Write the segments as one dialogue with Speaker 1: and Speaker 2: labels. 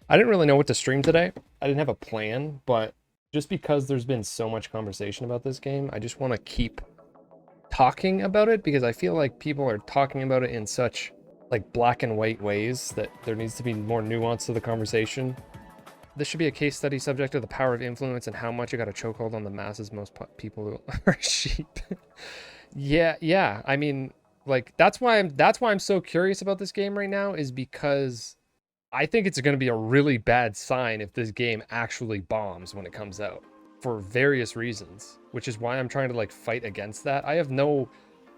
Speaker 1: I didn't really know what to stream today. I didn't have a plan, but just because there's been so much conversation about this game, I just want to keep talking about it because I feel like people are talking about it in such like black and white ways that there needs to be more nuance to the conversation. This should be a case study subject of the power of influence and how much it got a chokehold on the masses. Most people are sheep. Yeah. I mean, like that's why I'm so curious about this game right now is because I think it's going to be a really bad sign if this game actually bombs when it comes out for various reasons, which is why I'm trying to like fight against that. I have no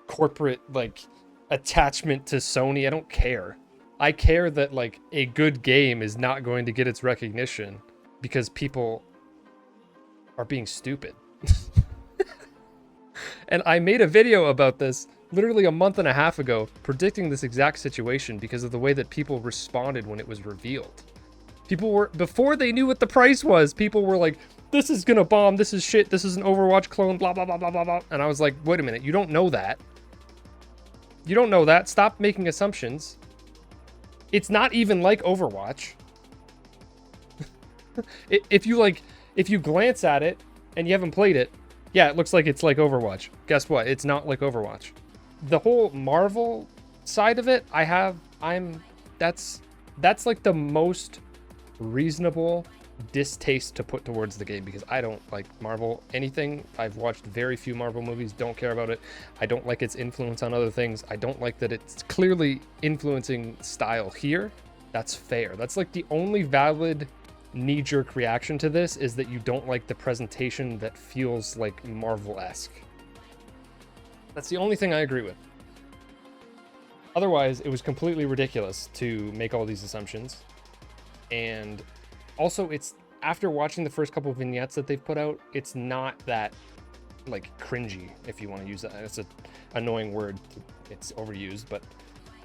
Speaker 1: corporate like attachment to Sony. I don't care. I care that like a good game is not going to get its recognition because people are being stupid. And I made a video about this literally a month and a half ago, predicting this exact situation because of the way that people responded when it was revealed. People were, before they knew what the price was, people were like, this is gonna bomb, this is shit, this is an Overwatch clone, blah, blah, blah, blah, blah, blah. And I was like, wait a minute, you don't know that. You don't know that. Stop making assumptions. It's not even like Overwatch. If you glance at it and you haven't played it, yeah, it looks like it's like Overwatch. Guess what? It's not like Overwatch. The whole Marvel side of it, that's like the most reasonable distaste to put towards the game because I don't like Marvel anything. I've watched very few Marvel movies, don't care about it. I don't like its influence on other things. I don't like that it's clearly influencing style here. That's fair. That's like the only valid knee-jerk reaction to this is that you don't like the presentation that feels like Marvel-esque. That's the only thing I agree with. Otherwise, it was completely ridiculous to make all these assumptions. And also, it's after watching the first couple of vignettes that they've put out, it's not that like cringy, if you want to use that. It's an annoying word. It's overused, but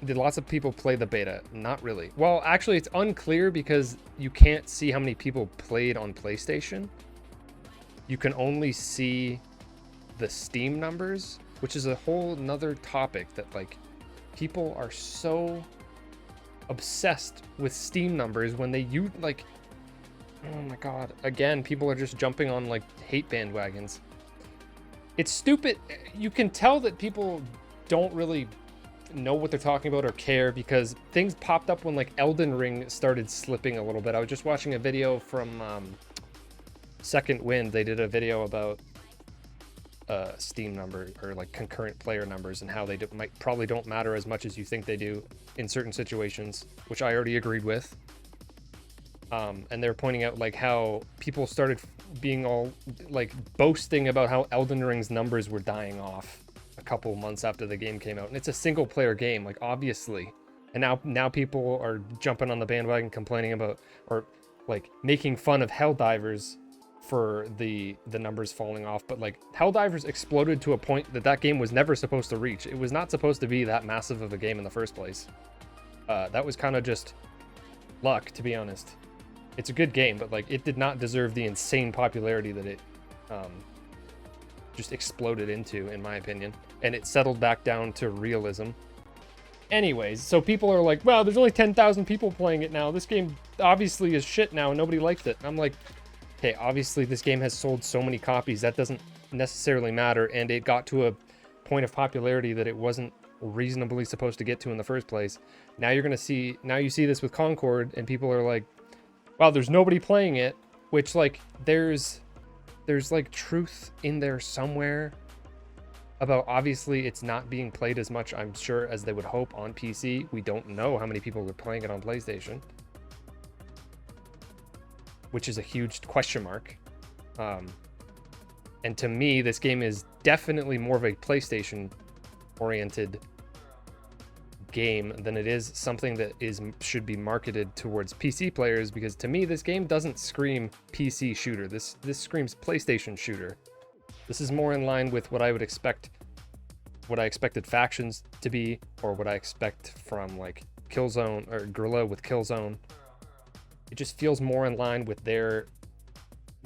Speaker 1: did lots of people play the beta? Not really. Well, actually, it's unclear because you can't see how many people played on PlayStation. You can only see the Steam numbers, which is a whole nother topic that like people are so obsessed with Steam numbers when they use like, oh my god, again, people are just jumping on like hate bandwagons. It's stupid. You can tell that people don't really know what they're talking about or care because things popped up when like Elden Ring started slipping a little bit. I was just watching a video from Second Wind. They did a video about Steam number or like concurrent player numbers and how they probably don't matter as much as you think they do in certain situations, which I already agreed with. And they're pointing out like how people started being all like boasting about how Elden Ring's numbers were dying off a couple months after the game came out, and it's a single player game, like obviously. And now people are jumping on the bandwagon complaining about or like making fun of Helldivers for the numbers falling off, but like Helldivers exploded to a point that game was never supposed to reach. It was not supposed to be that massive of a game in the first place. That was kind of just luck, to be honest. It's a good game, but like it did not deserve the insane popularity that it just exploded into, in my opinion. And it settled back down to realism. Anyways, so people are like, well, there's only 10,000 people playing it now. This game obviously is shit now. Nobody liked it. And I'm like, okay, obviously this game has sold so many copies. That doesn't necessarily matter. And it got to a point of popularity that it wasn't reasonably supposed to get to in the first place. Now you see this with Concord and people are like, wow, there's nobody playing it, which like there's like truth in there somewhere about obviously it's not being played as much, I'm sure, as they would hope on PC. We don't know how many people are playing it on PlayStation, which is a huge question mark. And to me, this game is definitely more of a PlayStation oriented game than it is something that should be marketed towards PC players, because to me this game doesn't scream PC shooter. This screams PlayStation shooter. This is more in line with what I would expect, what I expected Factions to be, or what I expect from like Killzone or Guerrilla with Killzone. It just feels more in line with their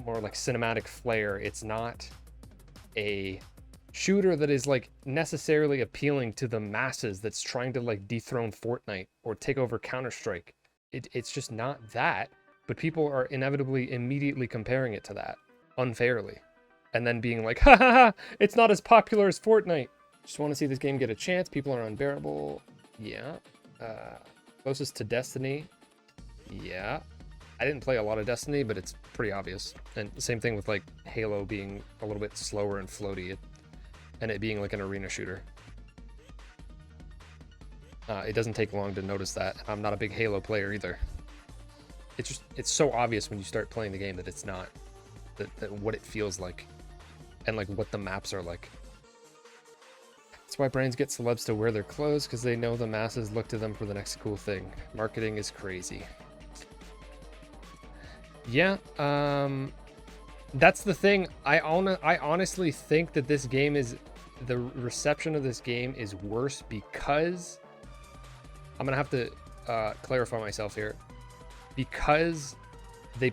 Speaker 1: more like cinematic flair. It's not a shooter that is like necessarily appealing to the masses that's trying to like dethrone Fortnite or take over Counter-Strike. It's just not that. but people are inevitably immediately comparing it to that unfairly, and then being like, ha ha ha, it's not as popular as Fortnite. Just want to see this game get a chance. People are unbearable. Yeah. Closest to Destiny. Yeah. I didn't play a lot of Destiny, but it's pretty obvious. And the same thing with like Halo being a little bit slower and floaty, and it being like an arena shooter. It doesn't take long to notice that. I'm not a big Halo player either. It's so obvious when you start playing the game that it's not, that what it feels like, and like what the maps are like. That's why brands get celebs to wear their clothes, because they know the masses look to them for the next cool thing. Marketing is crazy. Yeah, that's the thing. I honestly think that this game is, the reception of this game is worse because, I'm gonna have to clarify myself here, because they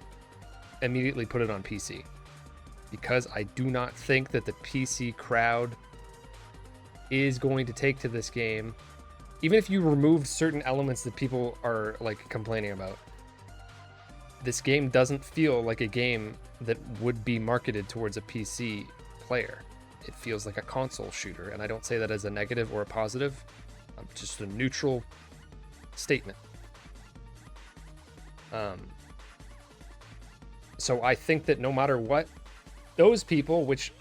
Speaker 1: immediately put it on PC. Because I do not think that the PC crowd is going to take to this game, even if you removed certain elements that people are like complaining about. This game doesn't feel like a game that would be marketed towards a PC player. It feels like a console shooter, and I don't say that as a negative or a positive. Just a neutral statement. So I think that no matter what, those people, which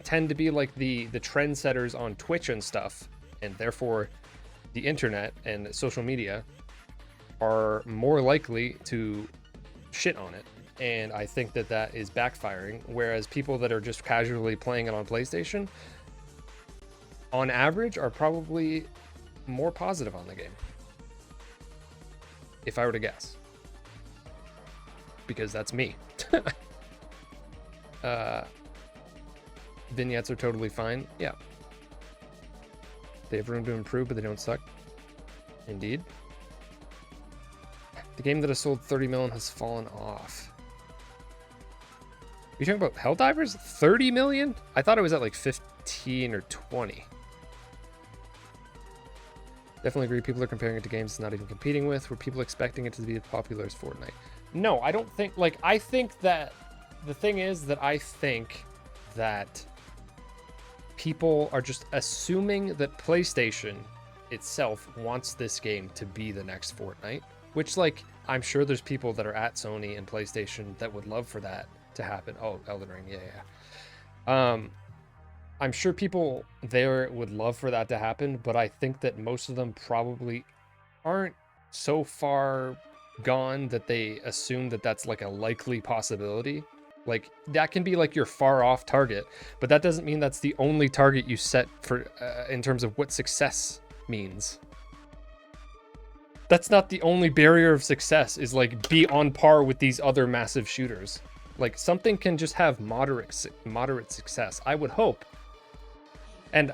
Speaker 1: tend to be like the trendsetters on Twitch and stuff, and therefore the internet and social media, are more likely to shit on it. And I think that that is backfiring, whereas people that are just casually playing it on PlayStation, on average, are probably more positive on the game, if I were to guess, because that's me. Vignettes are totally fine. Yeah, they have room to improve, but they don't suck. Indeed. The game that has sold 30 million has fallen off. You talking about Helldivers? 30 million? I thought it was at like 15 or 20. Definitely agree. People are comparing it to games it's not even competing with. Were people expecting it to be as popular as Fortnite? No, I don't think. Like, I think that the thing is that I think that people are just assuming that PlayStation itself wants this game to be the next Fortnite, which, like, I'm sure there's people that are at Sony and PlayStation that would love for that to happen. Oh, Elden Ring, yeah. I'm sure people there would love for that to happen, but I think that most of them probably aren't so far gone that they assume that that's like a likely possibility. Like, that can be like your far off target, but that doesn't mean that's the only target you set for in terms of what success means. That's not the only barrier of success, is like be on par with these other massive shooters. Like, something can just have moderate success, I would hope. And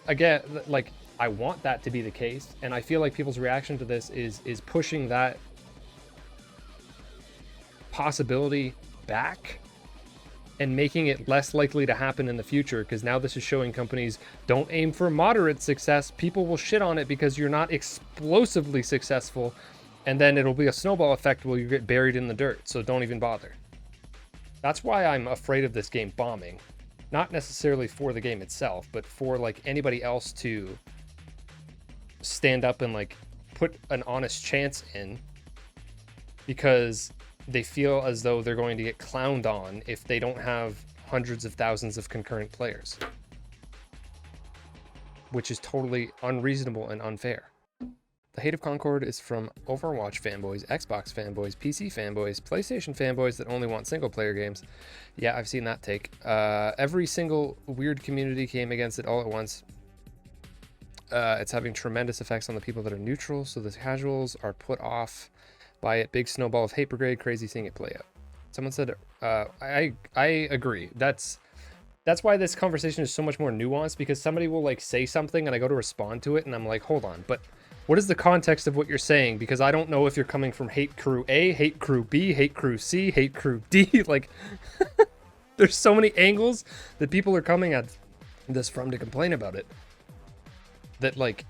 Speaker 1: again, like, I want that to be the case, and I feel like people's reaction to this is pushing that possibility back and making it less likely to happen in the future, because now this is showing companies, don't aim for moderate success. People will shit on it because you're not explosively successful, and then it'll be a snowball effect where you get buried in the dirt, so don't even bother. That's why I'm afraid of this game bombing. Not necessarily for the game itself, but for like anybody else to stand up and like put an honest chance in, because they feel as though they're going to get clowned on if they don't have hundreds of thousands of concurrent players, which is totally unreasonable and unfair. The hate of Concord is from Overwatch fanboys, Xbox fanboys, PC fanboys, PlayStation fanboys that only want single-player games. Yeah, I've seen that take. Every single weird community came against it all at once. It's having tremendous effects on the people that are neutral, so the casuals are put off by it. Big snowball of hate brigade, crazy seeing it play out. Someone said, I agree. That's why this conversation is so much more nuanced, because somebody will like say something and I go to respond to it and I'm like, hold on, but what is the context of what you're saying? Because I don't know if you're coming from hate crew A, hate crew B, hate crew C, hate crew D. Like, there's so many angles that people are coming at this from to complain about it, that like,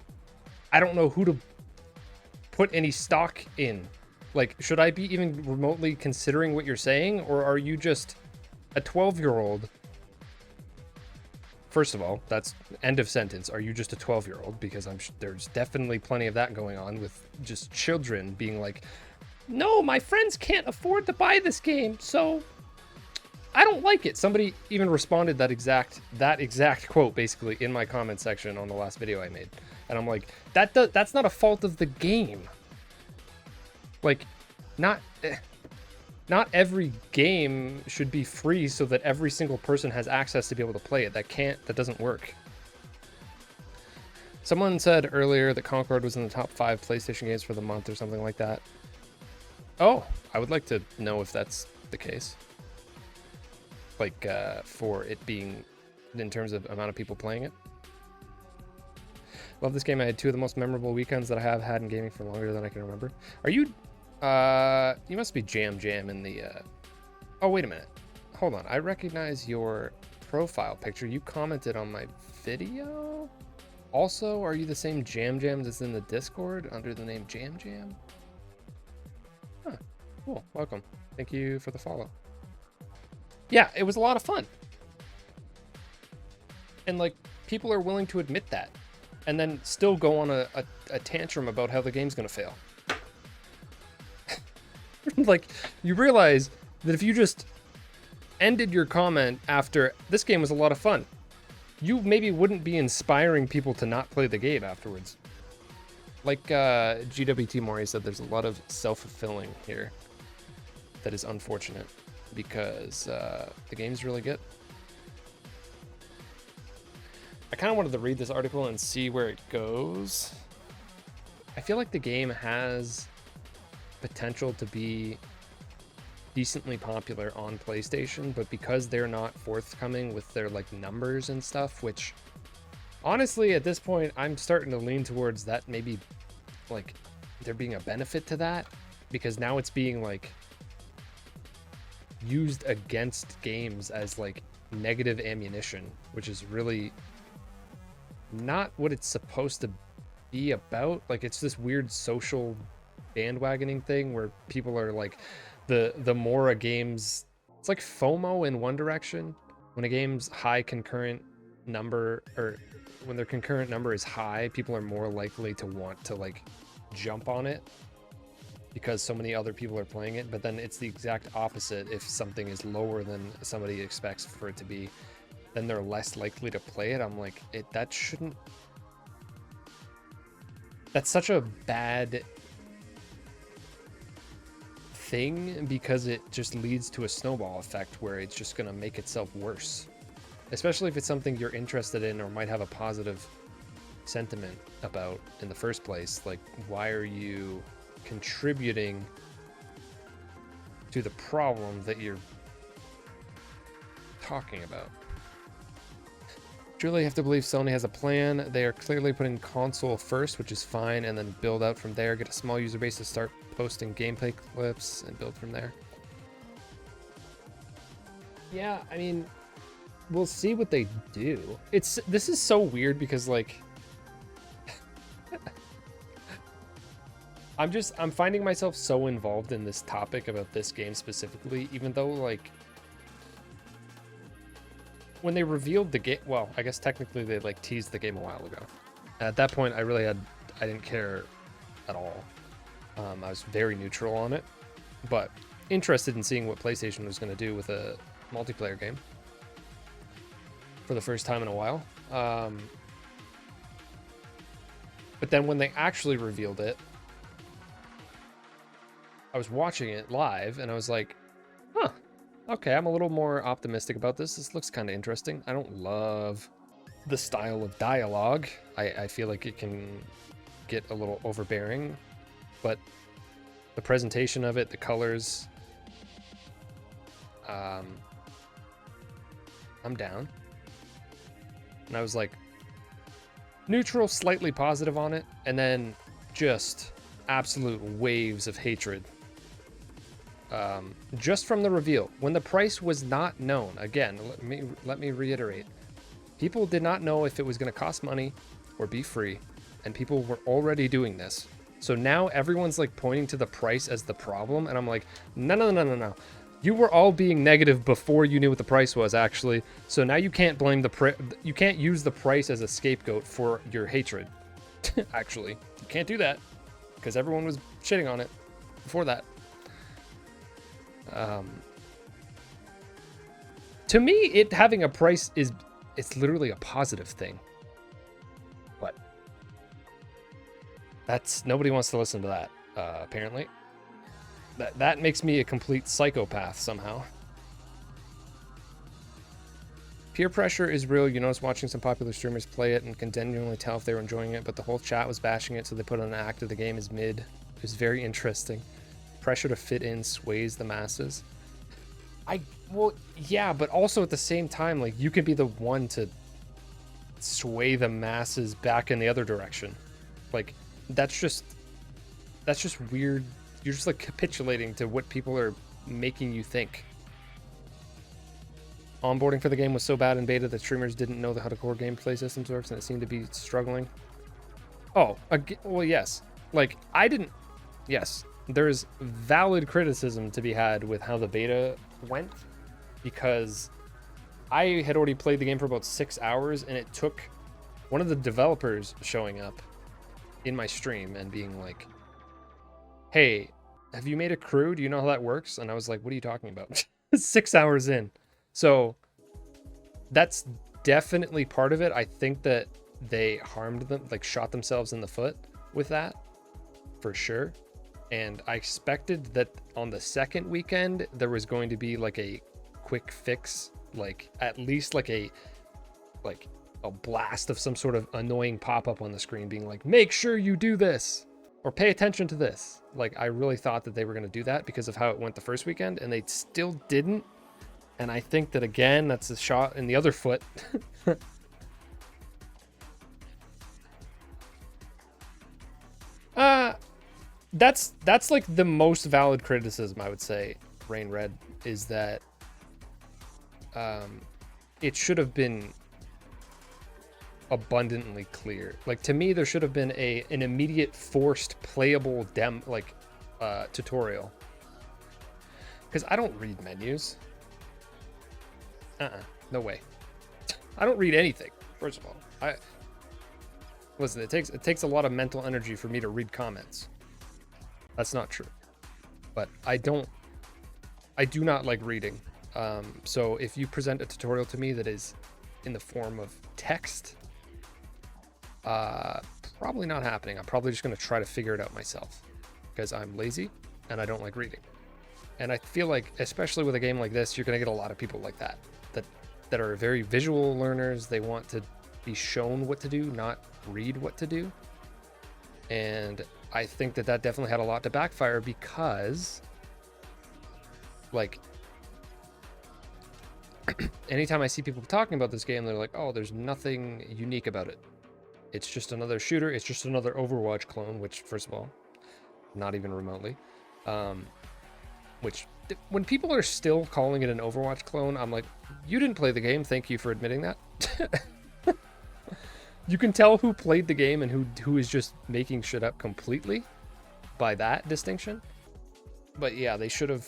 Speaker 1: I don't know who to put any stock in. Like, should I be even remotely considering what you're saying, or are you just a 12-year-old? First of all, that's end of sentence. Are you just a 12-year-old? Because there's definitely plenty of that going on with just children being like, no, my friends can't afford to buy this game, so I don't like it. Somebody even responded that exact quote basically in my comment section on the last video I made. And I'm like, that's not a fault of the game. Like, not every game should be free so that every single person has access to be able to play it. That doesn't work. Someone said earlier that Concord was in the top 5 PlayStation games for the month or something like that. Oh, I would like to know if that's the case. Like, for it being in terms of amount of people playing it. Love this game. I had 2 of the most memorable weekends that I have had in gaming for longer than I can remember. Are you, you must be Jam in the, oh, wait a minute. Hold on. I recognize your profile picture. You commented on my video? Also, are you the same Jam that's in the Discord under the name Jam? Huh. Cool. Welcome. Thank you for the follow. Yeah, it was a lot of fun. And, like, people are willing to admit that. And then still go on a tantrum about how the game's gonna fail. Like, you realize that if you just ended your comment after, this game was a lot of fun, you maybe wouldn't be inspiring people to not play the game afterwards. Like GWT Mori said, there's a lot of self-fulfilling here that is unfortunate because the game's really good. I kind of wanted to read this article and see where it goes. I feel like the game has potential to be decently popular on PlayStation, but because they're not forthcoming with their like numbers and stuff, which honestly at this point I'm starting to lean towards that maybe like there being a benefit to that, because now it's being like used against games as like negative ammunition, which is really not what it's supposed to be about. Like, it's this weird social bandwagoning thing where people are like, the more a game's, it's like FOMO in one direction. When a game's high concurrent number, or when their concurrent number is high, people are more likely to want to like jump on it because so many other people are playing it. But then it's the exact opposite. If something is lower than somebody expects for it to be, then they're less likely to play it. I'm like, that shouldn't, that's such a bad thing, because it just leads to a snowball effect where it's just going to make itself worse, especially if it's something you're interested in or might have a positive sentiment about in the first place. Like, why are you contributing to the problem that you're talking about? Truly have to believe Sony has a plan. They are clearly putting console first, which is fine, and then build out from there. Get a small user base to start posting gameplay clips and build from there. Yeah, I mean, we'll see what they do. This is so weird because like I'm finding myself so involved in this topic about this game specifically, even though like when they revealed the game, well, I guess technically they like teased the game a while ago. At that point, I didn't care at all. I was very neutral on it, but interested in seeing what PlayStation was going to do with a multiplayer game for the first time in a while. But then when they actually revealed it, I was watching it live and I was like, huh, okay, I'm a little more optimistic about this. This looks kind of interesting. I don't love the style of dialogue. I feel like it can get a little overbearing, but the presentation of it, the colors, I'm down. And I was like neutral, slightly positive on it, and then just absolute waves of hatred. Just from the reveal, when the price was not known. Again, let me reiterate, people did not know if it was going to cost money or be free, and people were already doing this So now everyone's like pointing to the price as the problem, and I'm like, no. You were all being negative before you knew what the price was, actually. So now you can't blame you can't use the price as a scapegoat for your hatred. Actually, you can't do that because everyone was shitting on it before that. To me, it having a price it's literally a positive thing. But nobody wants to listen to that, apparently. That makes me a complete psychopath somehow. Peer pressure is real. You notice watching some popular streamers play it and can genuinely tell if they were enjoying it, but the whole chat was bashing it, so they put on an act of the game is mid. It was very interesting. Pressure to fit in sways the masses. Well, yeah, but also at the same time, like, you can be the one to sway the masses back in the other direction. Like, that's just weird. You're just like capitulating to what people are making you think. Onboarding for the game was so bad in beta that streamers didn't know how the core gameplay systems works, and it seemed to be struggling. Oh, well, yes. Like, yes, there's valid criticism to be had with how the beta went, because I had already played the game for about 6 hours, and it took one of the developers showing up in my stream and being like, hey, have you made a crew? Do you know how that works? And I was like, what are you talking about? 6 hours in. So that's definitely part of it. I think that they harmed them, like shot themselves in the foot with that, for sure. And I expected that on the second weekend, there was going to be like a quick fix, like at least like a blast of some sort of annoying pop-up on the screen being like, make sure you do this. Or pay attention to this. Like, I really thought that they were going to do that because of how it went the first weekend, and they still didn't. And I think that, again, that's a shot in the other foot. That's like the most valid criticism, I would say, Rain Red, is that it should have been abundantly clear. Like, to me, there should have been an immediate forced playable tutorial, because I don't read menus. No way. I don't read anything, first of all. Listen, it takes a lot of mental energy for me to read comments. That's not true, but I do not like reading. So if you present a tutorial to me that is in the form of text, probably not happening. I'm probably just going to try to figure it out myself, because I'm lazy and I don't like reading. And I feel like, especially with a game like this, you're going to get a lot of people like that are very visual learners. They want to be shown what to do, not read what to do. And I think that definitely had a lot to backfire, because like anytime I see people talking about this game, they're like, oh, there's nothing unique about it. It's just another shooter. It's just another Overwatch clone, which, first of all, not even remotely. Which, when people are still calling it an Overwatch clone, I'm like, you didn't play the game. Thank you for admitting that. You can tell who played the game and who is just making shit up completely by that distinction. But yeah, they should have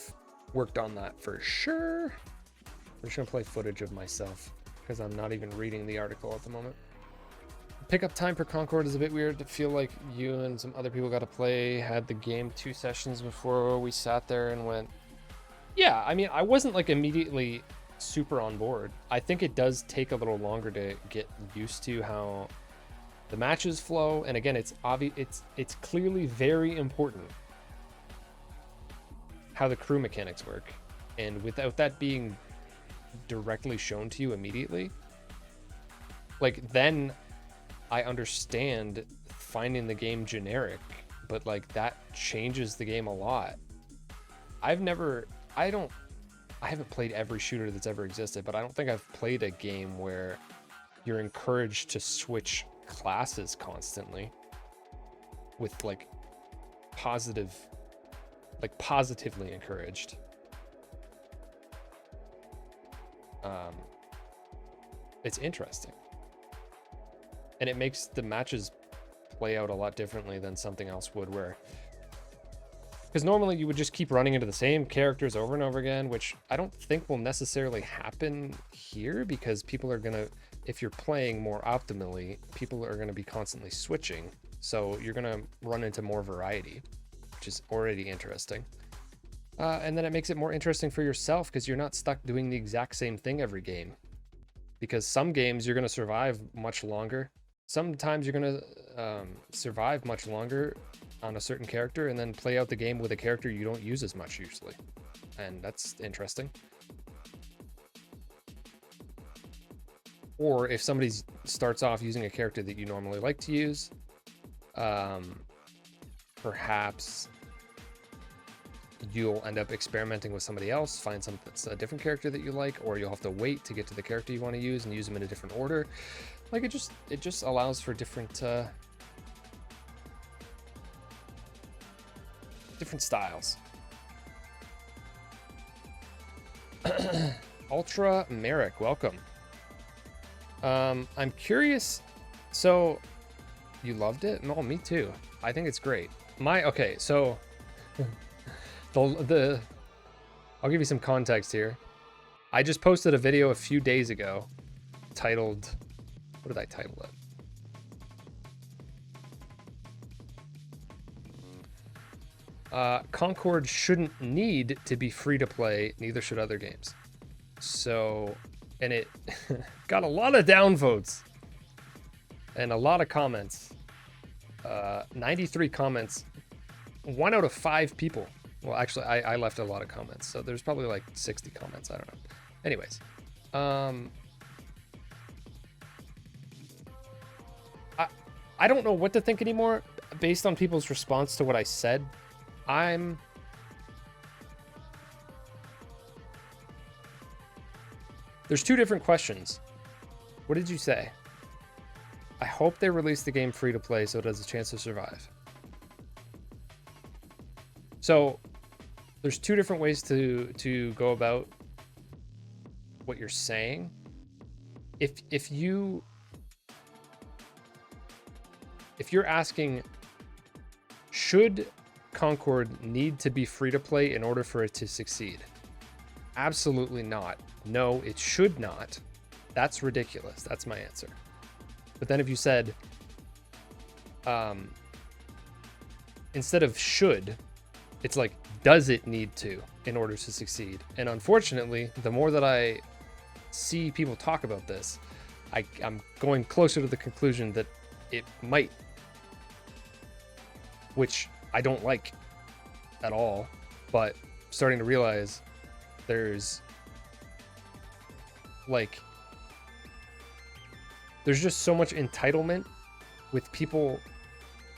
Speaker 1: worked on that for sure. I'm just gonna play footage of myself, because I'm not even reading the article at the moment. Pickup time for Concord is a bit weird. To feel like you and some other people got to play, had the game 2 sessions before we sat there and went, yeah, I mean, I wasn't like immediately super on board. I think it does take a little longer to get used to how the matches flow. And again, it's obvious, it's clearly very important how the crew mechanics work. And without that being directly shown to you immediately, like, then I understand finding the game generic, but like, that changes the game a lot. I haven't played every shooter that's ever existed, but I don't think I've played a game where you're encouraged to switch classes constantly with like positively encouraged. It's interesting. And it makes the matches play out a lot differently than something else would, where, because normally you would just keep running into the same characters over and over again, which I don't think will necessarily happen here, because people are gonna, if you're playing more optimally, people are gonna be constantly switching, so you're gonna run into more variety, which is already interesting. And then it makes it more interesting for yourself, because you're not stuck doing the exact same thing every game. Because some games you're gonna survive much longer. Sometimes you're gonna survive much longer on a certain character and then play out the game with a character you don't use as much usually. And that's interesting. Or if somebody starts off using a character that you normally like to use, perhaps you'll end up experimenting with somebody else, find a different character that you like, or you'll have to wait to get to the character you want to use and use them in a different order. Like it just allows for different styles. Ultra Merrick, welcome. I'm curious. So you loved it? No, me too. I think it's great. Okay, so I'll give you some context here. I just posted a video a few days ago titled, what did I title it? Concord shouldn't need to be free to play, neither should other games. So, and it got a lot of downvotes and a lot of comments. 93 comments. 1 out of 5 people. Well, actually, I left a lot of comments, so there's probably like 60 comments. I don't know. Anyways, I don't know what to think anymore based on people's response to what I said. There's 2 different questions. What did you say? I hope they release the game free to play so it has a chance to survive. So there's 2 different ways to go about what you're saying. If you're asking, should Concord need to be free to play in order for it to succeed? Absolutely not. No, it should not. That's ridiculous. That's my answer. But then if you said, instead of should, it's like, does it need to in order to succeed? And unfortunately, the more that I see people talk about this, I'm going closer to the conclusion that it might, which I don't like at all, but starting to realize there's just so much entitlement with people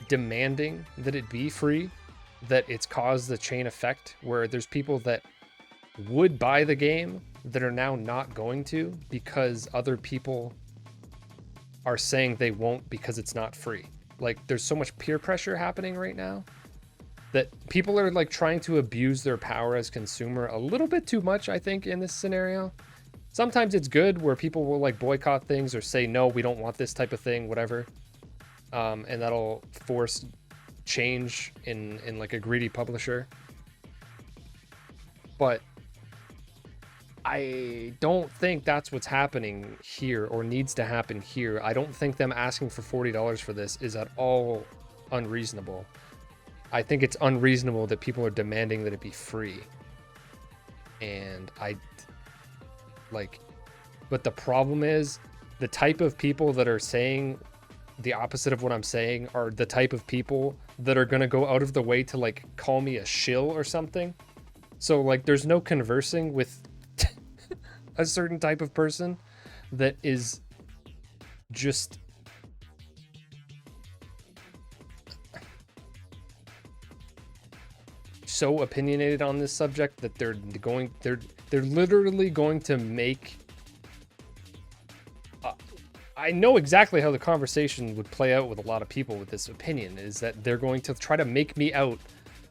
Speaker 1: demanding that it be free that it's caused the chain effect where there's people that would buy the game that are now not going to because other people are saying they won't because it's not free. Like, there's so much peer pressure happening right now that people are like trying to abuse their power as consumer a little bit too much, I think, in this scenario. Sometimes it's good where people will like boycott things or say, no, we don't want this type of thing, whatever. And that'll force change in like a greedy publisher. But I don't think that's what's happening here or needs to happen here. I don't think them asking for $40 for this is at all unreasonable. I think it's unreasonable that people are demanding that it be free. And but the problem is the type of people that are saying the opposite of what I'm saying are the type of people that are going to go out of the way to like call me a shill or something. So like there's no conversing with a certain type of person that is just so opinionated on this subject that they're literally going to make I know exactly how the conversation would play out with a lot of people with this opinion, is that they're going to try to make me out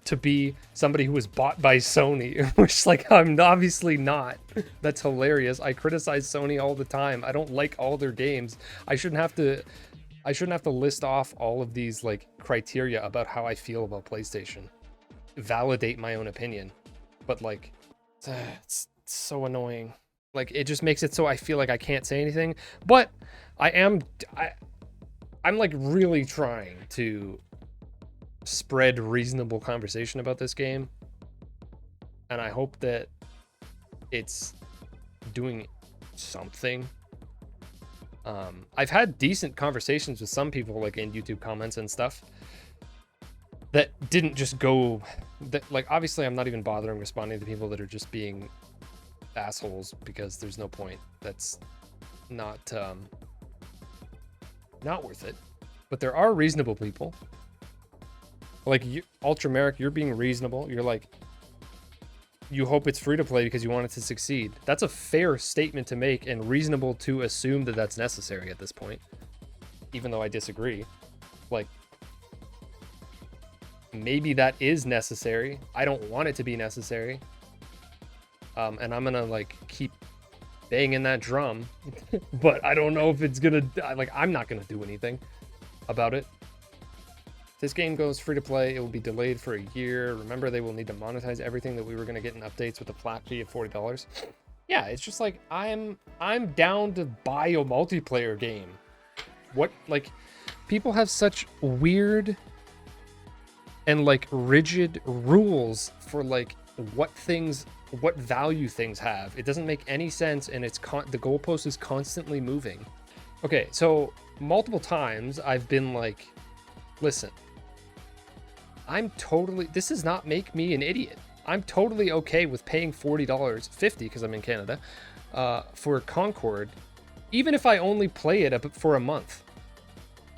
Speaker 1: to be somebody who was bought by Sony, which like I'm obviously not. That's hilarious. I criticize Sony all the time. I don't like all their games. I shouldn't have to I shouldn't have to list off all of these like criteria about how I feel about PlayStation, validate my own opinion, but like it's so annoying. Like it just makes it so I feel like I can't say anything. But I'm like really trying to spread reasonable conversation about this game, and I hope that it's doing something. I've had decent conversations with some people like in YouTube comments and stuff that didn't just go that, like, obviously I'm not even bothering responding to people that are just being assholes because there's no point. That's not worth it. But there are reasonable people like you, Ultrameric. You're being reasonable. You're like, you hope it's free to play because you want it to succeed. That's a fair statement to make and reasonable to assume that that's necessary at this point, even though I disagree. Like, maybe that is necessary. I don't want it to be necessary. And I'm gonna like keep banging that drum, but I don't know if it's gonna, like, I'm not gonna do anything about it. This game goes free to play. It will be delayed for a year. Remember, they will need to monetize everything that we were going to get in updates with a flat fee of $40. Yeah, it's just like I'm down to buy a multiplayer game. What, like, people have such weird and like rigid rules for like what value things have. It doesn't make any sense, and it's the goalpost is constantly moving. Okay, so multiple times I've been like, listen, this does not make me an idiot. I'm totally okay with paying $40, $50 because I'm in Canada, for Concord, even if I only play it for a month.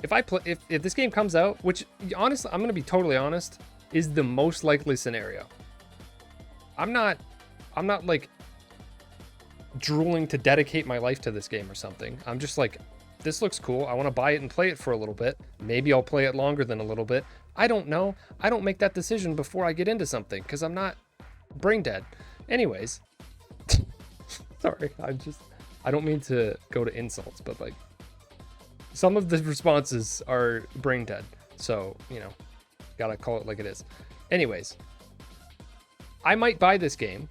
Speaker 1: If this game comes out, which honestly, I'm gonna be totally honest, is the most likely scenario. I'm not like drooling to dedicate my life to this game or something. I'm just like, this looks cool. I want to buy it and play it for a little bit. Maybe I'll play it longer than a little bit. I don't know. I don't make that decision before I get into something because I'm not brain dead. Anyways, sorry. I don't mean to go to insults, but like some of the responses are brain dead. So, you know, gotta call it like it is. Anyways, I might buy this game,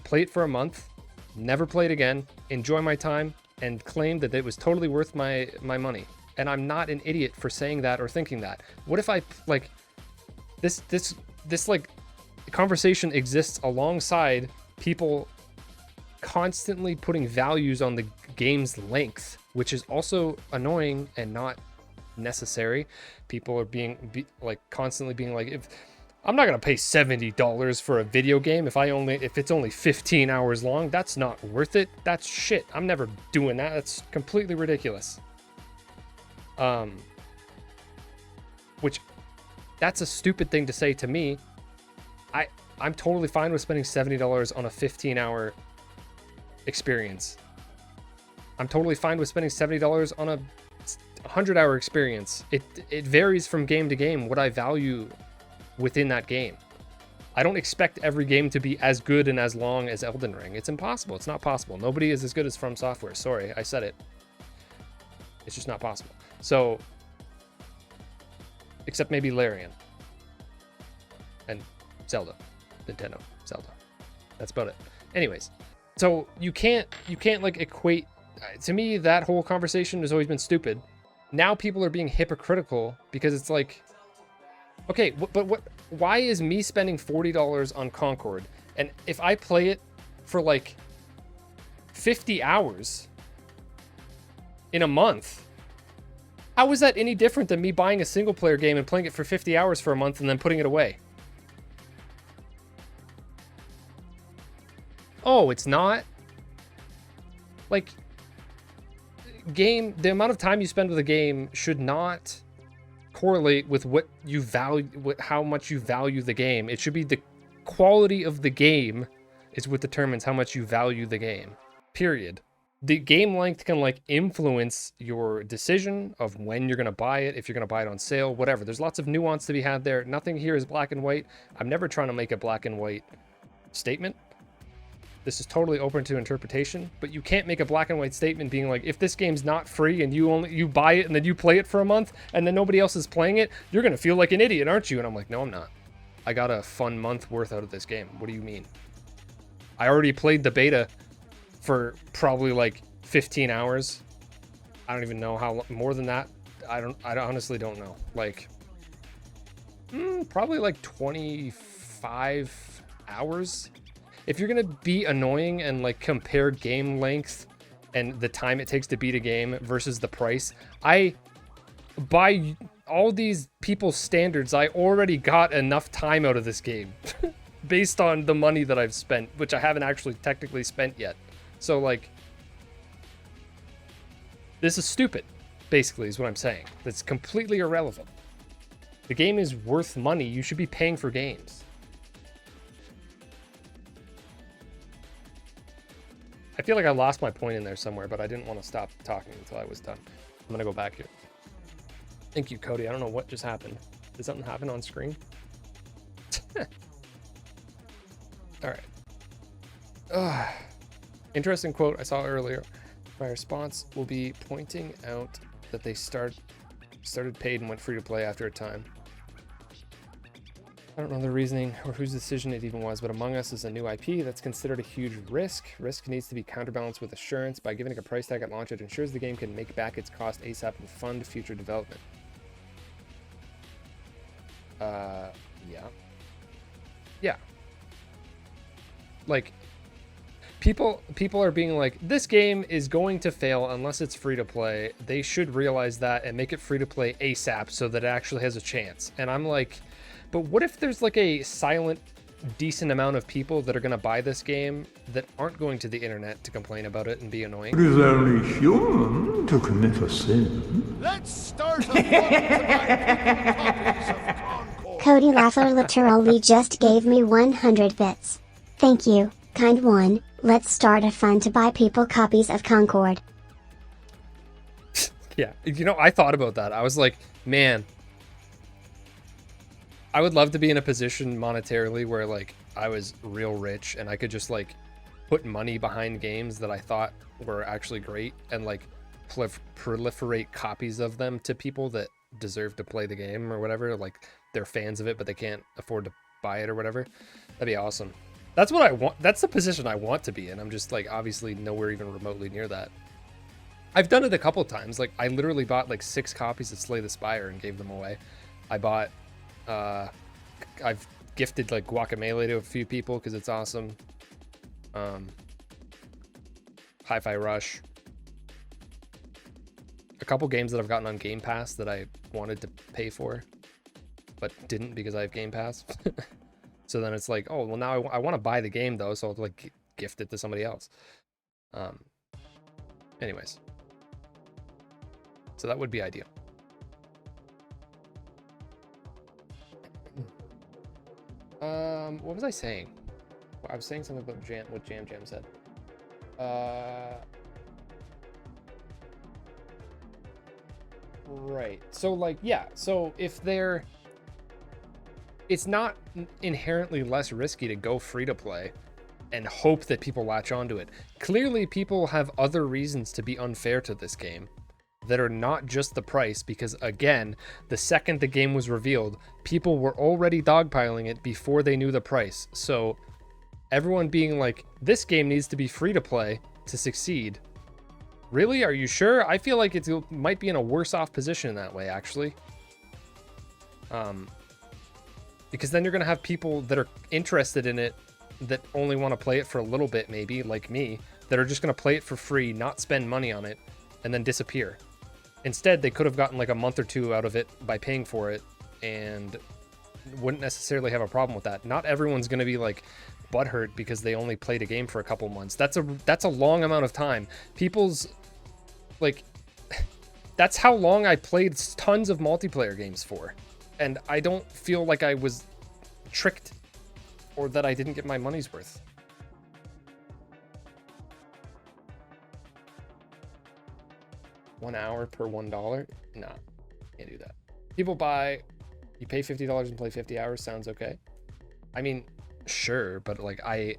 Speaker 1: play it for a month, never play it again, enjoy my time, and claim that it was totally worth my money. And I'm not an idiot for saying that or thinking that. What if I, like, this like conversation exists alongside people constantly putting values on the game's length, which is also annoying and not necessary. People are constantly being like, if I'm not gonna pay $70 for a video game if it's only 15 hours long. That's not worth it. That's shit. I'm never doing that. That's completely ridiculous. Which, that's a stupid thing to say to me. I'm totally fine with spending $70 on a 15-hour experience. I'm totally fine with spending $70 on a 100-hour experience. It varies from game to game what I value within that game. I don't expect every game to be as good and as long as Elden Ring. It's impossible. It's not possible. Nobody is as good as From Software. Sorry, I said it. It's just not possible. So, except maybe Larian and Zelda, Nintendo, Zelda. That's about it. Anyways, so you can't like equate. To me, that whole conversation has always been stupid. Now people are being hypocritical because it's like, okay, but why is me spending $40 on Concord, and if I play it for like 50 hours in a month, how is that any different than me buying a single player game and playing it for 50 hours for a month and then putting it away? Oh, it's not? Like, the amount of time you spend with a game should not correlate with what you value, how much you value the game. It should be the quality of the game is what determines how much you value the game. Period. The game length can like influence your decision of when you're going to buy it, if you're going to buy it on sale, whatever. There's lots of nuance to be had there. Nothing here is black and white. I'm never trying to make a black and white statement. This is totally open to interpretation, but you can't make a black and white statement being like, if this game's not free and you buy it and then you play it for a month and then nobody else is playing it, you're gonna feel like an idiot, aren't you? And I'm like, no, I'm not. I got a fun month worth out of this game. What do you mean? I already played the beta for probably like 15 hours. I don't even know how more than that. I honestly don't know. Like, probably like 25 hours. If you're gonna be annoying and like compare game length and the time it takes to beat a game versus the price, by all these people's standards, I already got enough time out of this game based on the money that I've spent, which I haven't actually technically spent yet. So like, this is stupid, basically, is what I'm saying. That's completely irrelevant. The game is worth money. You should be paying for games. I feel like I lost my point in there somewhere, but I didn't want to stop talking until I was done. I'm going to go back here. Thank you, Cody. I don't know what just happened. Did something happen on screen? All right. Interesting quote I saw earlier. My response will be pointing out that they started paid and went free to play after a time. I don't know the reasoning or whose decision it even was, but Among Us is a new IP that's considered a huge risk. Risk needs to be counterbalanced with assurance. By giving it a price tag at launch, it ensures the game can make back its cost ASAP and fund future development. Yeah. Like, people are being like, this game is going to fail unless it's free to play. They should realize that and make it free to play ASAP so that it actually has a chance. And I'm like, but what if there's like a silent, decent amount of people that are going to buy this game that aren't going to the internet to complain about it and be annoying?
Speaker 2: It is only human to commit a sin.
Speaker 3: Let's start a fun to buy copies of Concord.
Speaker 4: Cody Laffer literally just gave me 100 bits. Thank you, kind one. Let's start a fund to buy people copies of Concord.
Speaker 1: Yeah, you know, I thought about that. I was like, man, I would love to be in a position monetarily where like I was real rich and I could just like put money behind games that I thought were actually great and like proliferate copies of them to people that deserve to play the game or whatever. Like they're fans of it, but they can't afford to buy it or whatever. That'd be awesome. That's what I want. That's the position I want to be in. I'm just like obviously nowhere even remotely near that. I've done it a couple times. Like I literally bought like 6 copies of Slay the Spire and gave them away. I bought I've gifted like Guacamelee to a few people because it's awesome. Hi-Fi Rush. A couple games that I've gotten on Game Pass that I wanted to pay for, but didn't because I have Game Pass. So then it's like, oh, well now I want to buy the game though, so I'll like gift it to somebody else. Anyways. So that would be ideal. What was I saying? I was saying something about what Jam said. Right. So like, yeah. So if it's not inherently less risky to go free to play and hope that people latch onto it. Clearly people have other reasons to be unfair to this game that are not just the price, because again, the second the game was revealed, people were already dogpiling it before they knew the price. So everyone being like, this game needs to be free to play to succeed. Really? Are you sure? I feel like it might be in a worse off position that way, actually. Because then you're going to have people that are interested in it that only want to play it for a little bit, maybe, like me, that are just going to play it for free, not spend money on it, and then disappear. Instead, they could have gotten like a month or two out of it by paying for it and wouldn't necessarily have a problem with that. Not everyone's going to be like butthurt because they only played a game for a couple months. That's a long amount of time. People's like, that's how long I played tons of multiplayer games for. And I don't feel like I was tricked or that I didn't get my money's worth. $1 per $1? Nah, can't do that. People buy, you pay $50 and play 50 hours, sounds okay. I mean, Sure, but like I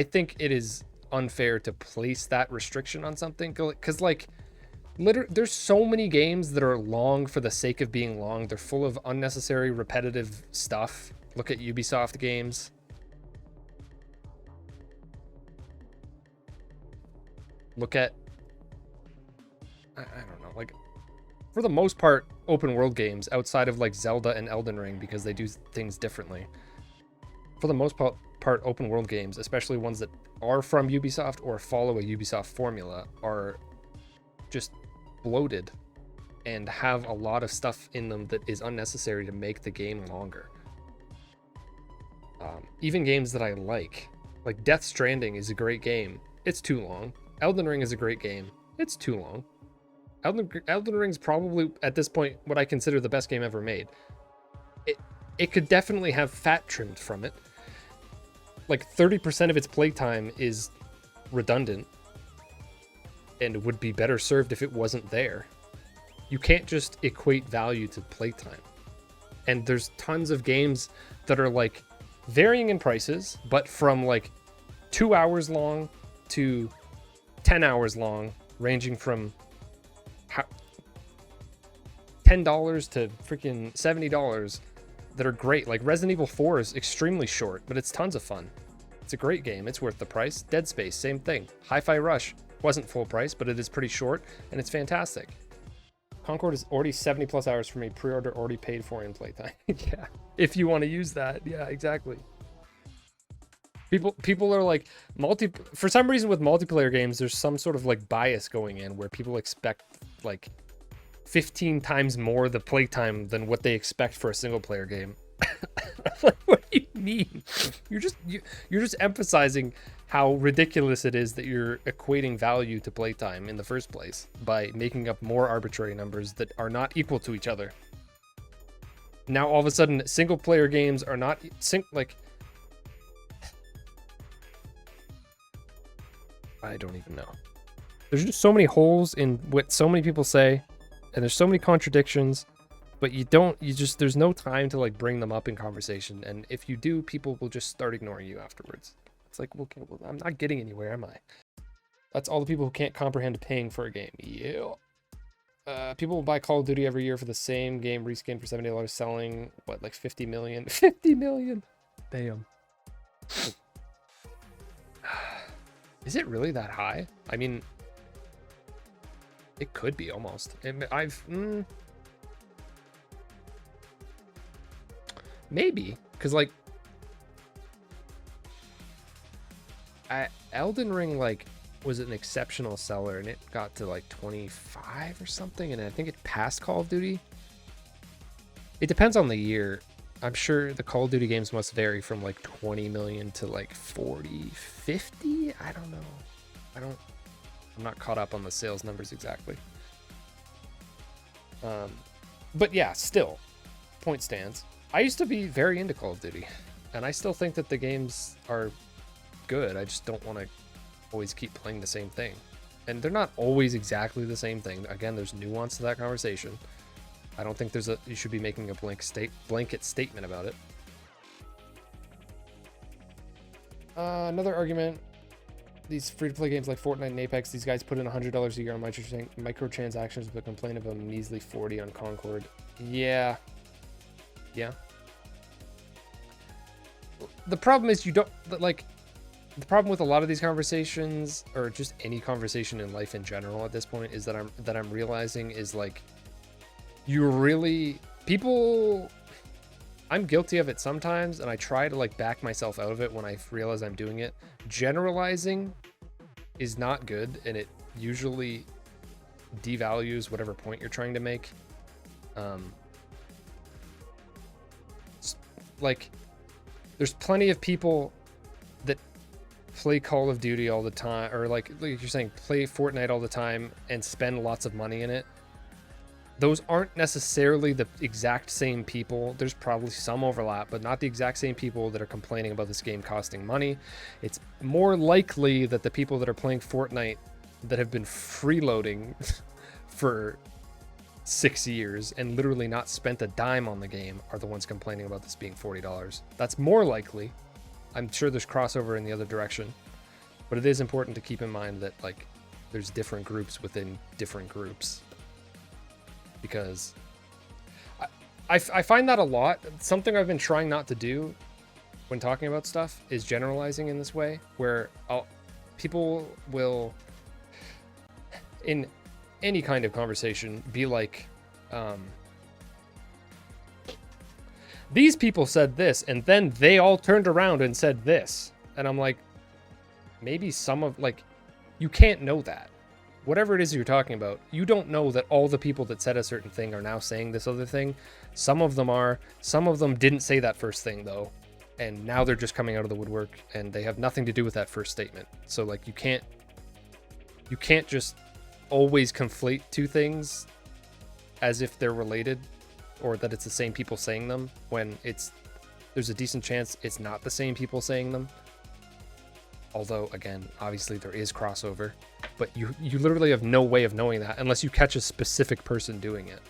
Speaker 1: think it is unfair to place that restriction on something, because like there's so many games that are long for the sake of being long. They're full of unnecessary repetitive stuff. Look at Ubisoft games. Look at I don't know, like for the most part open world games outside of like Zelda and Elden Ring, because they do things differently. For the most part, open world games, especially ones that are from Ubisoft or follow a Ubisoft formula, are just bloated and have a lot of stuff in them that is unnecessary to make the game longer. Even games that I like Death Stranding is a great game. It's too long. Elden Ring is a great game. It's too long. Elden Ring's probably, at this point, what I consider the best game ever made. It could definitely have fat trimmed from it. Like 30% of its playtime is redundant and would be better served if it wasn't there. You can't just equate value to playtime. And there's tons of games that are like varying in prices, but from like 2 hours long to 10 hours long, ranging from $10 to freaking $70, that are great. Like Resident Evil 4 is extremely short, but it's tons of fun. It's a great game. It's worth the price. Dead Space, same thing. Hi-Fi Rush wasn't full price, but it is pretty short, and it's fantastic. Concord is already 70 plus hours for me. Pre-order already paid for in playtime. Yeah, if you want to use that. Yeah, exactly. People are like, for some reason with multiplayer games, there's some sort of like bias going in where people expect like 15 times more the playtime than what they expect for a single player game. Like, what do you mean? You're just emphasizing how ridiculous it is that you're equating value to playtime in the first place by making up more arbitrary numbers that are not equal to each other. Now all of a sudden single player games are not like, I don't even know. There's just so many holes in what so many people say, and there's so many contradictions, but there's no time to like bring them up in conversation. And if you do, people will just start ignoring you afterwards. It's like, okay, well, I'm not getting anywhere, am I? That's all the people who can't comprehend paying for a game. Yeah. People will buy Call of Duty every year for the same game reskin for $70, selling what, like 50 million? 50 million. Damn. Is it really that high? I mean, it could be almost. Maybe, because like Elden Ring like was an exceptional seller, and it got to like 25 or something, and I think it passed Call of Duty. It depends on the year. I'm sure the Call of Duty games must vary from like 20 million to like 40, 50. I don't know. I'm not caught up on the sales numbers exactly. But yeah, still, point stands. I used to be very into Call of Duty, and I still think that the games are good. I just don't want to always keep playing the same thing. And they're not always exactly the same thing. Again, there's nuance to that conversation. I don't think you should be making a blanket statement about it. Another argument. These free-to-play games like Fortnite and Apex, these guys put in $100 a year on microtransactions but complain of a measly 40 on Concord. Yeah. The problem is the problem with a lot of these conversations, or just any conversation in life in general at this point, is that I'm realizing is like, I'm guilty of it sometimes, and I try to like back myself out of it when I realize I'm doing it. Generalizing is not good, and it usually devalues whatever point you're trying to make. Like, there's plenty of people that play Call of Duty all the time, or like you're saying, play Fortnite all the time and spend lots of money in it. Those aren't necessarily the exact same people. There's probably some overlap, but not the exact same people that are complaining about this game costing money. It's more likely that the people that are playing Fortnite that have been freeloading for 6 years and literally not spent a dime on the game are the ones complaining about this being $40. That's more likely I'm sure there's crossover in the other direction, but it is important to keep in mind that like there's different groups within different groups, because I find that a lot. Something I've been trying not to do when talking about stuff is generalizing in this way, where people will, in any kind of conversation, be like, these people said this, and then they all turned around and said this. And I'm like, maybe some of, like, you can't know that. Whatever it is you're talking about, you don't know that all the people that said a certain thing are now saying this other thing. Some of them are. Some of them didn't say that first thing, though. And now they're just coming out of the woodwork, and they have nothing to do with that first statement. So, like, you can't just always conflate two things as if they're related, or that it's the same people saying them, when there's a decent chance it's not the same people saying them. Although, again, obviously there is crossover, but you literally have no way of knowing that unless you catch a specific person doing it.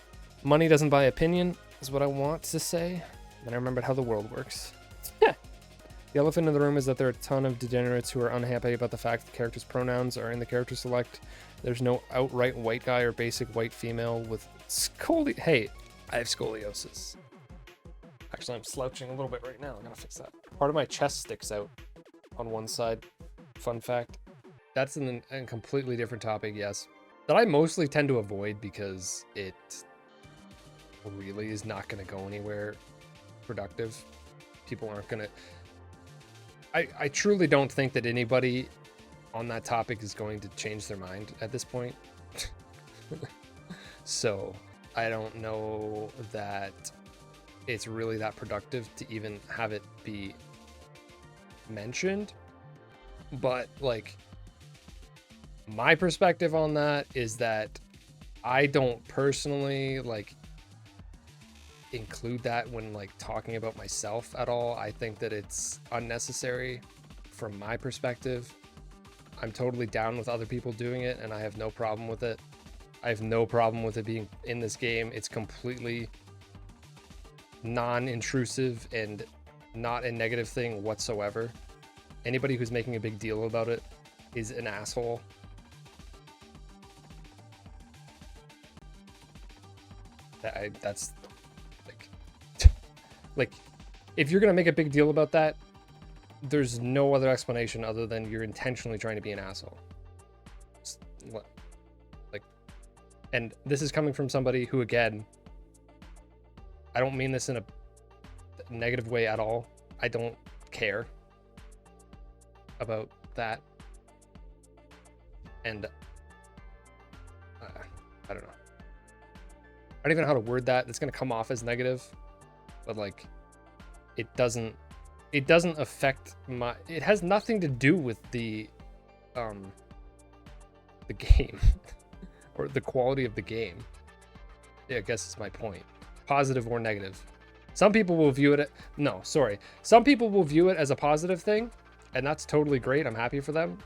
Speaker 1: Money doesn't buy opinion is what I want to say. Then I remembered how the world works. The elephant in the room is that there are a ton of degenerates who are unhappy about the fact that characters' pronouns are in the character select. There's no outright white guy or basic white female with Hey, I have scoliosis. Actually, I'm slouching a little bit right now. I gotta fix that. Part of my chest sticks out on one side. Fun fact. That's a completely different topic, yes. That I mostly tend to avoid because it really is not going to go anywhere productive. People aren't going to... I truly don't think that anybody on that topic is going to change their mind at this point. So I don't know that it's really that productive to even have it be mentioned. But like, my perspective on that is that I don't personally like include that when like talking about myself at all. I think that it's unnecessary from my perspective. I'm totally down with other people doing it, and I have no problem with it. I have no problem with it being in this game. It's completely non-intrusive and not a negative thing whatsoever. Anybody who's making a big deal about it is an asshole. That's like, if you're gonna make a big deal about that, there's no other explanation other than you're intentionally trying to be an asshole. Like, and this is coming from somebody who, again, I don't mean this in a negative way at all. I don't care about that. And I don't know. I don't even know how to word that. It's going to come off as negative, but like, it doesn't affect my, it has nothing to do with the game or the quality of the game. Yeah, I guess it's my point. Positive or negative. Some people will view it, some people will view it as a positive thing, and that's totally great. I'm happy for them.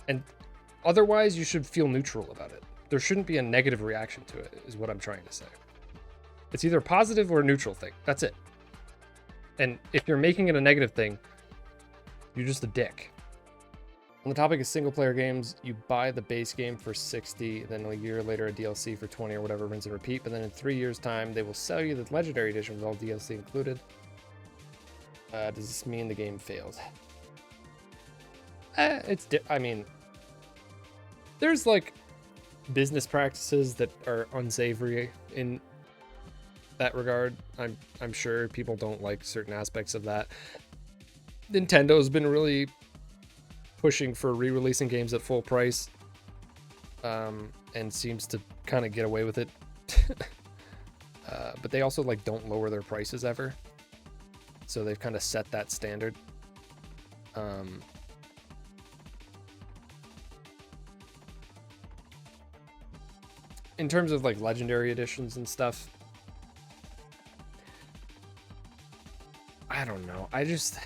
Speaker 1: And otherwise, you should feel neutral about it. There shouldn't be a negative reaction to it, is what I'm trying to say. It's either a positive or a neutral thing. That's it. And if you're making it a negative thing, you're just a dick. On the topic of single player games, you buy the base game for $60, then a year later a DLC for $20 or whatever, rinse and repeat, but then in 3 years time, they will sell you the Legendary Edition with all DLC included. Does this mean the game failed? I mean, there's like business practices that are unsavory in that regard. I'm sure people don't like certain aspects of that. Nintendo's been really pushing for re-releasing games at full price, and seems to kind of get away with it. But they also like don't lower their prices ever, so they've kind of set that standard. In terms of like legendary editions and stuff, I don't know. I just,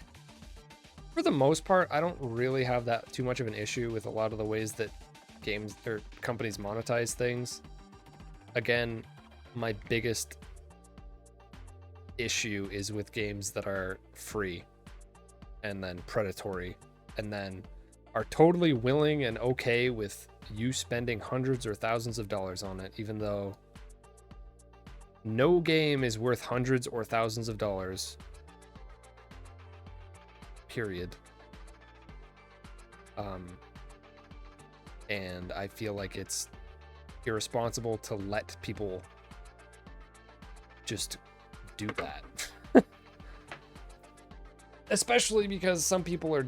Speaker 1: for the most part, I don't really have that too much of an issue with a lot of the ways that games or companies monetize things. Again, my biggest issue is with games that are free. and then predatory, and then are totally willing and okay with you spending hundreds or thousands of dollars on it, even though no game is worth hundreds or thousands of dollars, period. And I feel like it's irresponsible to let people just do that. Especially because some people are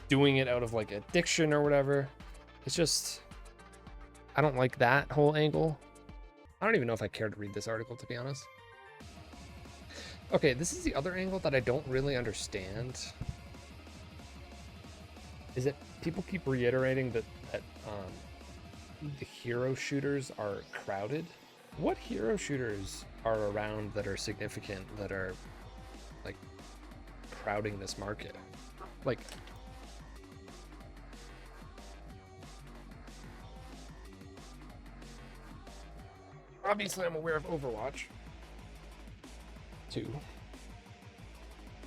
Speaker 1: doing it out of like addiction or whatever. It's just, I don't like that whole angle. I don't even know if I care to read this article, to be honest. Okay, this is the other angle that I don't really understand. Is that people keep reiterating that the hero shooters are crowded. What hero shooters are around that are significant, that are like crowding this market? Like, obviously I'm aware of Overwatch 2.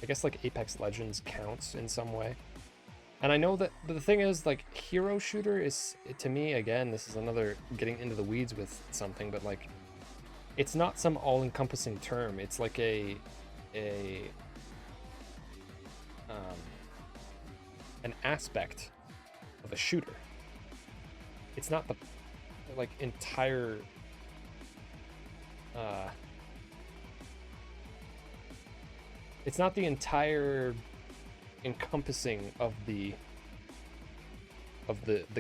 Speaker 1: I guess like Apex Legends counts in some way. And I know that the thing is, like, hero shooter is, to me, again, this is another getting into the weeds with something, but like, it's not some all-encompassing term. It's like an aspect of a shooter. It's not the like entire it's not the entire encompassing of the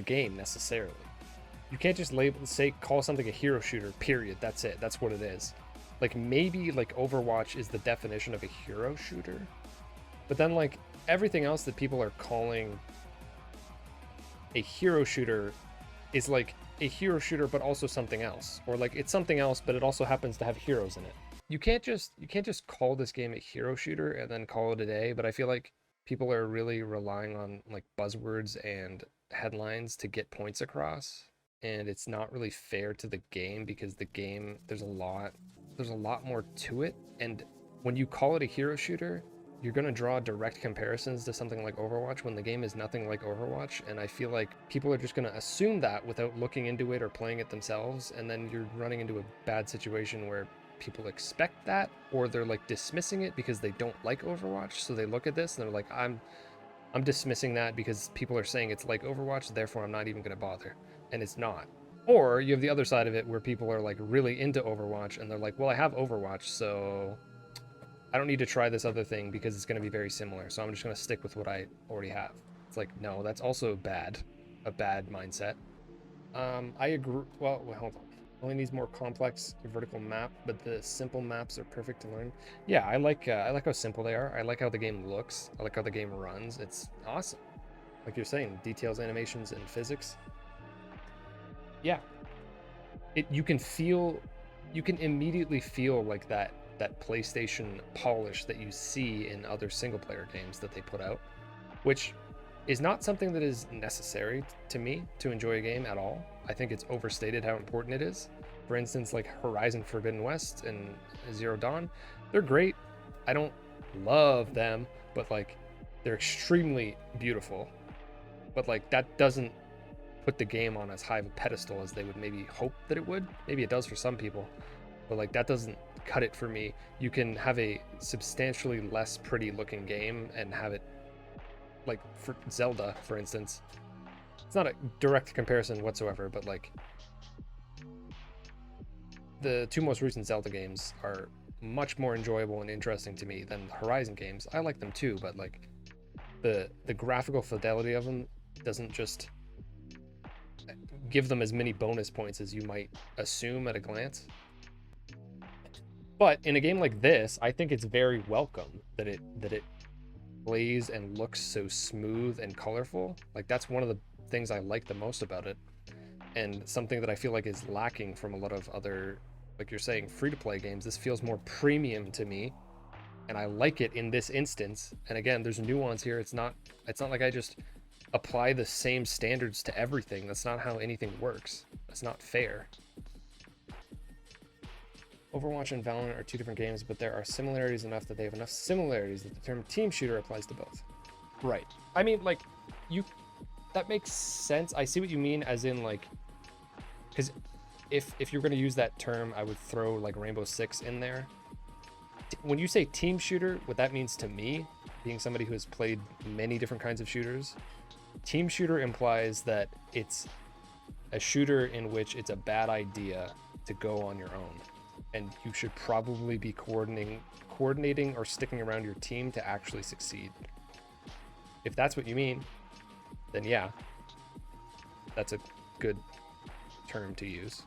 Speaker 1: game necessarily. You can't just call something a hero shooter, period. That's it. That's what it is. Like, maybe like Overwatch is the definition of a hero shooter, but then like everything else that people are calling a hero shooter is like a hero shooter but also something else, or like it's something else but it also happens to have heroes in it. You can't just call this game a hero shooter and then call it a day. But I feel like people are really relying on like buzzwords and headlines to get points across, and it's not really fair to the game, because the game, there's a lot more to it. And when you call it a hero shooter, you're going to draw direct comparisons to something like Overwatch when the game is nothing like Overwatch. And I feel like people are just going to assume that without looking into it or playing it themselves, and then you're running into a bad situation where people expect that, or they're like dismissing it because they don't like Overwatch. So they look at this and they're like, I'm dismissing that because people are saying it's like Overwatch, therefore I'm not even going to bother. And it's not. Or you have the other side of it where people are like really into Overwatch and they're like, well, I have Overwatch, so I don't need to try this other thing because it's going to be very similar, so I'm just going to stick with what I already have. It's like, no, that's also a bad mindset. I agree. Well, hold on. Only needs more complex vertical map, but the simple maps are perfect to learn. Yeah, I like how simple they are. I like how the game looks. I like how the game runs. It's awesome. Like you're saying, details, animations, and physics. Yeah, you can immediately feel like that PlayStation polish that you see in other single player games that they put out, which is not something that is necessary to me to enjoy a game at all. I think it's overstated how important it is. For instance, like Horizon Forbidden West and Zero Dawn, they're great. I don't love them, but like they're extremely beautiful. But like that doesn't put the game on as high of a pedestal as they would maybe hope that it would. Maybe it does for some people, but like that doesn't cut it for me. You can have a substantially less pretty looking game and have it, like for Zelda, for instance. It's not a direct comparison whatsoever, but like the two most recent Zelda games are much more enjoyable and interesting to me than the Horizon games. I like them too, but like the graphical fidelity of them doesn't just give them as many bonus points as you might assume at a glance. But in a game like this, I think it's very welcome that it plays and looks so smooth and colorful. Like that's one of the things I like the most about it, and something that I feel like is lacking from a lot of other, like you're saying, free-to-play games. This feels more premium to me, and I like it in this instance. And again, there's nuance here. It's not like I just apply the same standards to everything. That's not how anything works. That's not fair. Overwatch and Valorant are two different games, but there are similarities enough that they have enough similarities that the term team shooter applies to both. Right. I mean, like, that makes sense. I see what you mean, as in, like, because if you're going to use that term, I would throw, like, Rainbow Six in there. When you say team shooter, what that means to me, being somebody who has played many different kinds of shooters, team shooter implies that it's a shooter in which it's a bad idea to go on your own, and you should probably be coordinating or sticking around your team to actually succeed. If that's what you mean, then yeah, that's a good term to use,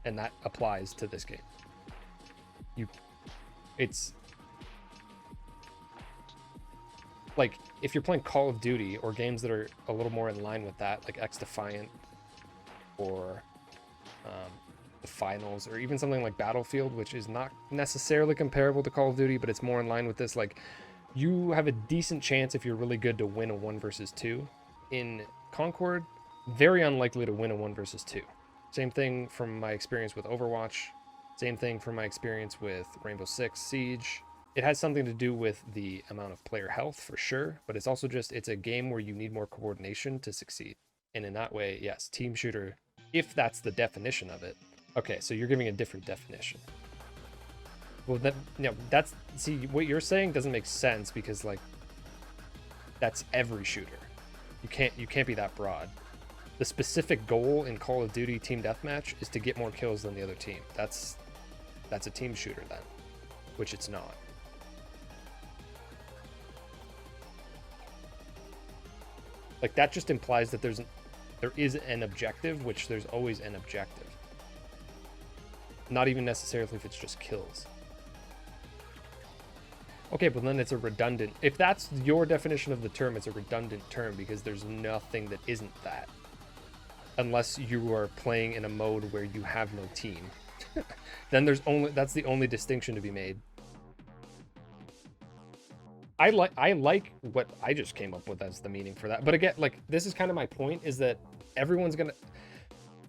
Speaker 1: and that applies to this game. It's like, if you're playing Call of Duty or games that are a little more in line with that, like X-Defiant or the Finals, or even something like Battlefield, which is not necessarily comparable to Call of Duty, but it's more in line with this, like, you have a decent chance, if you're really good, to win a 1 versus 2. In Concord, very unlikely to win a 1 versus 2. Same thing from my experience with Overwatch. Same thing from my experience with Rainbow Six Siege. It has something to do with the amount of player health, for sure, but it's also just, it's a game where you need more coordination to succeed. And in that way, yes, team shooter, if that's the definition of it. Okay, so you're giving a different definition. Well, that, that's, see, what you're saying doesn't make sense, because, like, that's every shooter. You can't be that broad. The specific goal in Call of Duty Team Deathmatch is to get more kills than the other team. That's a team shooter then, which it's not. Like, that just implies that there is an objective, which there's always an objective. Not even necessarily if it's just kills. Okay, but then it's a redundant, if that's your definition of the term, it's a redundant term, because there's nothing that isn't that. Unless you are playing in a mode where you have no team. Then that's the only distinction to be made. I like what I just came up with as the meaning for that. But again, like, this is kind of my point, is that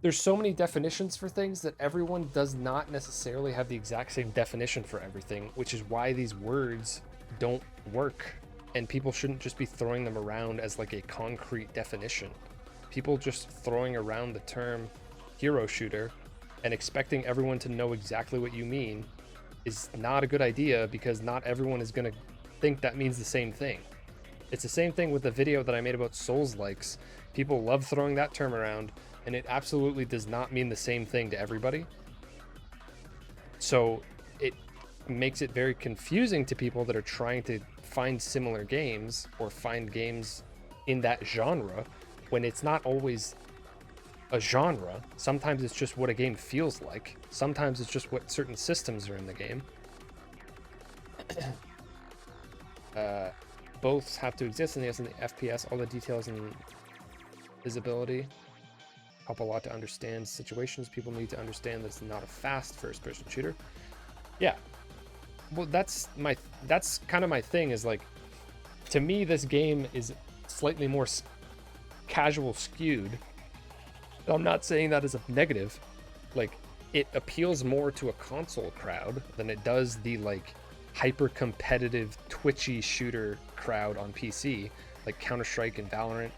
Speaker 1: there's so many definitions for things that everyone does not necessarily have the exact same definition for everything, which is why these words don't work, and people shouldn't just be throwing them around as like a concrete definition. People just throwing around the term hero shooter and expecting everyone to know exactly what you mean is not a good idea, because not everyone is going to think that means the same thing. It's the same thing with the video that I made about Souls-likes. People love throwing that term around, and it absolutely does not mean the same thing to everybody. So it makes it very confusing to people that are trying to find similar games or find games in that genre, when it's not always a genre. Sometimes it's just what a game feels like. Sometimes it's just what certain systems are in the game. Both have to exist in the FPS. All the details and visibility help a lot to understand situations. People need to understand that it's not a fast first-person shooter. Yeah, well, that's kind of my thing, is like, to me, this game is slightly more casual skewed. I'm not saying that as a negative. Like, it appeals more to a console crowd than it does the, like, hyper competitive twitchy shooter crowd on PC, like Counter-Strike and Valorant.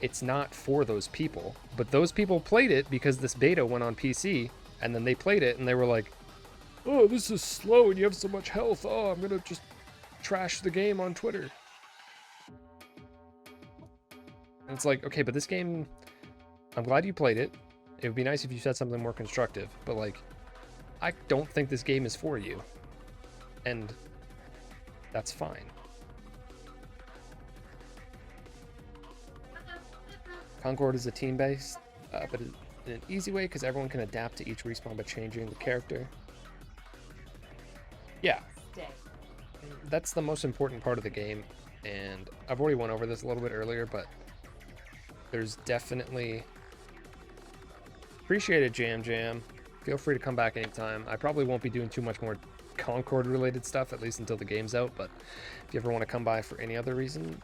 Speaker 1: It's not for those people, but those people played it because this beta went on PC, and then they played it and they were like, oh, this is slow and you have so much health, oh, I'm gonna just trash the game on Twitter. And it's like, okay, but this game, I'm glad you played it. It would be nice if you said something more constructive, but, like, I don't think this game is for you. And that's fine. Concord is a team-based, but in an easy way, because everyone can adapt to each respawn by changing the character. Yeah. That's the most important part of the game, and I've already went over this a little bit earlier, but there's definitely... Appreciate it, Jam. Feel free to come back anytime. I probably won't be doing too much more Concord-related stuff, at least until the game's out, but if you ever want to come by for any other reason,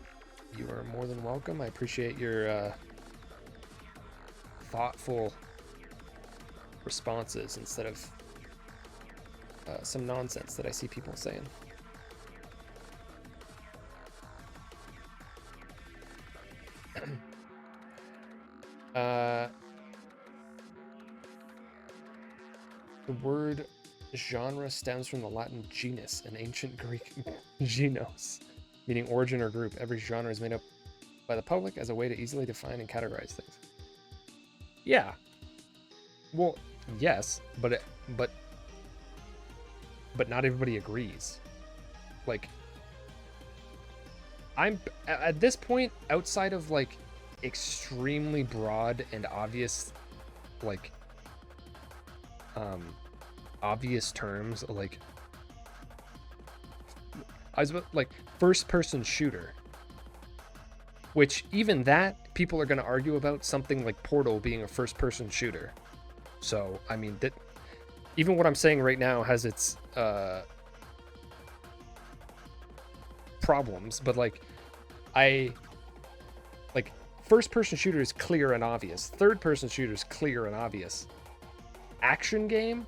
Speaker 1: you are more than welcome. I appreciate your thoughtful responses instead of some nonsense that I see people saying. The word genre stems from the Latin genus, an ancient Greek genus, meaning origin or group. Every genre is made up by the public as a way to easily define and categorize things. Yeah. Well, yes, but not everybody agrees. Like, I'm at this point, outside of like extremely broad and obvious, like obvious terms, like like first person shooter, which even that people are going to argue about something like Portal being a first person shooter. So I mean that even what I'm saying right now has its problems, but like first person shooter is clear and obvious, third person shooter is clear and obvious. Action game,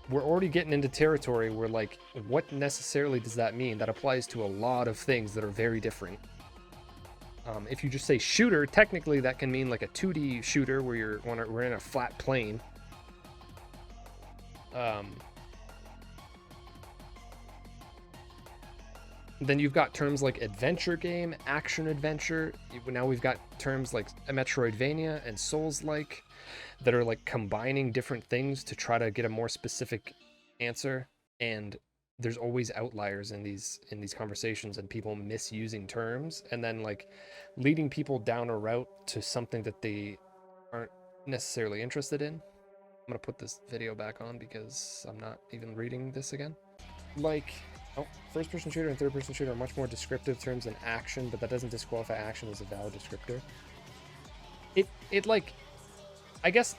Speaker 1: we're already getting into territory where like what necessarily does that mean? That applies to a lot of things that are very different. If you just say shooter, technically that can mean like a 2D shooter where we're in a flat plane. Then you've got terms like adventure game, action adventure. Now we've got terms like a Metroidvania and Souls-like that are like combining different things to try to get a more specific answer. And there's always outliers in these conversations and people misusing terms and then like leading people down a route to something that they aren't necessarily interested in. I'm gonna put this video back on because I'm not even reading this again. Like, first person shooter and third person shooter are much more descriptive terms than action, but that doesn't disqualify action as a valid descriptor. It like, I guess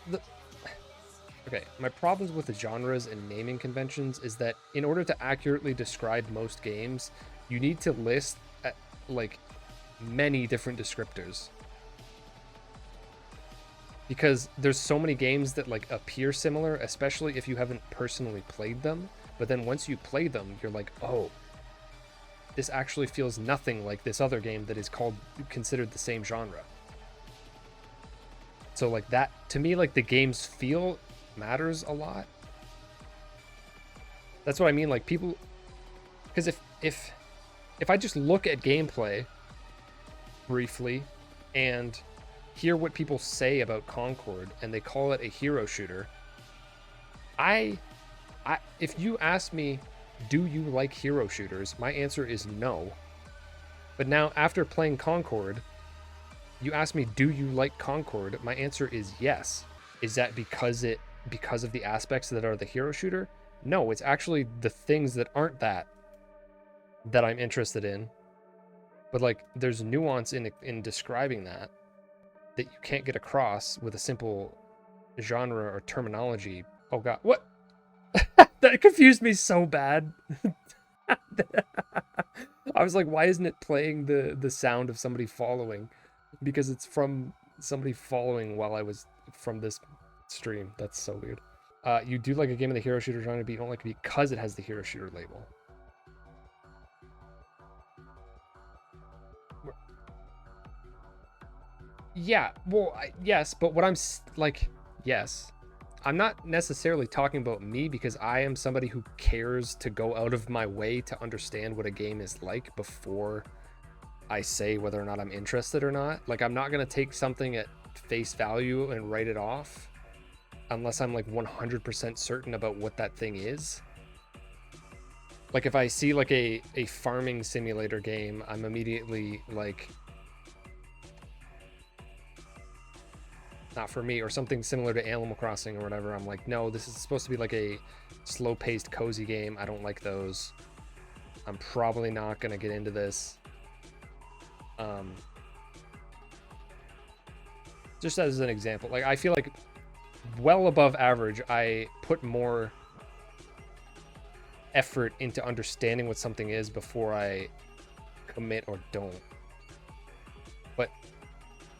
Speaker 1: okay, my problems with the genres and naming conventions is that in order to accurately describe most games, you need to list like many different descriptors. Because there's so many games that like appear similar, especially if you haven't personally played them. But then once you play them, you're like, oh, this actually feels nothing like this other game that is considered the same genre. So like that, to me, like the game's feel matters a lot. That's what I mean, like people, because if I just look at gameplay briefly and hear what people say about Concord and they call it a hero shooter, if you ask me, do you like hero shooters? My answer is no. But now after playing Concord, you ask me, do you like Concord? My answer is yes. Is that because of the aspects that are the hero shooter? No, it's actually the things that aren't that I'm interested in. But like there's nuance in describing that you can't get across with a simple genre or terminology. Oh god, what? That confused me so bad. I was like, why isn't it playing the sound of somebody following? Because it's from somebody following while I was from this stream. That's so weird. You do like a game of the hero shooter genre, but you don't like it because it has the hero shooter label. Yeah, well, yes, but what I'm like, yes. I'm not necessarily talking about me because I am somebody who cares to go out of my way to understand what a game is like before I say whether or not I'm interested or not. Like, I'm not going to take something at face value and write it off unless I'm like 100% certain about what that thing is. Like if I see like a farming simulator game, I'm immediately like, not for me, or something similar to Animal Crossing or whatever. I'm like, no, this is supposed to be like a slow-paced, cozy game. I don't like those. I'm probably not going to get into this. Just as an example, like I feel like well above average, I put more effort into understanding what something is before I commit or don't.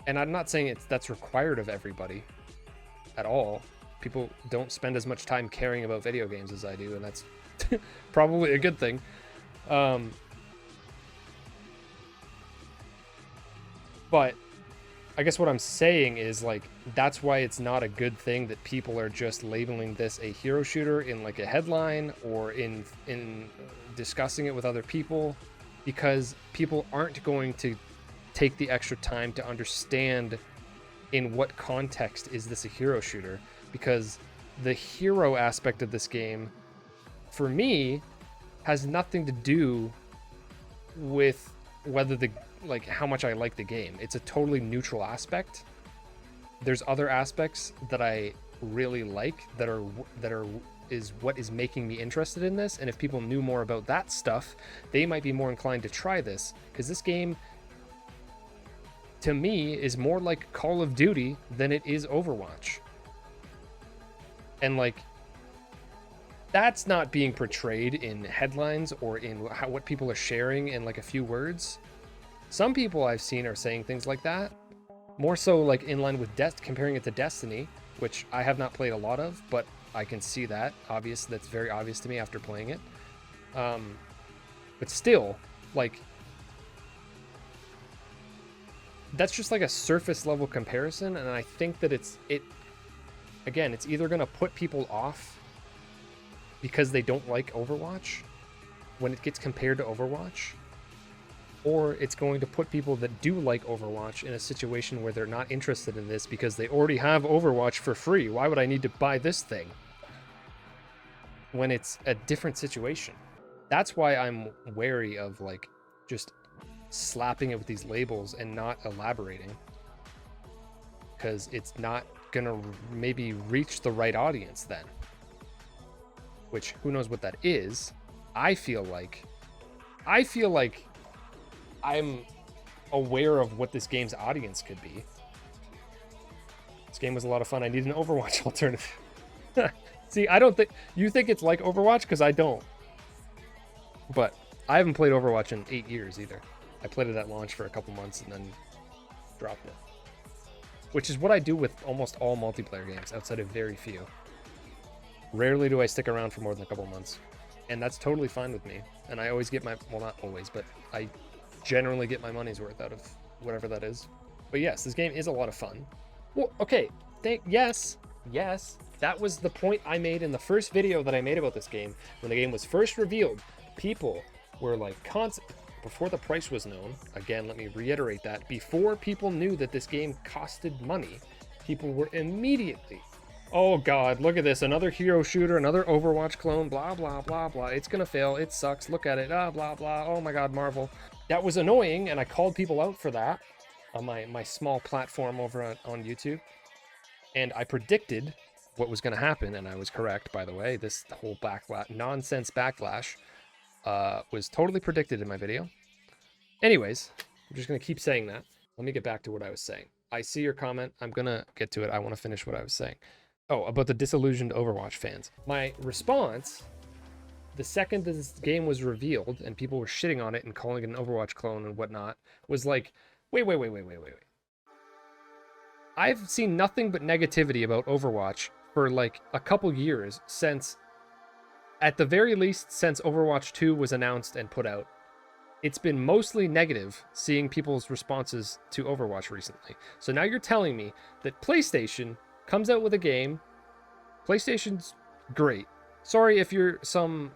Speaker 1: And I'm not saying that's required of everybody at all. People don't spend as much time caring about video games as I do, and that's probably a good thing. But I guess what I'm saying is, like, that's why it's not a good thing that people are just labeling this a hero shooter in like a headline or in discussing it with other people, because people aren't going to take the extra time to understand in what context is this a hero shooter, because the hero aspect of this game for me has nothing to do with whether the like how much I like the game. It's a totally neutral aspect. There's other aspects that I really like that is what is making me interested in this, and if people knew more about that stuff, they might be more inclined to try this, because this game to me is more like Call of Duty than it is Overwatch. And like, that's not being portrayed in headlines or in what people are sharing in like a few words. Some people I've seen are saying things like that, more so like in line with comparing it to Destiny, which I have not played a lot of, but I can see that that's very obvious to me after playing it. But still, like, that's just like a surface level comparison, and I think that it's either gonna put people off because they don't like Overwatch when it gets compared to Overwatch, or it's going to put people that do like Overwatch in a situation where they're not interested in this because they already have Overwatch for free. Why would I need to buy this thing? When it's a different situation. That's why I'm wary of like just slapping it with these labels and not elaborating, because it's not gonna maybe reach the right audience then, which who knows what that is. I feel like I'm aware of what this game's audience could be. This game was a lot of fun. I need an Overwatch alternative. See, I don't think you think it's like Overwatch, because I don't. But I haven't played Overwatch in 8 years either. I played it at launch for a couple months and then dropped it. Which is what I do with almost all multiplayer games, outside of very few. Rarely do I stick around for more than a couple months. And that's totally fine with me. And I always get my, well, not always, but I generally get my money's worth out of whatever that is. But yes, this game is a lot of fun. Well, okay, yes, that was the point I made in the first video that I made about this game. When the game was first revealed, people were like, before the price was known, again, let me reiterate that, before people knew that this game costed money, people were immediately, oh god, look at this, another hero shooter, another Overwatch clone, blah, blah, blah, blah, it's gonna fail, it sucks, look at it, blah, blah, oh my god, Marvel. That was annoying, and I called people out for that on my small platform over on YouTube, and I predicted what was gonna happen, and I was correct, by the way. This whole nonsense backlash was totally predicted in my video. Anyways, I'm just going to keep saying that. Let me get back to what I was saying. I see your comment. I'm going to get to it. I want to finish what I was saying. Oh, about the disillusioned Overwatch fans. My response, the second this game was revealed and people were shitting on it and calling it an Overwatch clone and whatnot, was like, wait. I've seen nothing but negativity about Overwatch for like a couple years since, at the very least, since Overwatch 2 was announced and put out. It's been mostly negative seeing people's responses to Overwatch recently. So now you're telling me that PlayStation comes out with a game. PlayStation's great. Sorry if you're some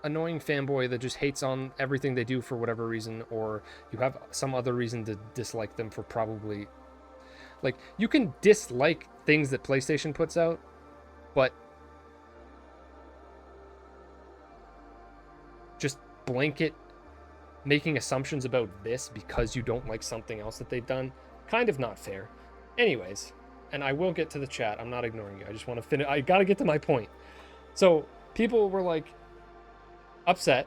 Speaker 1: annoying fanboy that just hates on everything they do for whatever reason, or you have some other reason to dislike them for probably... Like, you can dislike things that PlayStation puts out, but just blanket making assumptions about this because you don't like something else that they've done, kind of not fair. Anyways, and I will get to the chat. I'm not ignoring you. I just want to finish. I got to get to my point. So people were like upset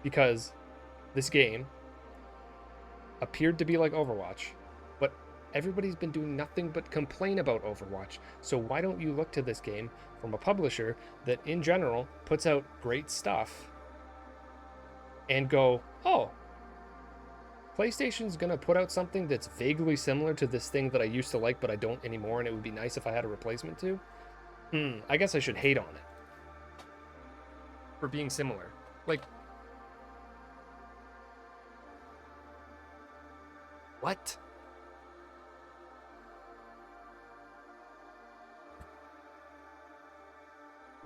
Speaker 1: because this game appeared to be like Overwatch, but everybody's been doing nothing but complain about Overwatch. So why don't you look to this game from a publisher that in general puts out great stuff and go, oh, PlayStation's gonna put out something that's vaguely similar to this thing that I used to like but I don't anymore, and it would be nice if I had a replacement to? I guess I should hate on it for being similar. Like, What?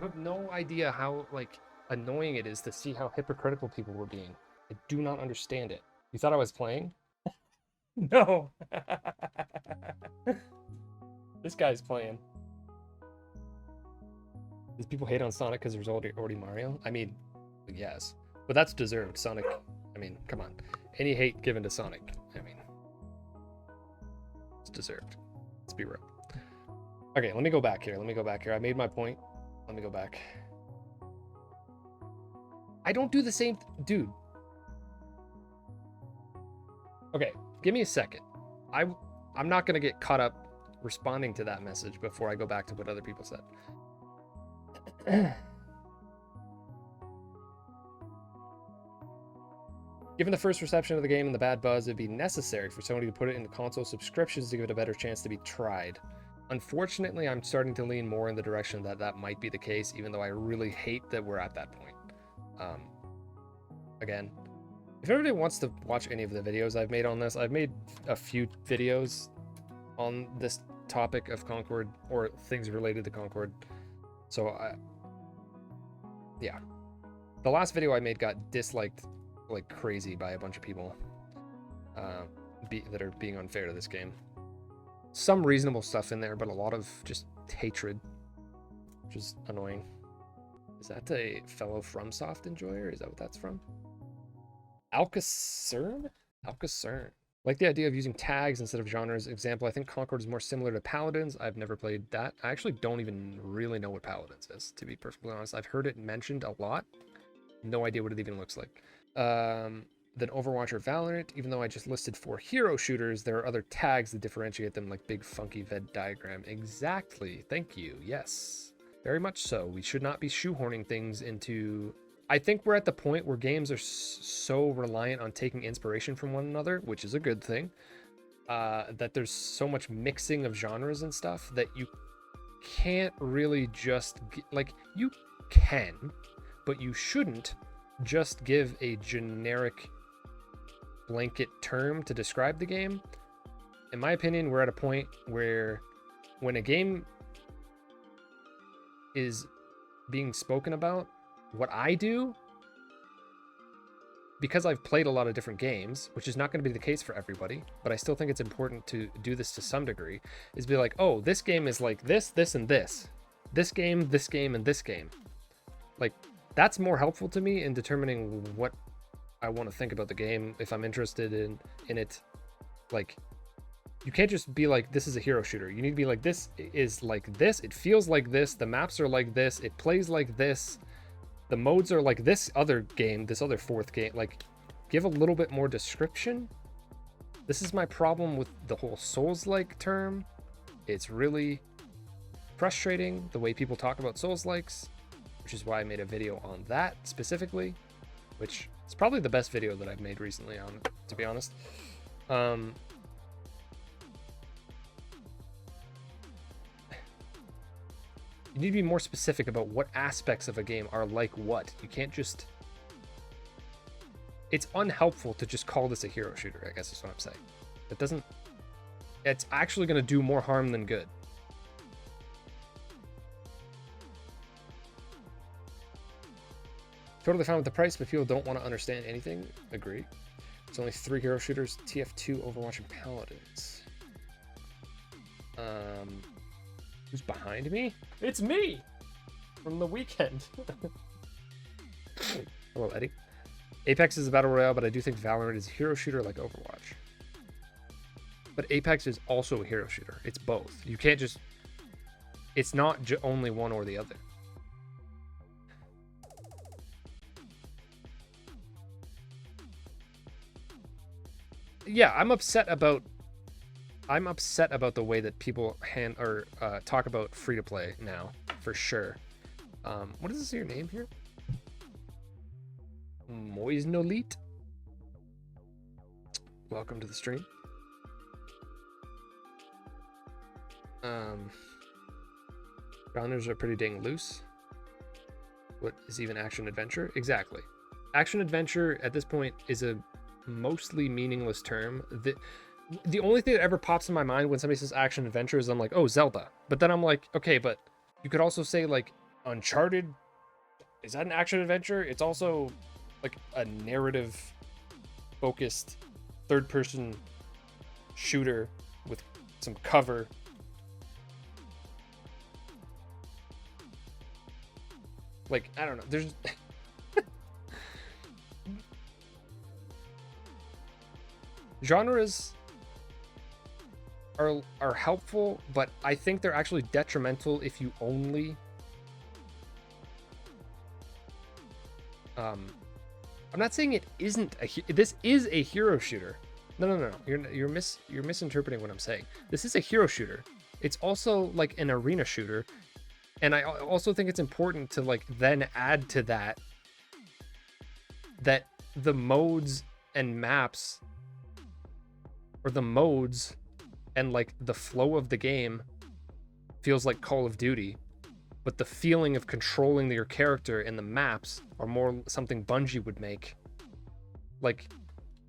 Speaker 1: I have no idea how, like, annoying it is to see how hypocritical people were being. I do not understand it. You thought I was playing? No. This guy's playing. Does people hate on Sonic because there's already Mario? I mean, yes. But that's deserved. Sonic, I mean, come on. Any hate given to Sonic, I mean, it's deserved. Let's be real. Okay, let me go back here. I made my point. Let me go back. I don't do the same, dude. Okay, give me a second. I'm not gonna get caught up responding to that message before I go back to what other people said. Given the first reception of the game and the bad buzz, it'd be necessary for Sony to put it into console subscriptions to give it a better chance to be tried. Unfortunately, I'm starting to lean more in the direction that that might be the case, even though I really hate that we're at that point. Again, if anybody wants to watch any of the videos I've made on this, I've made a few videos on this topic of Concord or things related to Concord. So, yeah. The last video I made got disliked like crazy by a bunch of people that are being unfair to this game. Some reasonable stuff in there, but a lot of just hatred, which is annoying. Is that a fellow FromSoft enjoyer? Is that what that's from? Alcacern? Alcacern. Like the idea of using tags instead of genres. Example, I think Concord is more similar to Paladins. I've never played that. I actually don't even really know what Paladins is, to be perfectly honest. I've heard it mentioned a lot. No idea what it even looks like. Than Overwatch or Valorant, even though I just listed 4 hero shooters, there are other tags that differentiate them, like big funky Venn diagram. Exactly. Thank you. Yes. Very much so. We should not be shoehorning things into... I think we're at the point where games are so reliant on taking inspiration from one another, which is a good thing, that there's so much mixing of genres and stuff that you can't really just... like, you can, but you shouldn't just give a generic blanket term to describe the game. In my opinion, we're at a point where when a game is being spoken about, what I do, because I've played a lot of different games, which is not going to be the case for everybody, but I still think it's important to do this to some degree, is be like, oh, this game is like this, this, and this. This game, and this game. Like, that's more helpful to me in determining what I want to think about the game, if I'm interested in it. Like, you can't just be like, this is a hero shooter. You need to be like, this is like this, it feels like this, the maps are like this, it plays like this, the modes are like this other game, this other 4th game. Like, give a little bit more description. This is my problem with the whole Souls-like term. It's really frustrating the way people talk about Souls-likes, which is why I made a video on that specifically, which is probably the best video that I've made recently on it, to be honest. You need to be more specific about what aspects of a game are like what. You can't just... It's unhelpful to just call this a hero shooter, I guess is what I'm saying. It doesn't... It's actually going to do more harm than good. Totally fine with the price, but people don't want to understand anything. Agree. It's only 3 hero shooters, TF2, Overwatch, and Paladins. Who's behind me? It's me! From the weekend. Hello, Eddie. Apex is a battle royale, but I do think Valorant is a hero shooter like Overwatch. But Apex is also a hero shooter. It's both. You can't just... It's not only one or the other. Yeah, I'm upset about the way that people talk about free-to-play now, for sure. What is your name here? Moisnolit? Welcome to the stream. Genres are pretty dang loose. What is even action-adventure? Exactly. Action-adventure, at this point, is a mostly meaningless term. the only thing that ever pops in my mind when somebody says action adventure is I'm like, oh, Zelda. But then I'm like, okay, but you could also say like Uncharted. Is that an action adventure? It's also like a narrative focused third person shooter with some cover. Like, I don't know. There's genres are helpful, but I think they're actually detrimental if you only I'm not saying it isn't this is a hero shooter. No. You're misinterpreting what I'm saying. This is a hero shooter. It's also like an arena shooter. And I also think it's important to like then add to that the modes and maps, or the modes and like the flow of the game feels like Call of Duty, but the feeling of controlling your character and the maps are more something Bungie would make. Like,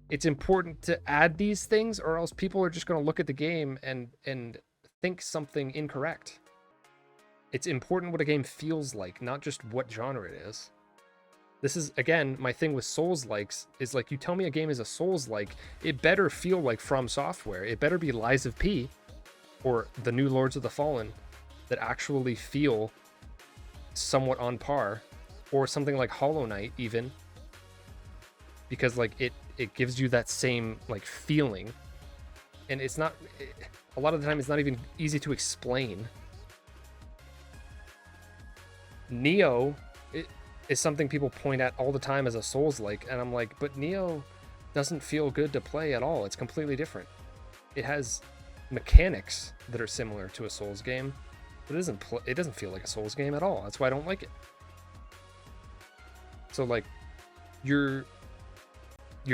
Speaker 1: it's important to add these things, or else people are just going to look at the game and think something incorrect. It's important what a game feels like, not just what genre it is. This is, again, my thing with Souls-likes, is like, you tell me a game is a Souls-like, it better feel like From Software. It better be Lies of P or the new Lords of the Fallen that actually feel somewhat on par, or something like Hollow Knight even, because like it gives you that same like feeling, and it's not, a lot of the time it's not even easy to explain. Neo is something people point at all the time as a Souls-like, and I'm like, but Neo doesn't feel good to play at all. It's completely different. It has mechanics that are similar to a Souls game, but it doesn't feel like a Souls game at all. That's why I don't like it. So like, you're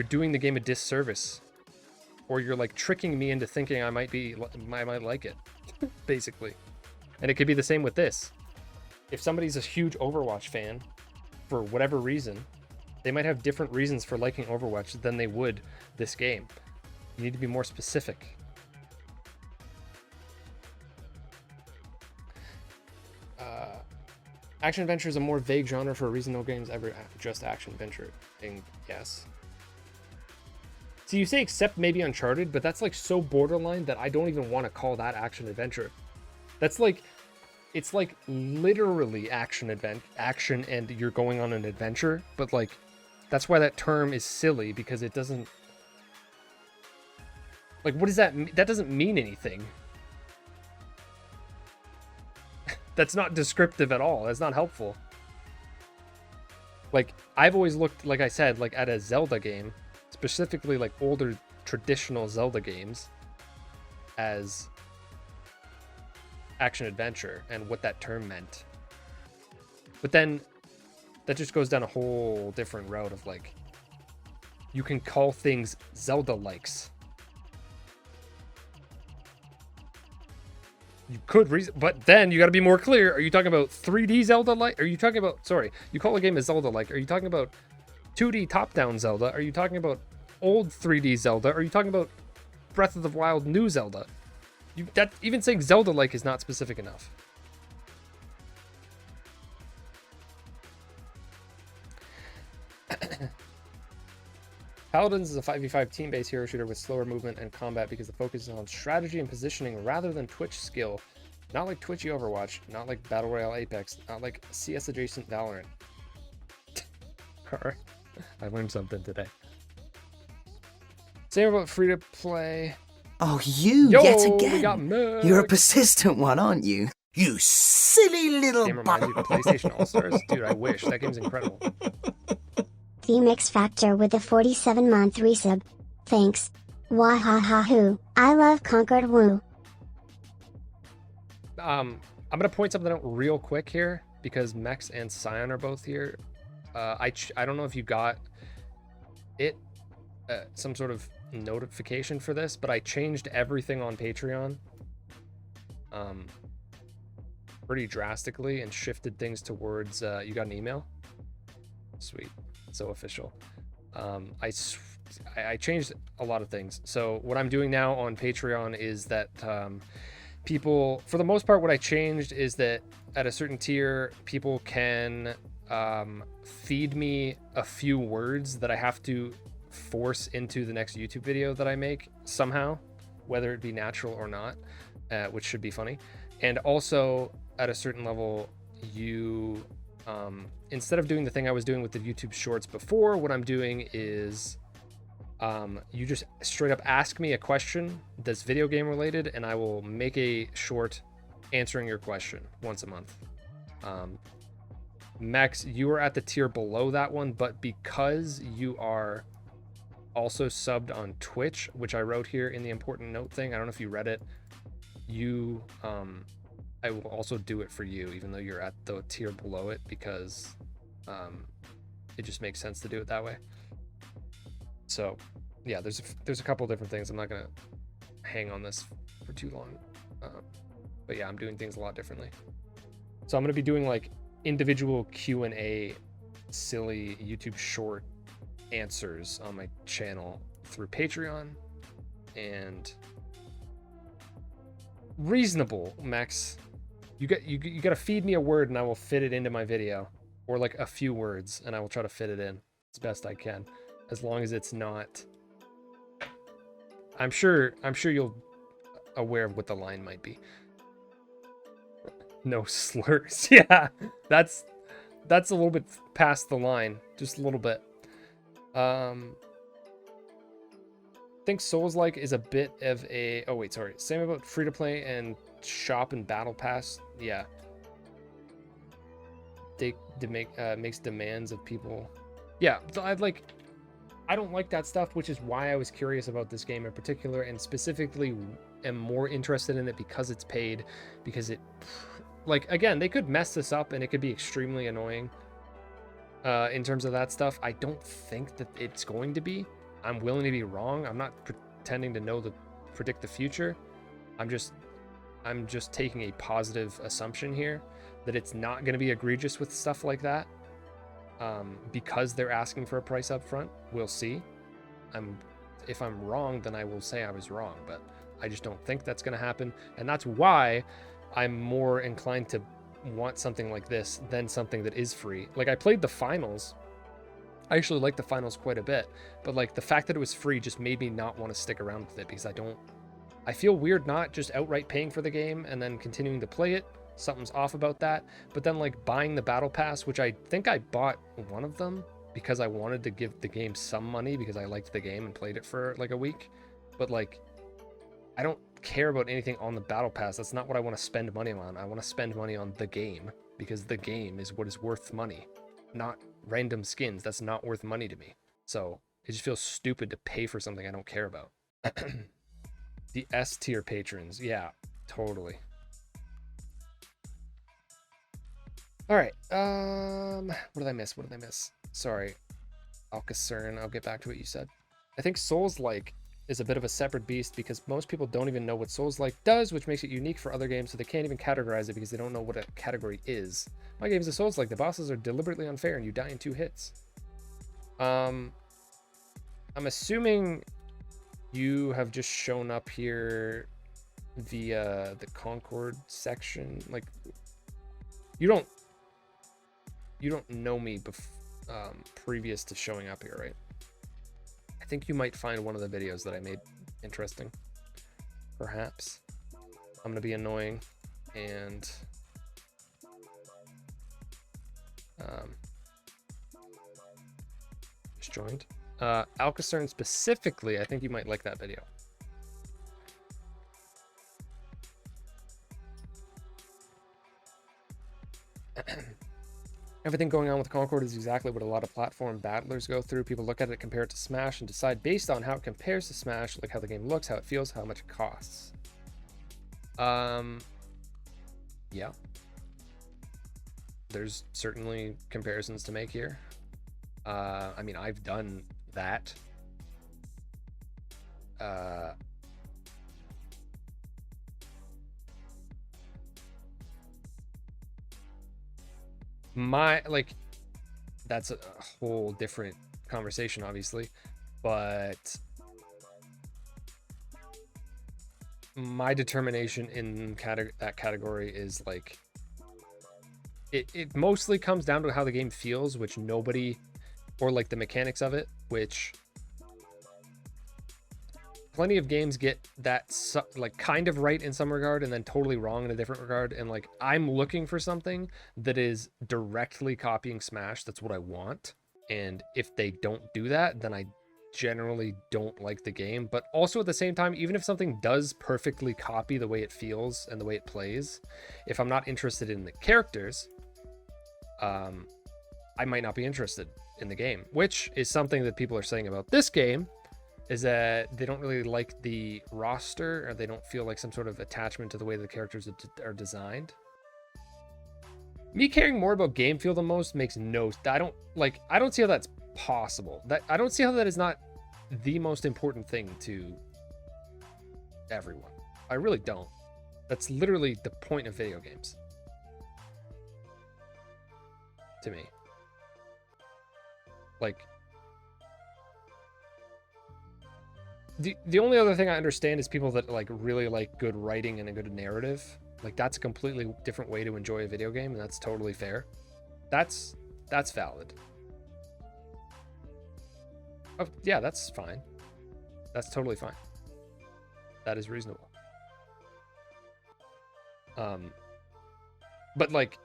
Speaker 1: doing the game a disservice, or you're like tricking me into thinking I might like it, basically. And it could be the same with this. If somebody's a huge Overwatch fan, for whatever reason, they might have different reasons for liking Overwatch than they would this game. You need to be more specific. Action adventure is a more vague genre for a reason no game's ever just action adventure. And yes. So you say except maybe Uncharted, but that's like so borderline that I don't even want to call that action adventure. That's like, it's like literally action and you're going on an adventure, but like, that's why that term is silly, because it doesn't, like, what does that mean? That doesn't mean anything. That's not descriptive at all. That's not helpful. Like, I've always looked, like I said, like at a Zelda game, specifically like older traditional Zelda games, as action adventure and what that term meant. But then that just goes down a whole different route of like, you can call things Zelda likes. You could but then you got to be more clear. Are you talking about 3D Zelda like? Are you talking about, sorry, you call a game a Zelda like? Are you talking about 2D top-down Zelda? Are you talking about old 3D Zelda? Are you talking about Breath of the Wild new Zelda? That even saying Zelda like is not specific enough. Paladins is a 5v5 team-based hero shooter with slower movement and combat because the focus is on strategy and positioning rather than Twitch skill. Not like Twitchy Overwatch, not like Battle Royale Apex, not like CS adjacent Valorant. Alright, I learned something today. Same about free to play.
Speaker 5: Oh, you
Speaker 1: Yo,
Speaker 5: yet
Speaker 1: we
Speaker 5: again.
Speaker 1: got Merc.
Speaker 5: You're a persistent one, aren't you? You silly little
Speaker 1: Game reminds me of PlayStation All-Stars. Dude, I wish. That game's incredible.
Speaker 4: The Mix Factor with the 47-month resub. Thanks. Wahahahoo. I love Concord woo.
Speaker 1: I'm gonna point something out real quick here because Mex and Scion are both here. I don't know if you got it, some sort of notification for this, but I changed everything on Patreon pretty drastically and shifted things towards you got an email? Sweet. So official. I I changed a lot of things. So what I'm doing now on Patreon is that people, for the most part, what I changed is that at a certain tier, people can feed me a few words that I have to force into the next YouTube video that I make somehow, whether it be natural or not, which should be funny. And also at a certain level, you instead of doing the thing I was doing with the YouTube shorts before, what I'm doing is you just straight up ask me a question that's video game related, and I will make a short answering your question once a month. Max, you are at the tier below that one, but because you are also subbed on Twitch, which I wrote here in the important note thing, I don't know if you read it, you I will also do it for you, even though you're at the tier below it, because it just makes sense to do it that way. So yeah, there's a couple different things. I'm not gonna hang on this for too long, but yeah, I'm doing things a lot differently. So I'm gonna be doing like individual Q&A silly YouTube short answers on my channel through Patreon, and reasonable, Max. You gotta feed me a word and I will fit it into my video, or like a few words, and I will try to fit it in as best I can, as long as it's not. I'm sure you'll aware of what the line might be. No slurs. Yeah, that's a little bit past the line, just a little bit. I think Souls-like is a bit of a, oh wait, sorry, same about free to play and shop and battle pass. Yeah, they makes demands of people. Yeah, so I don't like that stuff, which is why I was curious about this game in particular, and specifically am more interested in it because it's paid, because it, like, again, they could mess this up and it could be extremely annoying in terms of that stuff. I don't think that it's going to be. I'm willing to be wrong. I'm not pretending to predict the future. I'm just taking a positive assumption here that it's not going to be egregious with stuff like that, because they're asking for a price up front. We'll see. If I'm wrong, then I will say I was wrong, but I just don't think that's going to happen, and that's why I'm more inclined to want something like this than something that is free. Like, I played the finals. I actually liked the finals quite a bit, but like the fact that it was free just made me not want to stick around with it, because I feel weird not just outright paying for the game and then continuing to play it. Something's off about that. But then like buying the battle pass, which I think I bought one of them because I wanted to give the game some money because I liked the game and played it for like a week. But like, I don't care about anything on the battle pass. That's not what I want to spend money on. I want to spend money on the game, because the game is what is worth money, not random skins. That's not worth money to me. So it just feels stupid to pay for something I don't care about. The S tier patrons. Yeah, totally. All right. What did I miss? Sorry. Alcacern, I'll get back to what you said. I think Souls-like is a bit of a separate beast, because most people don't even know what Souls-like does, which makes it unique for other games, so they can't even categorize it because they don't know what a category is. My game's a Souls-like. The bosses are deliberately unfair and you die in 2 hits. I'm assuming you have just shown up here via the Concord section. Like, you don't know me previous to showing up here, right? I think you might find one of the videos that I made interesting. Perhaps. I'm gonna be annoying and just joined. Alcacern specifically, I think you might like that video. Everything going on with Concord is exactly what a lot of platform battlers go through. People look at it, compare it to Smash, and decide based on how it compares to Smash, like how the game looks, how it feels, how much it costs. Yeah. There's certainly comparisons to make here. I mean, I've done that. That's a whole different conversation, obviously. but my determination in that category is like it mostly comes down to how the game feels, which nobody, or like the mechanics of it, which plenty of games get that like kind of right in some regard and then totally wrong in a different regard. And like I'm looking for something that is directly copying Smash. That's what I want. And if they don't do that, then I generally don't like the game. But also at the same time, even if something does perfectly copy the way it feels and the way it plays, if I'm not interested in the characters, I might not be interested in the game, which is something that people are saying about this game, is that they don't really like the roster, or they don't feel like some sort of attachment to the way the characters are designed. Me caring more about game feel the most makes no, I don't see how that's possible. I don't see how that is not the most important thing to everyone. I really don't. That's literally the point of video games to me. Like, the only other thing I understand is people that like really like good writing and a good narrative. Like that's a completely different way to enjoy a video game, and that's totally fair. That's valid. Oh, yeah, that's fine. That's totally fine. That is reasonable. But like,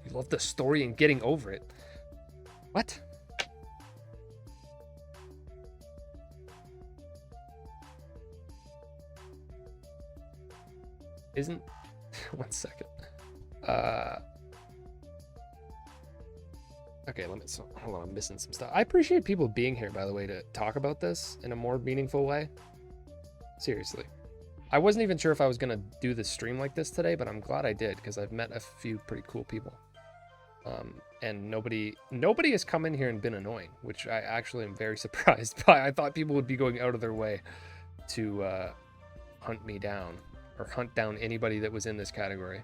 Speaker 1: you love the story and getting over it. What? Isn't one second. Okay, hold on, I'm missing some stuff. I appreciate people being here, by the way, to talk about this in a more meaningful way. Seriously. I wasn't even sure if I was gonna do the stream like this today, but I'm glad I did, because I've met a few pretty cool people. And nobody has come in here and been annoying, which I actually am very surprised by. I thought people would be going out of their way to hunt me down, or hunt down anybody that was in this category.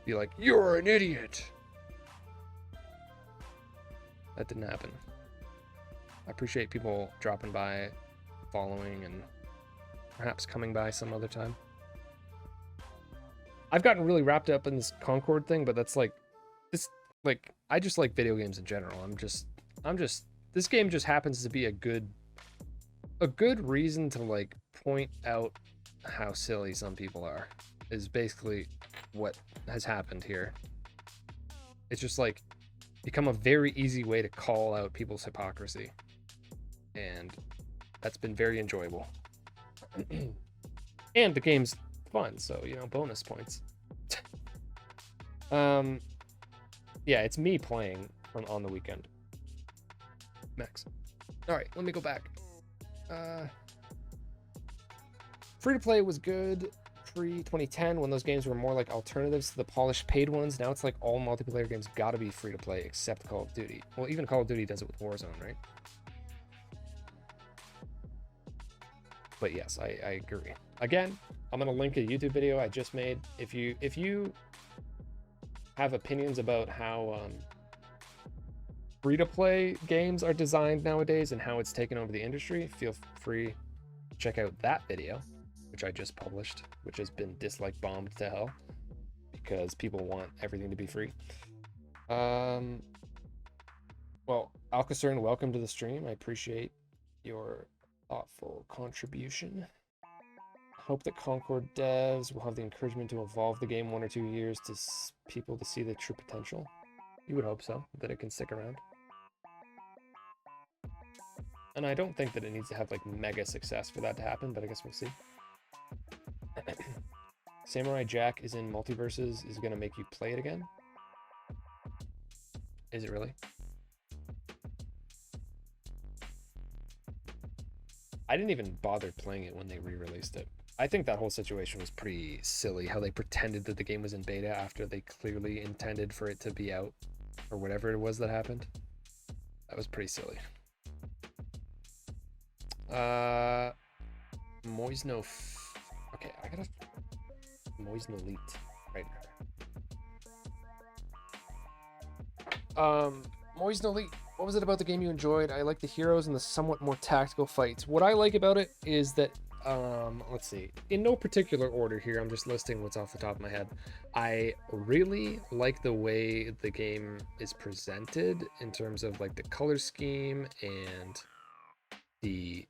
Speaker 1: Be like, you're an idiot. That didn't happen. I appreciate people dropping by, following, and perhaps coming by some other time. I've gotten really wrapped up in this Concord thing, but that's like, this, like, I just like video games in general. This game just happens to be a good reason to like point out how silly some people are, is basically what has happened here. It's just like become a very easy way to call out people's hypocrisy, and that's been very enjoyable. And the game's fun, so you know, bonus points. Yeah, it's me playing on the weekend. Max. All right, let me go back. Free to play was good pre-2010, when those games were more like alternatives to the polished paid ones. Now it's like all multiplayer games gotta be free to play except Call of Duty. Well, even Call of Duty does it with Warzone, right? But yes, I agree. Again, I'm gonna link a YouTube video I just made. If you have opinions about how free-to-play games are designed nowadays and how it's taken over the industry, feel free to check out that video, which I just published, which has been dislike bombed to hell because people want everything to be free. Well, Alcacern, welcome to the stream. I appreciate your thoughtful contribution. Hope that Concord devs will have the encouragement to evolve the game 1 or 2 years to people to see the true potential. You would hope so, that it can stick around. And I don't think that it needs to have like mega success for that to happen, but I guess we'll see. Samurai Jack is in Multiverses is gonna make you play it again. Is it really? I didn't even bother playing it when they re-released it. I think that whole situation was pretty silly, how they pretended that the game was in beta after they clearly intended for it to be out, or whatever it was that happened. That was pretty silly. Moisno. Okay, I gotta Moisno Elite right now. Moist Elite, what was it about the game you enjoyed? I like the heroes and the somewhat more tactical fights. What I like about it is that, let's see, in no particular order here, I'm just listing what's off the top of my head. I really like the way the game is presented in terms of like the color scheme and the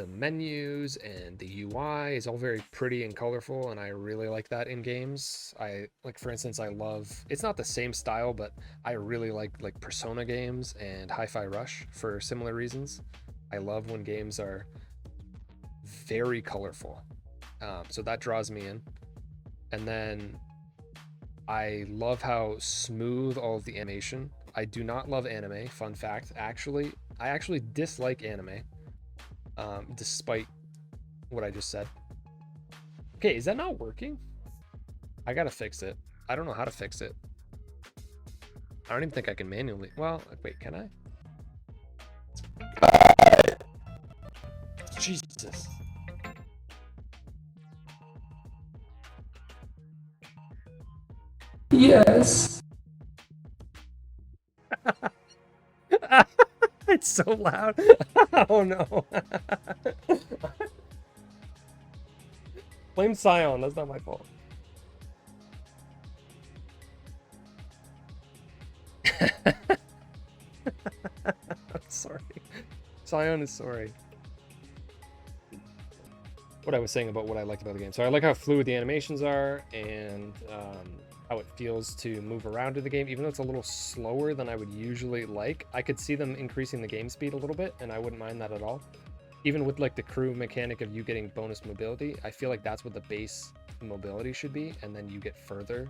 Speaker 1: menus and the UI is all very pretty and colorful, and I really like that in games. I like, for instance, I love, it's not the same style, but I really like Persona games and Hi-Fi Rush for similar reasons. I love when games are very colorful, so that draws me in. And then I love how smooth all of the animation. I do not love anime, fun fact. I actually dislike anime. Despite what I just said. Okay, is that not working? I gotta fix it. I don't know how to fix it. I don't even think I can manually. Well, wait, can I? Jesus.
Speaker 6: Yes.
Speaker 1: It's so loud. Oh no. Blame Scion, that's not my fault. I'm sorry. Scion is sorry. What I was saying about what I liked about the game. So I like how fluid the animations are, and how it feels to move around in the game, even though it's a little slower than I would usually like. I could see them increasing the game speed a little bit, and I wouldn't mind that at all. Even with like the crew mechanic of you getting bonus mobility, I feel like that's what the base mobility should be, and then you get further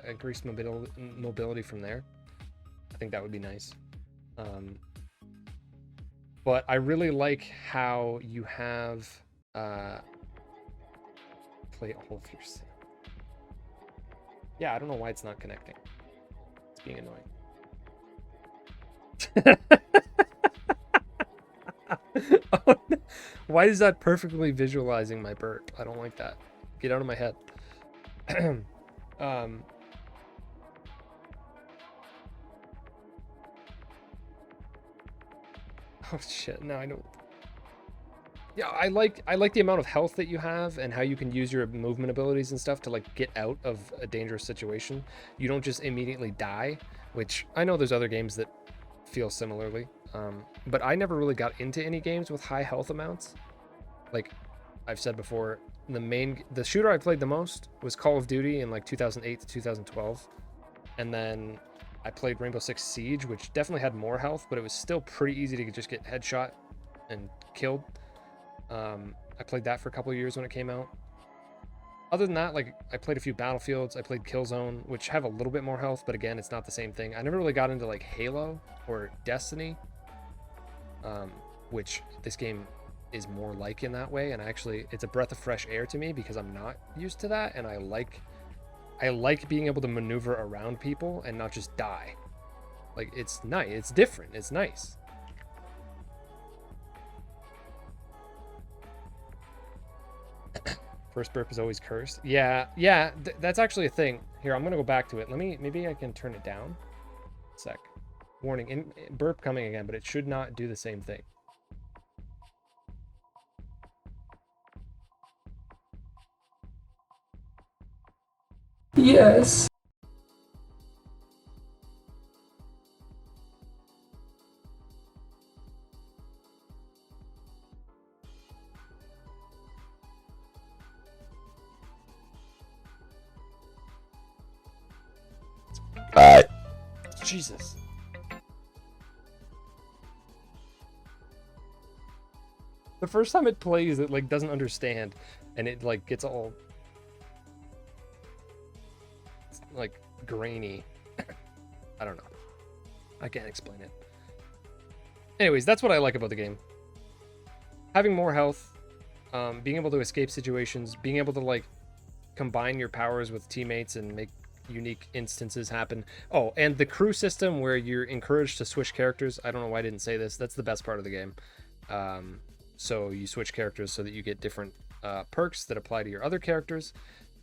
Speaker 1: increased mobility from there. I think that would be nice. But I really like how you have play all of your sim. Yeah, I don't know why it's not connecting. It's being annoying. Oh, no. Why is that perfectly visualizing my burp? I don't like that. Get out of my head. Oh shit, no, I don't. Yeah, I like the amount of health that you have and how you can use your movement abilities and stuff to like get out of a dangerous situation. You don't just immediately die, which I know there's other games that feel similarly. But I never really got into any games with high health amounts. Like I've said before, the shooter I played the most was Call of Duty in like 2008 to 2012. And then I played Rainbow Six Siege, which definitely had more health, but it was still pretty easy to just get headshot and killed. I played that for a couple of years when it came out. Other than that, like I played a few Battlefields. I played Killzone, which have a little bit more health, but again, it's not the same thing. I never really got into like Halo or Destiny, which this game is more like in that way. And actually, it's a breath of fresh air to me because I'm not used to that, and I like being able to maneuver around people and not just die. Like it's nice. It's different. It's nice. First burp is always cursed. Yeah, that's actually a thing. Here, I'm gonna go back to it. Maybe I can turn it down. Sec. Warning, burp coming again, but it should not do the same thing.
Speaker 6: Yes.
Speaker 1: Jesus. The first time it plays, it like doesn't understand, and it like gets all like grainy. I don't know. I can't explain it. Anyways, that's what I like about the game. Having more health, being able to escape situations, being able to like combine your powers with teammates and make unique instances happen. Oh, and the crew system where you're encouraged to switch characters. I don't know why I didn't say this. That's the best part of the game. So you switch characters so that you get different perks that apply to your other characters.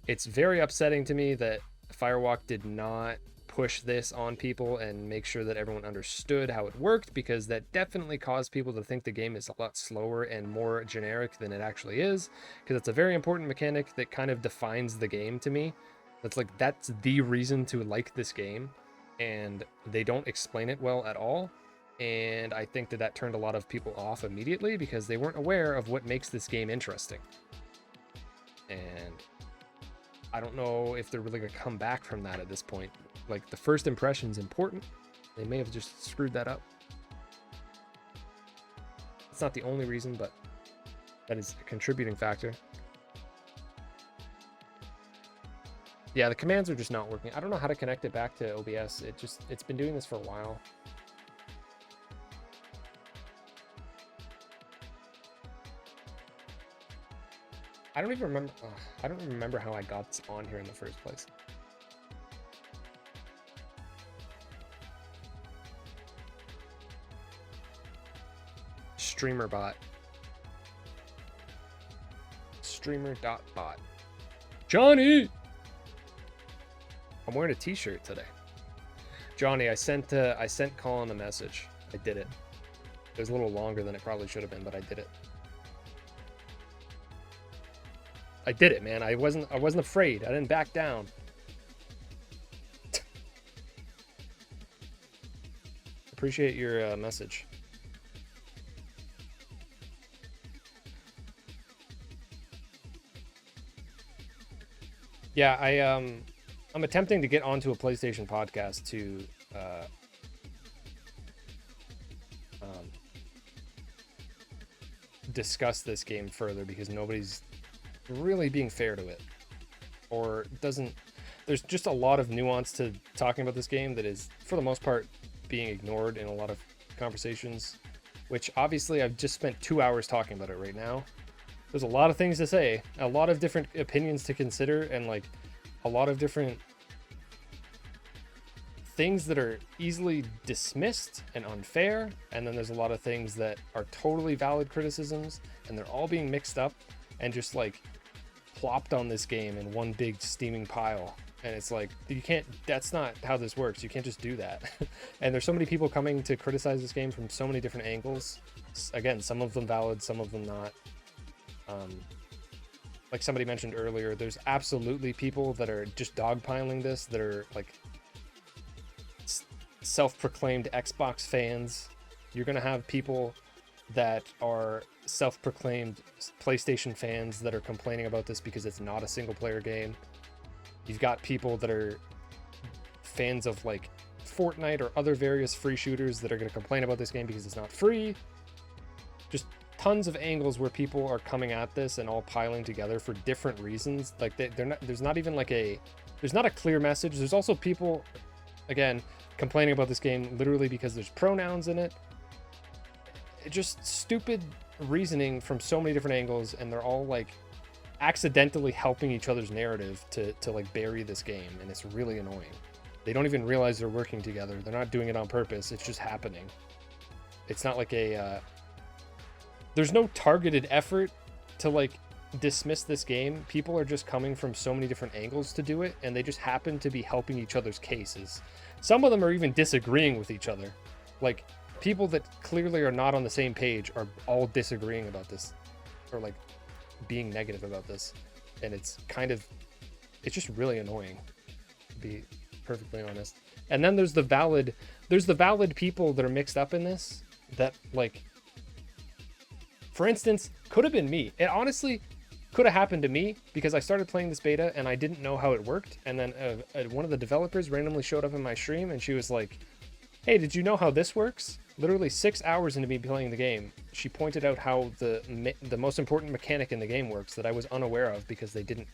Speaker 1: It's very upsetting to me that Firewalk did not push this on people and make sure that everyone understood how it worked, because that definitely caused people to think the game is a lot slower and more generic than it actually is, because it's a very important mechanic that kind of defines the game to me. That's the reason to like this game, and they don't explain it well at all. And I think that turned a lot of people off immediately because they weren't aware of what makes this game interesting. And I don't know if they're really going to come back from that at this point. Like, the first impression's important. They may have just screwed that up. It's not the only reason, but that is a contributing factor. Yeah, the commands are just not working. I don't know how to connect it back to OBS. It's been doing this for a while. I don't even remember. I don't remember how I got on here in the first place. Streamerbot. Streamer.bot. Johnny! I'm wearing a t-shirt today. Johnny, I sent Colin a message. I did it. It was a little longer than it probably should have been, but I did it. I did it, man. I wasn't afraid. I didn't back down. Appreciate your message. Yeah, I'm attempting to get onto a PlayStation podcast to discuss this game further, because nobody's really being fair to it, or doesn't. There's just a lot of nuance to talking about this game that is, for the most part, being ignored in a lot of conversations, which obviously I've just spent 2 hours talking about it right now. There's a lot of things to say, a lot of different opinions to consider, and like a lot of different things that are easily dismissed and unfair, and then there's a lot of things that are totally valid criticisms, and they're all being mixed up and just like plopped on this game in one big steaming pile. And it's like, you can't, that's not how this works. You can't just do that. And there's so many people coming to criticize this game from so many different angles. Again, some of them valid, some of them not. Like somebody mentioned earlier, there's absolutely people that are just dogpiling this, that are like self-proclaimed Xbox fans. You're gonna have people that are self-proclaimed PlayStation fans that are complaining about this because it's not a single-player game. You've got people that are fans of like Fortnite or other various free shooters that are going to complain about this game because it's not free. Just tons of angles where people are coming at this and all piling together for different reasons. Like they're not, there's not even like there's not a clear message. There's also people, again, complaining about this game literally because there's pronouns in it. It's just stupid reasoning from so many different angles, and they're all like accidentally helping each other's narrative to like bury this game, and it's really annoying. They don't even realize they're working together. They're not doing it on purpose. It's just happening. It's not like there's no targeted effort to like dismiss this game. People are just coming from so many different angles to do it, and they just happen to be helping each other's cases. Some of them are even disagreeing with each other. Like people that clearly are not on the same page are all disagreeing about this, or like being negative about this, and it's just really annoying, to be perfectly honest. And then there's the valid people that are mixed up in this, that like, for instance, could have been me. It honestly could have happened to me, because I started playing this beta and I didn't know how it worked, and then one of the developers randomly showed up in my stream and she was like, hey, did you know how this works? Literally 6 hours into me playing the game, she pointed out how the most important mechanic in the game works that I was unaware of because they didn't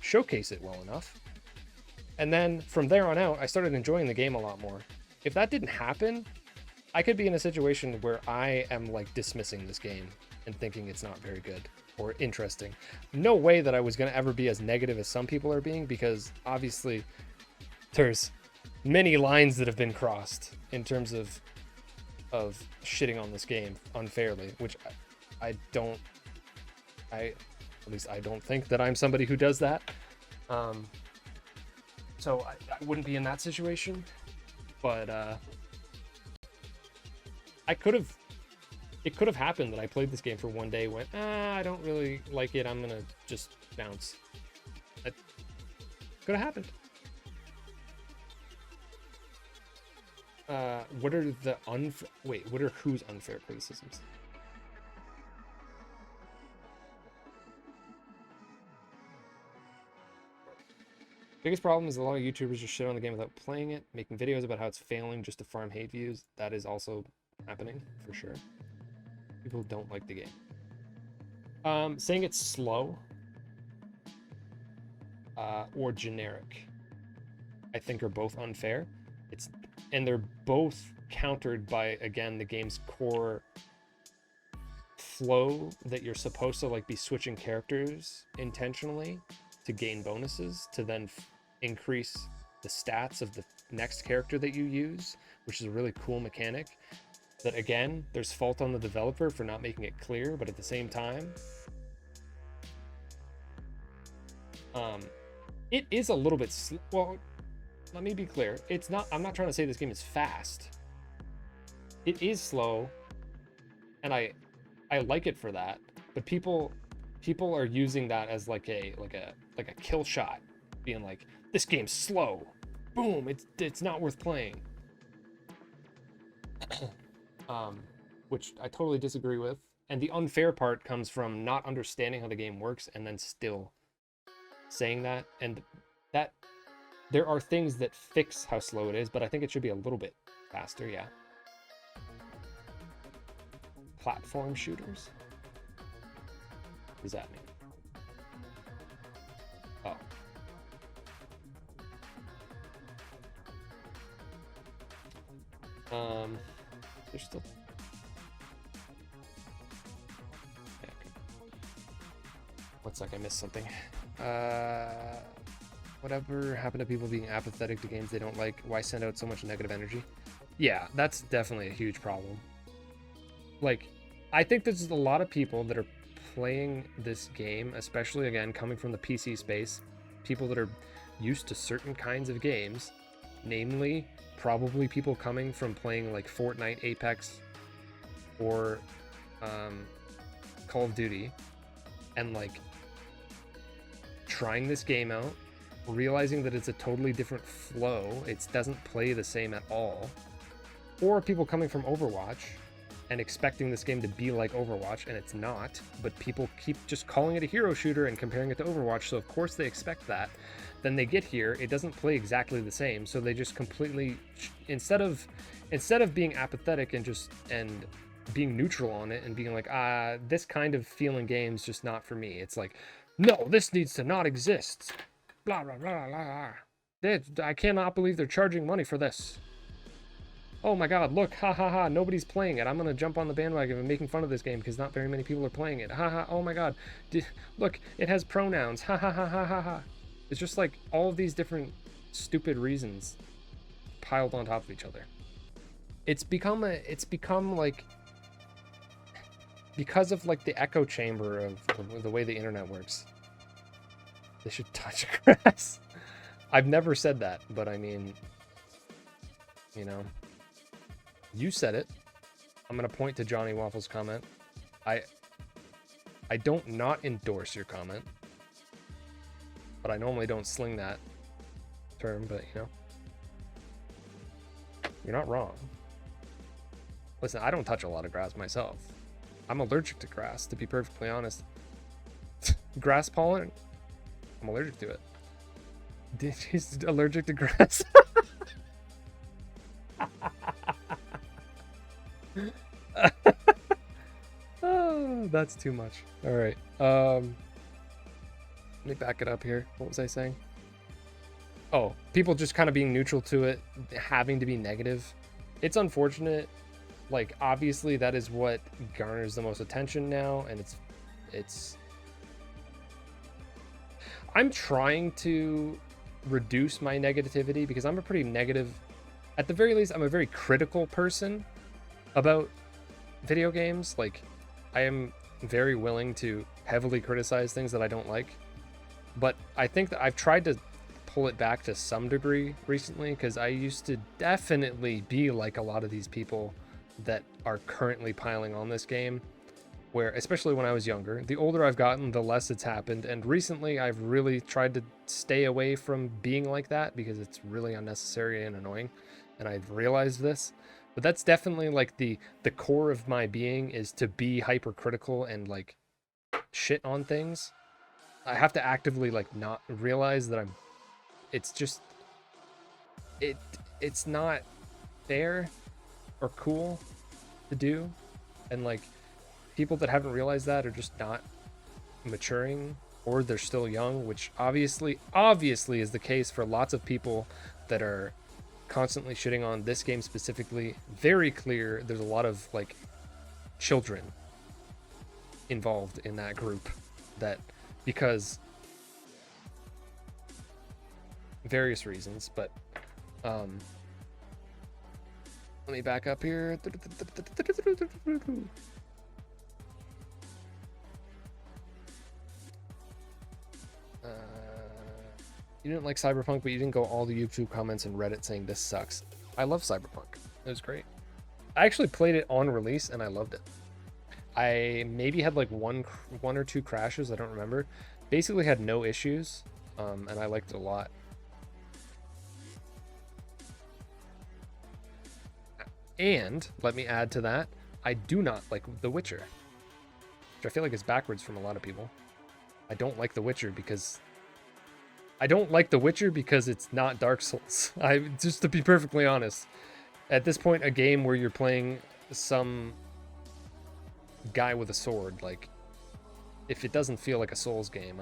Speaker 1: showcase it well enough. And then from there on out, I started enjoying the game a lot more. If that didn't happen, I could be in a situation where I am like dismissing this game and thinking it's not very good or interesting. No way that I was going to ever be as negative as some people are being, because obviously there's many lines that have been crossed in terms of shitting on this game unfairly, which at least I don't think that I'm somebody who does that. So I wouldn't be in that situation, but it could have happened that I played this game for one day, went, I don't really like it, I'm gonna just bounce. That could have happened. What are the what are whose unfair criticisms? Biggest problem is a lot of YouTubers just shit on the game without playing it, making videos about how it's failing just to farm hate views. That is also happening for sure. People don't like the game. Saying it's slow or generic, I think are both unfair. And they're both countered by, again, the game's core flow that you're supposed to like be switching characters intentionally to gain bonuses to then increase the stats of the next character that you use, which is a really cool mechanic that, again, there's fault on the developer for not making it clear, but at the same time, it is a little bit well, let me be clear, it's not, I'm not trying to say this game is fast. It is slow, and I like it for that, but people are using that as like a kill shot, being like, this game's slow, boom, it's not worth playing. Which I totally disagree with. And the unfair part comes from not understanding how the game works and then still saying that. And that there are things that fix how slow it is, but I think it should be a little bit faster, yeah. Platform shooters? What does that mean? Oh. There's still... Yeah, okay. One sec, I missed something. Whatever happened to people being apathetic to games they don't like? Why send out so much negative energy? Yeah, that's definitely a huge problem. Like, I think there's a lot of people that are playing this game, especially, again, coming from the PC space, people that are used to certain kinds of games, namely, probably people coming from playing like Fortnite, Apex, or Call of Duty, and like trying this game out, realizing that it's a totally different flow, it doesn't play the same at all, or people coming from Overwatch and expecting this game to be like Overwatch, and it's not, but people keep just calling it a hero shooter and comparing it to Overwatch, so of course they expect that. Then they get here, it doesn't play exactly the same, so they just completely, instead of being apathetic and being neutral on it and being like, this kind of feeling game's just not for me, it's like, no, this needs to not exist, blah blah blah blah blah. I cannot believe they're charging money for this. Oh my god, look, ha ha ha, nobody's playing it. I'm gonna jump on the bandwagon and making fun of this game because not very many people are playing it. Ha ha, oh my god. Look, it has pronouns. Ha ha ha ha ha ha. It's just like all of these different stupid reasons piled on top of each other. It's become like, because of like the echo chamber of the way the internet works. They should touch grass. I've never said that, but I mean, you know, you said it. I'm gonna point to Johnny Waffle's comment. I don't not endorse your comment, but I normally don't sling that term, but you know, you're not wrong. Listen, I don't touch a lot of grass myself. I'm allergic to grass, to be perfectly honest. Grass pollen, I'm allergic to it. He's allergic to grass. Oh, that's too much. All right. Let me back it up here. What was I saying? Oh, people just kind of being neutral to it, having to be negative. It's unfortunate. Like, obviously that is what garners the most attention now, and it's I'm trying to reduce my negativity because I'm a pretty negative, at the very least, I'm a very critical person about video games. Like, I am very willing to heavily criticize things that I don't like, but I think that I've tried to pull it back to some degree recently, because I used to definitely be like a lot of these people that are currently piling on this game, where, especially when I was younger, the older I've gotten, the less it's happened. And recently I've really tried to stay away from being like that because it's really unnecessary and annoying. And I've realized this, but that's definitely like the core of my being, is to be hypercritical and like shit on things. I have to actively like not realize that it's just, it's not fair or cool to do. And like, people that haven't realized that are just not maturing, or they're still young, which obviously is the case for lots of people that are constantly shitting on this game specifically. Very clear there's a lot of like children involved in that group, that because various reasons. But let me back up here. You didn't like Cyberpunk, but you didn't go all the YouTube comments and Reddit saying this sucks. I love Cyberpunk. It was great. I actually played it on release and I loved it. I maybe had like one or two crashes, I don't remember. Basically had no issues, and I liked it a lot. And let me add to that, I do not like The Witcher, which I feel like is backwards from a lot of people. I don't like The Witcher because it's not Dark Souls. Just to be perfectly honest, at this point, a game where you're playing some guy with a sword, like, if it doesn't feel like a Souls game,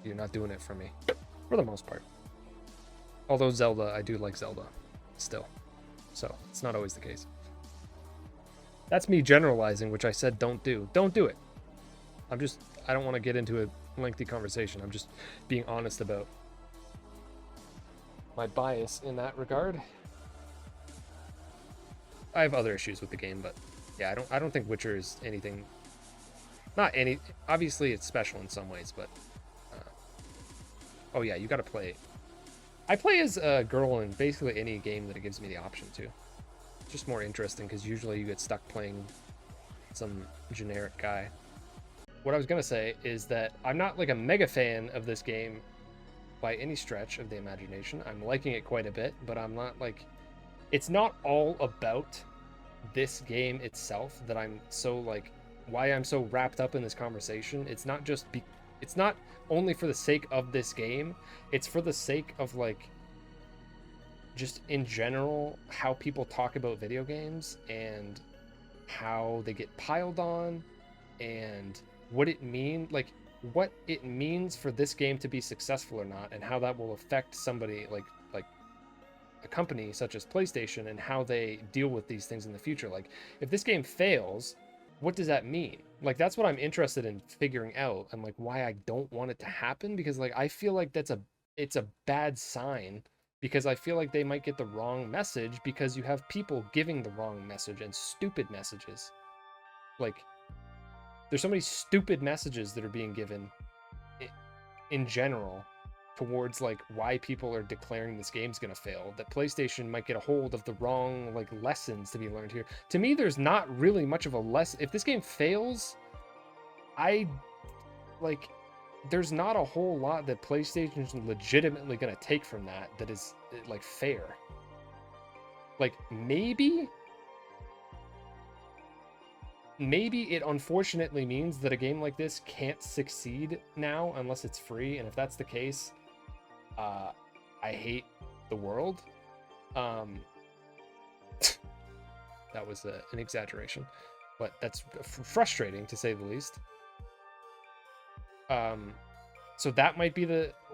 Speaker 1: you're not doing it for me, for the most part. Although Zelda, I do like Zelda still, so it's not always the case. That's me generalizing, which I said don't do. Don't do it. I don't want to get into a lengthy conversation. I'm just being honest about my bias in that regard. I have other issues with the game, but yeah, I don't think Witcher is anything. Obviously it's special in some ways, but oh yeah, you got to play. I play as a girl in basically any game that it gives me the option to. It's just more interesting because usually you get stuck playing some generic guy. What I was gonna say is that I'm not like a mega fan of this game by any stretch of the imagination. I'm liking it quite a bit, but I'm not like, it's not all about this game itself that I'm so like, why I'm so wrapped up in this conversation. It's not just it's not only for the sake of this game, it's for the sake of like, just in general, how people talk about video games and how they get piled on, and what it means for this game to be successful or not, and how that will affect somebody like a company such as PlayStation, and how they deal with these things in the future. Like, if this game fails, what does that mean? Like, that's what I'm interested in figuring out, and like why I don't want it to happen, because like I feel like it's a bad sign, because I feel like they might get the wrong message, because you have people giving the wrong message and stupid messages. Like, there's so many stupid messages that are being given in general towards like why people are declaring this game's gonna fail, that PlayStation might get a hold of the wrong like lessons to be learned here. To me, there's not really much of a lesson. If this game fails, there's not a whole lot that PlayStation's legitimately gonna take from that is like fair. Like, maybe it unfortunately means that a game like this can't succeed now unless it's free, and if that's the case, I hate the world. That was an exaggeration, but that's frustrating to say the least. So that might be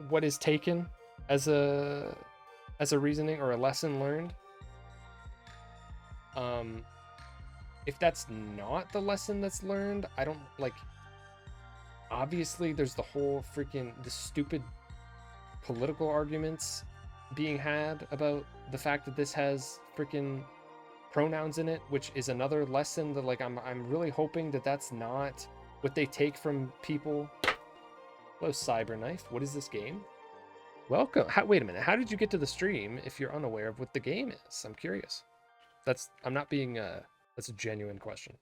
Speaker 1: what is taken as a reasoning or a lesson learned. If that's not the lesson that's learned, I don't like. Obviously, there's the whole the stupid political arguments being had about the fact that this has freaking pronouns in it, which is another lesson that like I'm really hoping that that's not what they take from people. Hello, Cyberknife. What is this game? Welcome. Wait a minute. How did you get to the stream if you're unaware of what the game is? I'm curious. I'm not being, that's a genuine question.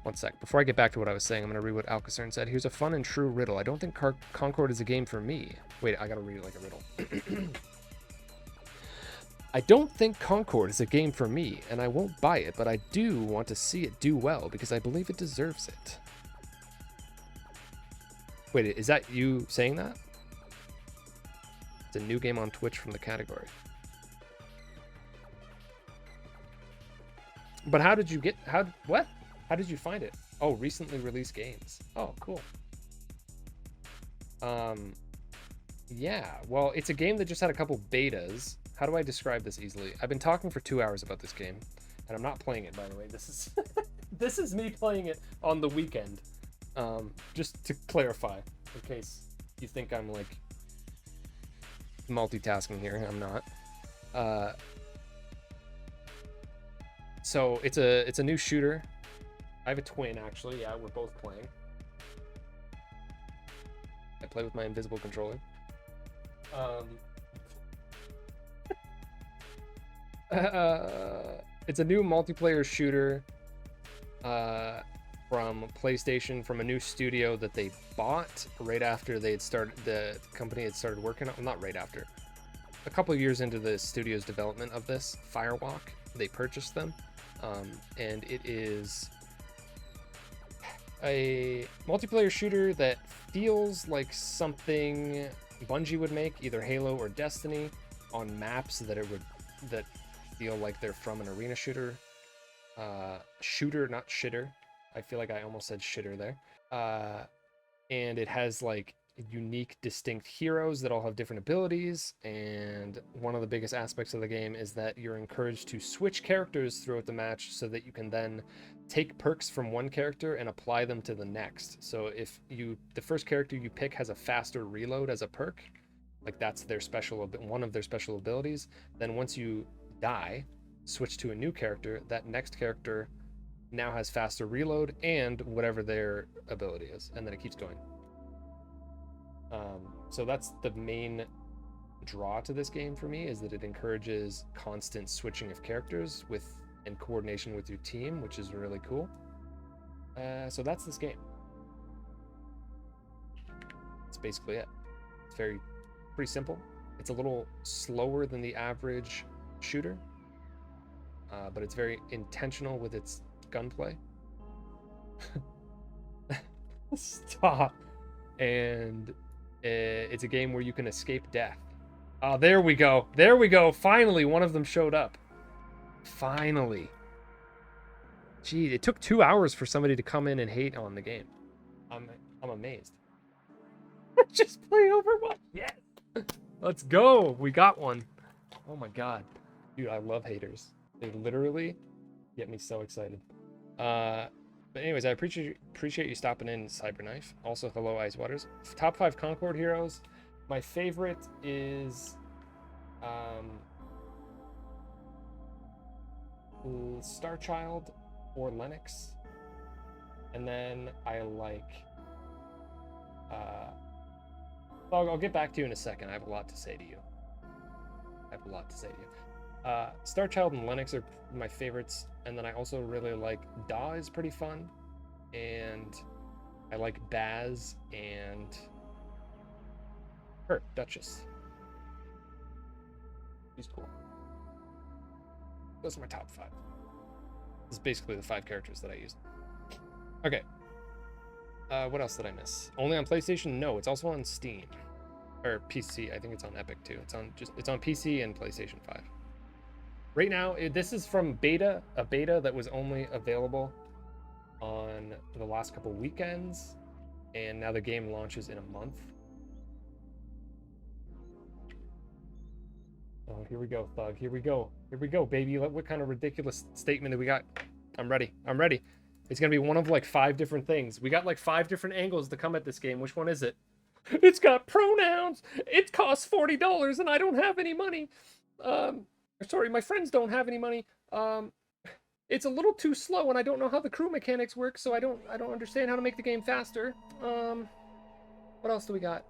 Speaker 1: One sec. Before I get back to what I was saying, I'm going to read what Alcacern said. Here's a fun and true riddle. I don't think Concord is a game for me. Wait, I got to read it like a riddle. I don't think Concord is a game for me, and I won't buy it, but I do want to see it do well because I believe it deserves it. Wait, is that you saying that? It's a new game on Twitch from the category. But how did you get, what? How did you find it? Oh, recently released games. Oh, cool. Yeah, well, it's a game that just had a couple betas. How do I describe this easily? I've been talking for 2 hours about this game, and I'm not playing it, by the way. This is this is me playing it on the weekend. Just to clarify, in case you think I'm like multitasking here, I'm not. So it's a new shooter. I have a twin, actually. Yeah, we're both playing. I play with my invisible controller. It's a new multiplayer shooter from PlayStation, from a new studio that they bought right after they had started, the company had started working on, not right after, a couple of years into the studio's development of this, Firewalk. They purchased them, and it is a multiplayer shooter that feels like something Bungie would make, either Halo or Destiny, on maps that feel like they're from an arena shooter. Shooter, not shitter. I feel like I almost said shitter there. And it has like unique, distinct heroes that all have different abilities. And one of the biggest aspects of the game is that you're encouraged to switch characters throughout the match so that you can then take perks from one character and apply them to the next. So if the first character you pick has a faster reload as a perk, like that's their one of their special abilities, then once you die, switch to a new character, that next character now has faster reload and whatever their ability is, and then it keeps going. So that's the main draw to this game for me, is that it encourages constant switching of characters in coordination with your team, which is really cool. So that's this game. That's basically it. It's pretty simple. It's a little slower than the average shooter, but it's very intentional with its gunplay. Stop. And it's a game where you can escape death. Oh, there we go. There we go. Finally, one of them showed up. Finally. Gee, it took 2 hours for somebody to come in and hate on the game. I'm amazed. Just play Overwatch. Yes. Let's go. We got one. Oh my god. Dude, I love haters. They literally get me so excited. But anyways, I appreciate you stopping in, Cyberknife. Also, hello, Ice Waters. Top 5 Concord heroes. My favorite is Starchild or Lennox. And then I like I'll get back to you in a second. I have a lot to say to you. Starchild and Lennox are my favorites, and then I also really like Daw is pretty fun, and I like Baz and her Duchess. She's cool. Those are my top 5. This is basically the 5 characters that I used. Okay. What else did I miss? Only on PlayStation? No, it's also on Steam. Or PC. I think it's on Epic too. It's on PC and PlayStation 5. Right now, this is from a beta that was only available on the last couple weekends, and now the game launches in a month. Oh, here we go, Thug. Here we go, baby. What kind of ridiculous statement do we got? I'm ready. It's gonna be one of like 5 different things. We got like 5 different angles to come at this game. Which one is it? It's got pronouns. It costs $40 and I don't have any money. Sorry, my friends don't have any money. It's a little too slow, and I don't know how the crew mechanics work, so I don't understand how to make the game faster. What else do we got?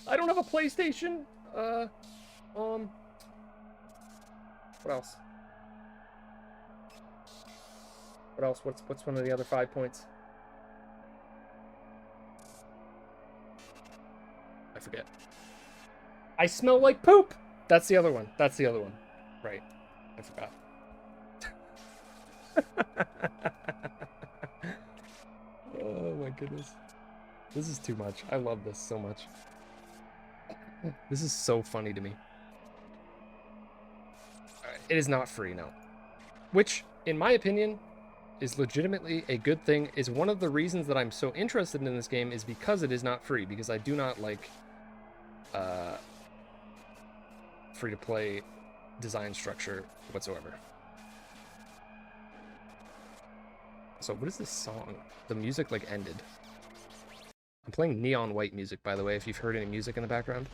Speaker 1: I don't have a PlayStation. What else? What else? What's one of the other 5 points? I forget. I smell like poop. That's the other one. That's the other one. Right. I forgot. Oh my goodness. This is too much. I love this so much. This is so funny to me. It is not free, no. Which, in my opinion, is legitimately a good thing. Is one of the reasons that I'm so interested in this game is because it is not free. Because I do not like free-to-play design structure whatsoever. So what is this song? The music like ended. I'm playing Neon White music, by the way, if you've heard any music in the background.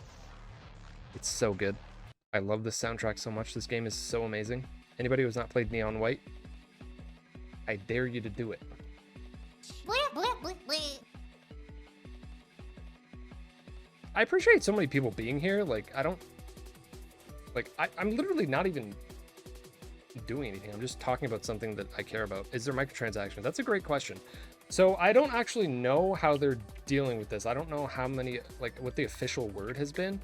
Speaker 1: It's so good. I love this soundtrack so much. This game is so amazing. Anybody who's not played Neon White, I dare you to do it. I appreciate so many people being here. Like, I don't... Like, I'm literally not even doing anything. I'm just talking about something that I care about. Is there microtransactions? That's a great question. So I don't actually know how they're dealing with this. I don't know how many, like, what the official word has been.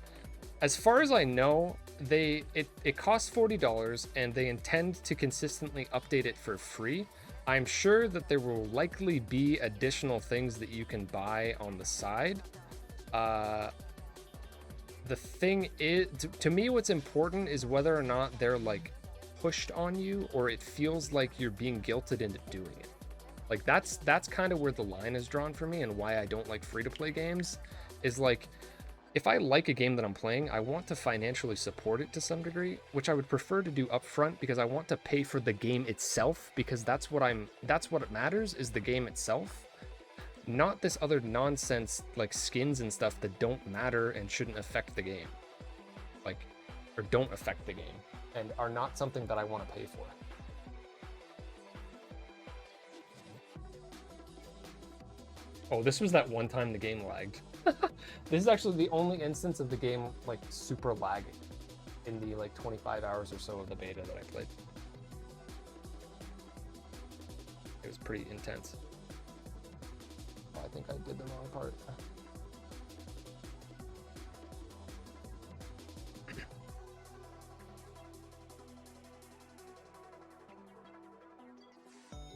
Speaker 1: As far as I know, it costs $40 and they intend to consistently update it for free. I'm sure that there will likely be additional things that you can buy on the side. The thing is, to me, what's important is whether or not they're like pushed on you or it feels like you're being guilted into doing it. Like that's kind of where the line is drawn for me, and why I don't like free-to-play games is like, if I like a game that I'm playing, I want to financially support it to some degree, which I would prefer to do upfront because I want to pay for the game itself, because that's what it matters, is the game itself. Not this other nonsense like skins and stuff that don't matter and shouldn't affect the game. Like, or don't affect the game and are not something that I want to pay for. Oh, this was that one time the game lagged. This is actually the only instance of the game like super lagging in the like 25 hours or so of the beta that I played. It was pretty intense. Oh, I think I did the wrong part.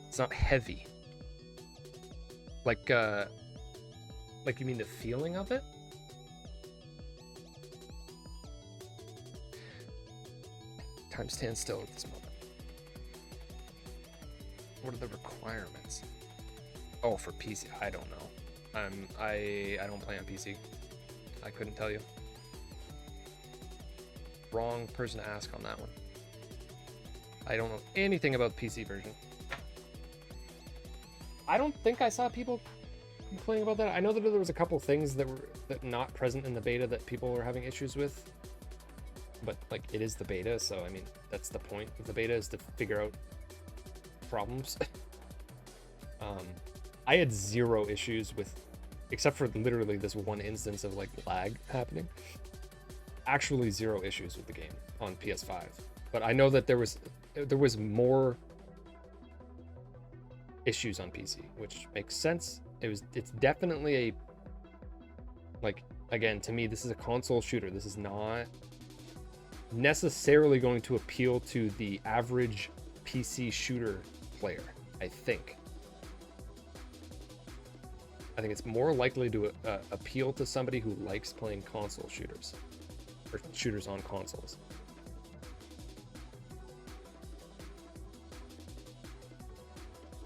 Speaker 1: It's not heavy. Like you mean the feeling of it? Time stands still at this moment. What are the requirements? Oh, for PC, I don't know. I don't play on PC. I couldn't tell you. Wrong person to ask on that one. I don't know anything about the PC version. I don't think I saw people complaining about that. I know that there was a couple things that were not present in the beta that people were having issues with. But like, it is the beta, so I mean, that's the point of the beta, is to figure out problems. I had zero issues with, except for literally this one instance of like lag happening. Actually zero issues with the game on PS5. But I know that there was more issues on PC, which makes sense. It's definitely a, like, again, to me, this is a console shooter. This is not necessarily going to appeal to the average PC shooter player, I think. I think it's more likely to appeal to somebody who likes playing console shooters, or shooters on consoles.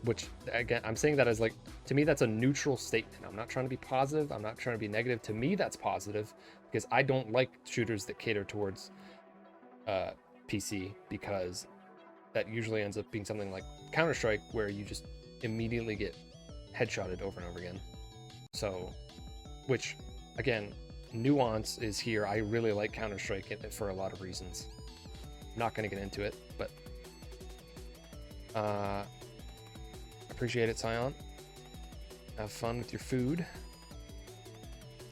Speaker 1: Which, again, I'm saying that as like, to me, that's a neutral statement. I'm not trying to be positive. I'm not trying to be negative. To me, that's positive, because I don't like shooters that cater towards PC, because that usually ends up being something like Counter-Strike, where you just immediately get headshotted over and over again. So, which, again, nuance is here. I really like Counter-Strike for a lot of reasons. I'm not going to get into it, but Appreciate it, Scion. Have fun with your food.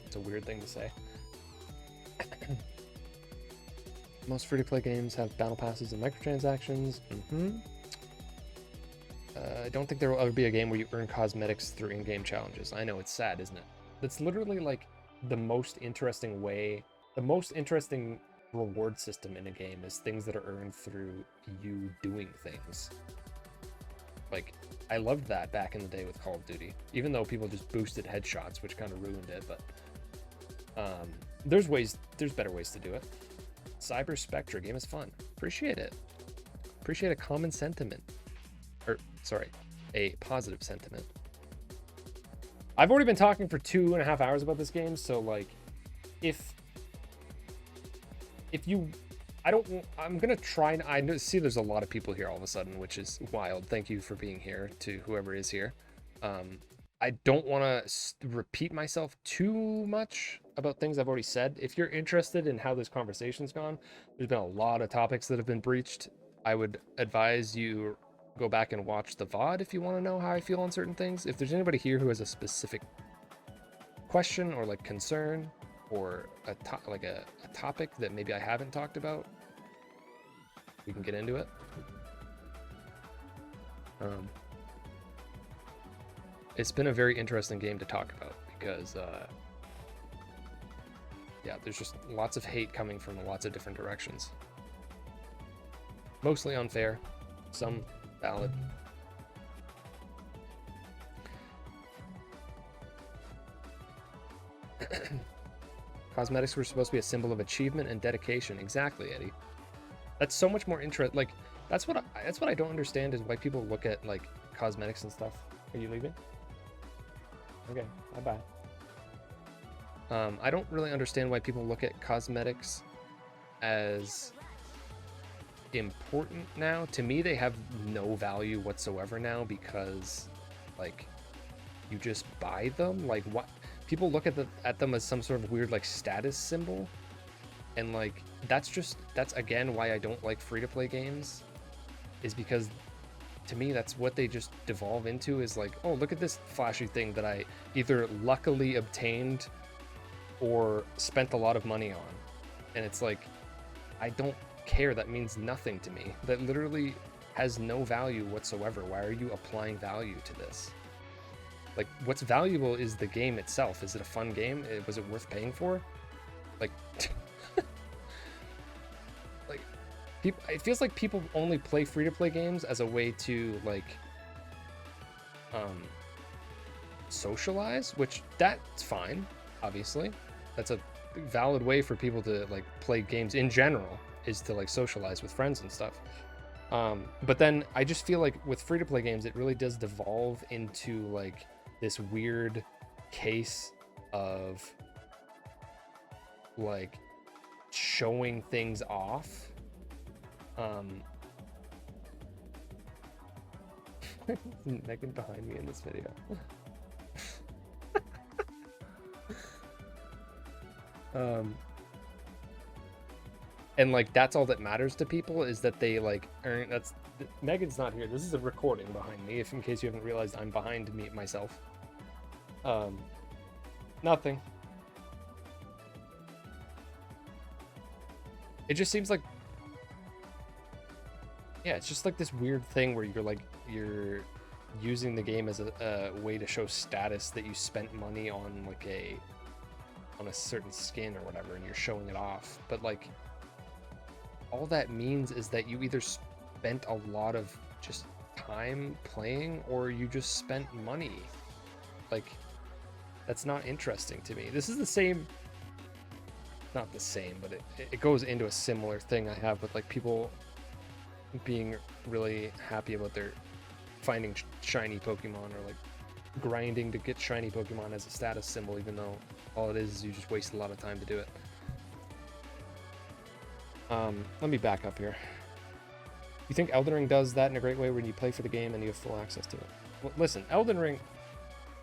Speaker 1: It's a weird thing to say. Most free-to-play games have battle passes and microtransactions. I don't think there will ever be a game where you earn cosmetics through in-game challenges. I know, it's sad, isn't it? That's literally like the most interesting way, the most interesting reward system in a game is things that are earned through you doing things. Like, I loved that back in the day with Call of Duty, even though people just boosted headshots, which kind of ruined it, but there's better ways to do it. Cyber Spectra, game is fun. Appreciate it. Appreciate a common sentiment. Or, sorry, a positive sentiment. I've already been talking for 2.5 hours about this game, so like, if you, I'm gonna try, and I see there's a lot of people here all of a sudden, which is wild. Thank you for being here, to whoever is here. I don't want to repeat myself too much about things I've already said. If you're interested in how this conversation's gone, there's been a lot of topics that have been breached. I would advise you go back and watch the VOD if you want to know how I feel on certain things. If there's anybody here who has a specific question or like concern or a topic that maybe I haven't talked about, we can get into it. It's been a very interesting game to talk about because yeah, there's just lots of hate coming from lots of different directions. Mostly unfair, some valid. Cosmetics were supposed to be a symbol of achievement and dedication. Exactly, Eddie. That's so much more interest. Like, that's what I don't understand is why people look at like cosmetics and stuff. Are you leaving? Okay, bye bye. I don't really understand why people look at cosmetics as important now. To me, they have no value whatsoever now because like you just buy them. Like, what people look at them as some sort of weird like status symbol, and like that's again why I don't like free-to-play games, is because to me that's what they just devolve into, is like, oh, look at this flashy thing that I either luckily obtained or spent a lot of money on. And it's like, I don't care. That means nothing to me. That literally has no value whatsoever. Why are you applying value to this? Like, what's valuable is the game itself. Is it a fun game? Was it worth paying for? Like, like, people, it feels like people only play free-to-play games as a way to like socialize, which that's fine, obviously. That's a valid way for people to like play games in general, is to like socialize with friends and stuff. But then I just feel like with free-to-play games, it really does devolve into like this weird case of like showing things off. Megan behind me in this video. And like that's all that matters to people, is that they like earn. That's Megan's not here. This is a recording behind me, if in case you haven't realized I'm behind me myself. Nothing. It just seems like, yeah, it's just like this weird thing where you're using the game as a way to show status that you spent money on like on a certain skin or whatever, and you're showing it off. But like, all that means is that you either spent a lot of just time playing, or you just spent money. Like, that's not interesting to me. This is the same, not the same, but it goes into a similar thing I have with like people being really happy about their finding shiny Pokemon, or like grinding to get shiny Pokemon as a status symbol, even though all it is you just waste a lot of time to do it. Let me back up here. You think Elden Ring does that in a great way when you play for the game and you have full access to it? Well, listen, Elden Ring,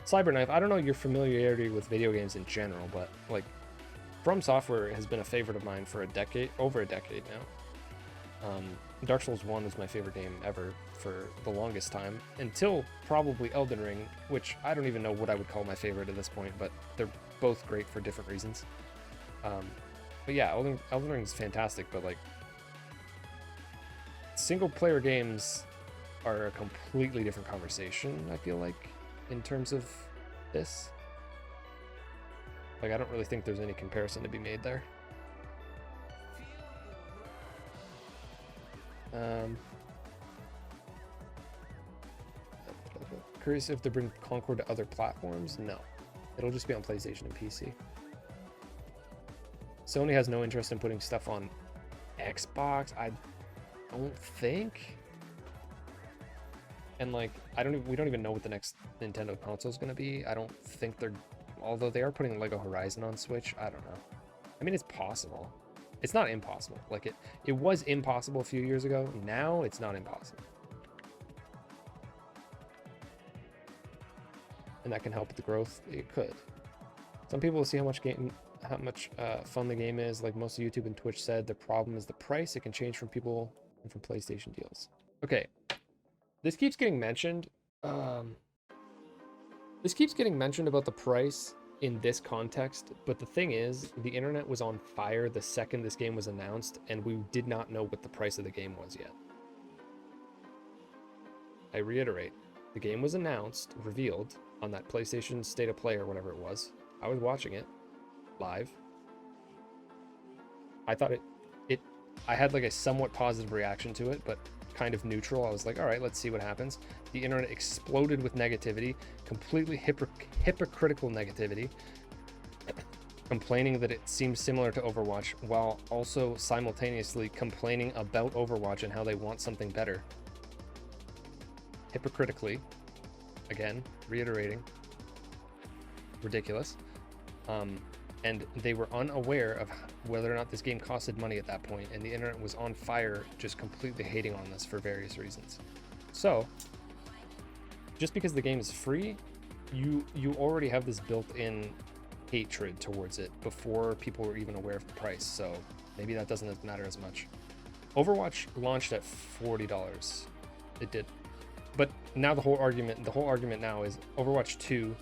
Speaker 1: Cyberknife, I don't know your familiarity with video games in general, but like From Software has been a favorite of mine for over a decade now. Dark Souls 1 was my favorite game ever for the longest time, until probably Elden Ring, which I don't even know what I would call my favorite at this point, but they're both great for different reasons. But yeah, Elden Ring is fantastic, but like, single player games are a completely different conversation, I feel like, in terms of this. Like, I don't really think there's any comparison to be made there. Curious if they bring Concord to other platforms? No. It'll just be on PlayStation and PC. Sony has no interest in putting stuff on Xbox, I don't think. And like, we don't even know what the next Nintendo console is going to be. I don't think they're, although they are putting Lego Horizon on Switch, I don't know. I mean, it's possible. It's not impossible. Like, it was impossible a few years ago. Now it's not impossible. And that can help with the growth. It could. Some people will see how much fun the game is. Like most of YouTube and Twitch said, the problem is the price. It can change from people and from PlayStation deals. Okay. This keeps getting mentioned. This keeps getting mentioned about the price in this context, but the thing is, the internet was on fire the second this game was announced, and we did not know what the price of the game was yet. I reiterate, the game was announced, revealed, on that PlayStation State of Play or whatever it was. I was watching it live. I thought I had like a somewhat positive reaction to it, but kind of neutral. I was like, all right, let's see what happens. The internet exploded with negativity, completely hypocritical negativity, complaining that it seems similar to Overwatch, while also simultaneously complaining about Overwatch and how they want something better. Hypocritically, again, reiterating, ridiculous. And they were unaware of whether or not this game costed money at that point, and the internet was on fire, just completely hating on this for various reasons. So, just because the game is free, you already have this built-in hatred towards it before people were even aware of the price, so maybe that doesn't matter as much. Overwatch launched at $40. It did. But now the whole argument now is Overwatch 2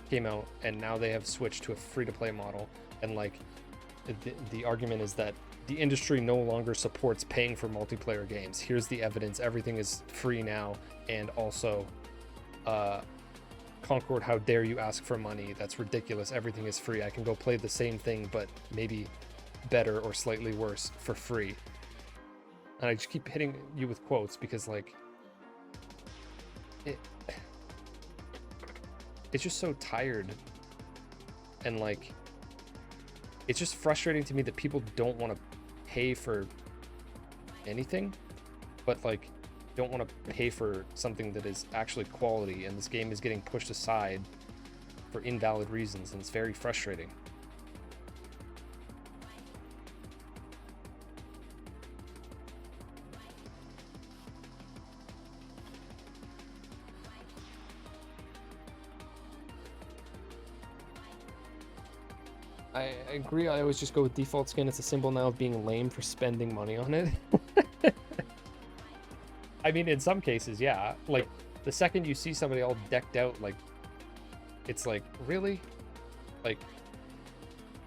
Speaker 1: came out, and now they have switched to a free-to-play model, and like the argument is that the industry no longer supports paying for multiplayer games. Here's the evidence. Everything is free now, and also Concord, how dare you ask for money? That's ridiculous. Everything is free. I can go play the same thing, but maybe better or slightly worse for free. And I just keep hitting you with quotes because like it's just so tired, and like it's just frustrating to me that people don't want to pay for anything, but like don't want to pay for something that is actually quality, and this game is getting pushed aside for invalid reasons, and it's very frustrating. I agree. I always just go with default skin. It's a symbol now of being lame for spending money on it. I mean, in some cases, yeah. Like, the second you see somebody all decked out, like, it's like, really? Like,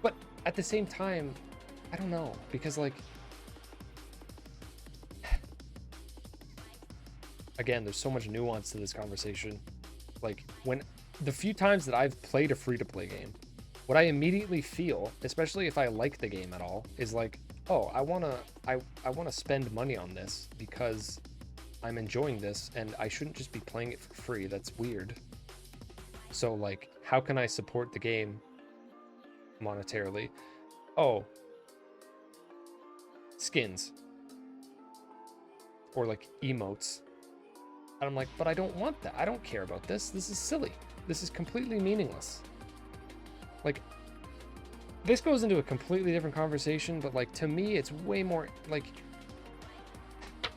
Speaker 1: but at the same time, I don't know. Because, like, again, there's so much nuance to this conversation. Like, when the few times that I've played a free-to-play game, what I immediately feel, especially if I like the game at all, is like, oh, I wanna spend money on this because I'm enjoying this, and I shouldn't just be playing it for free. That's weird. So like, how can I support the game monetarily? Oh, skins. Or like emotes. And I'm like, but I don't want that. I don't care about this. This is silly. This is completely meaningless. Like, this goes into a completely different conversation, but like, to me, it's way more like,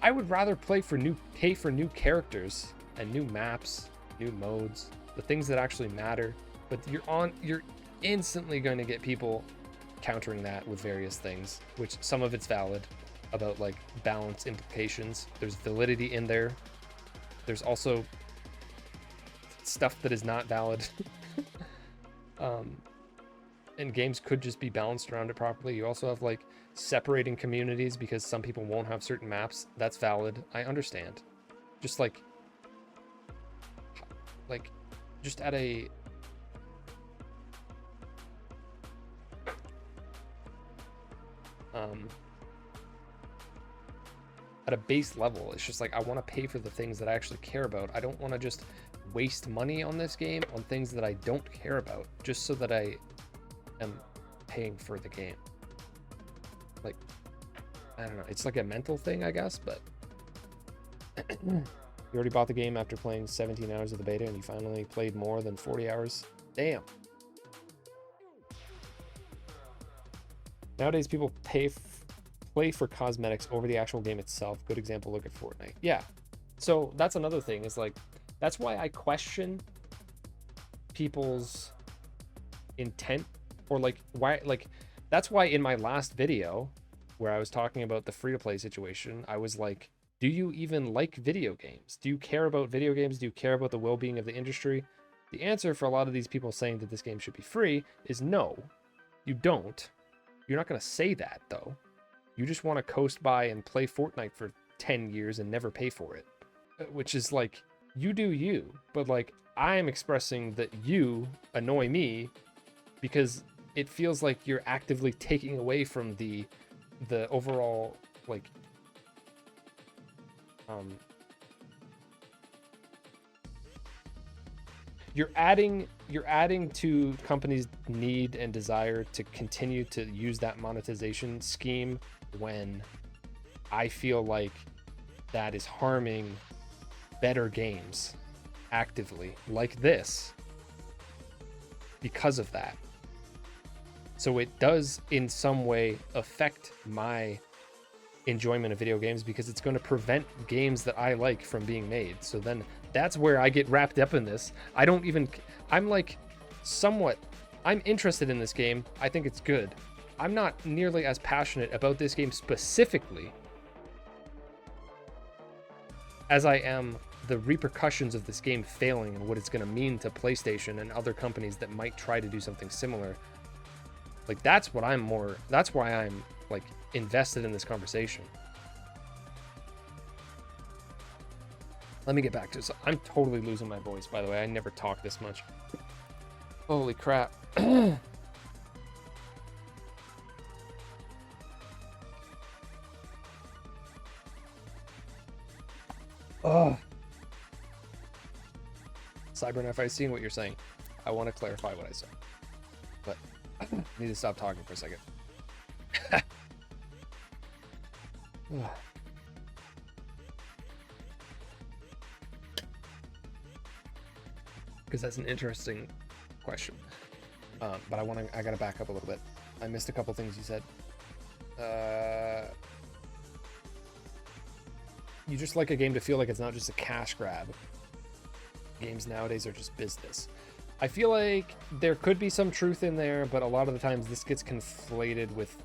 Speaker 1: I would rather pay for new characters and new maps, new modes, the things that actually matter. But you're instantly going to get people countering that with various things, which some of it's valid, about like balance implications. There's validity in there. There's also stuff that is not valid. And games could just be balanced around it properly. You also have like separating communities because some people won't have certain maps. That's valid. I understand. Just like just at a base level, it's just like I want to pay for the things that I actually care about. I don't want to just waste money on this game on things that I don't care about just so that I am paying for the game. Like, I don't know, it's like a mental thing, I guess. But you already bought the game after playing 17 hours of the beta and you finally played more than 40 hours. Damn. Nowadays people play for cosmetics over the actual game itself. Good example, look at Fortnite. Yeah, so that's another thing, is like, that's why I question people's intent, or like why, like that's why in my last video where I was talking about the free-to-play situation, I was like, do you even like video games? Do you care about video games? Do you care about the well-being of the industry? The answer for a lot of these people saying that this game should be free is no, you don't. You're not going to say that though. You just want to coast by and play Fortnite for 10 years and never pay for it, which is like, you do you, but like I am expressing that you annoy me because it feels like you're actively taking away from the overall, like, you're adding to companies' need and desire to continue to use that monetization scheme when I feel like that is harming better games actively, like this, because of that. So it does in some way affect my enjoyment of video games because it's going to prevent games that I like from being made. So then that's where I get wrapped up in this. I'm like I'm interested in this game. I think it's good. I'm not nearly as passionate about this game specifically as I am the repercussions of this game failing and what it's going to mean to PlayStation and other companies that might try to do something similar. Like, that's why I'm like invested in this conversation. Let me get back to this. I'm totally losing my voice, by the way. I never talk this much. Holy crap. Oh. Cyberknife, I've seen what you're saying. I want to clarify what I said, but I need to stop talking for a second. Because that's an interesting question. But I gotta back up a little bit. I missed a couple things you said. You just like a game to feel like it's not just a cash grab. Games nowadays are just business. I feel like there could be some truth in there, but a lot of the times this gets conflated with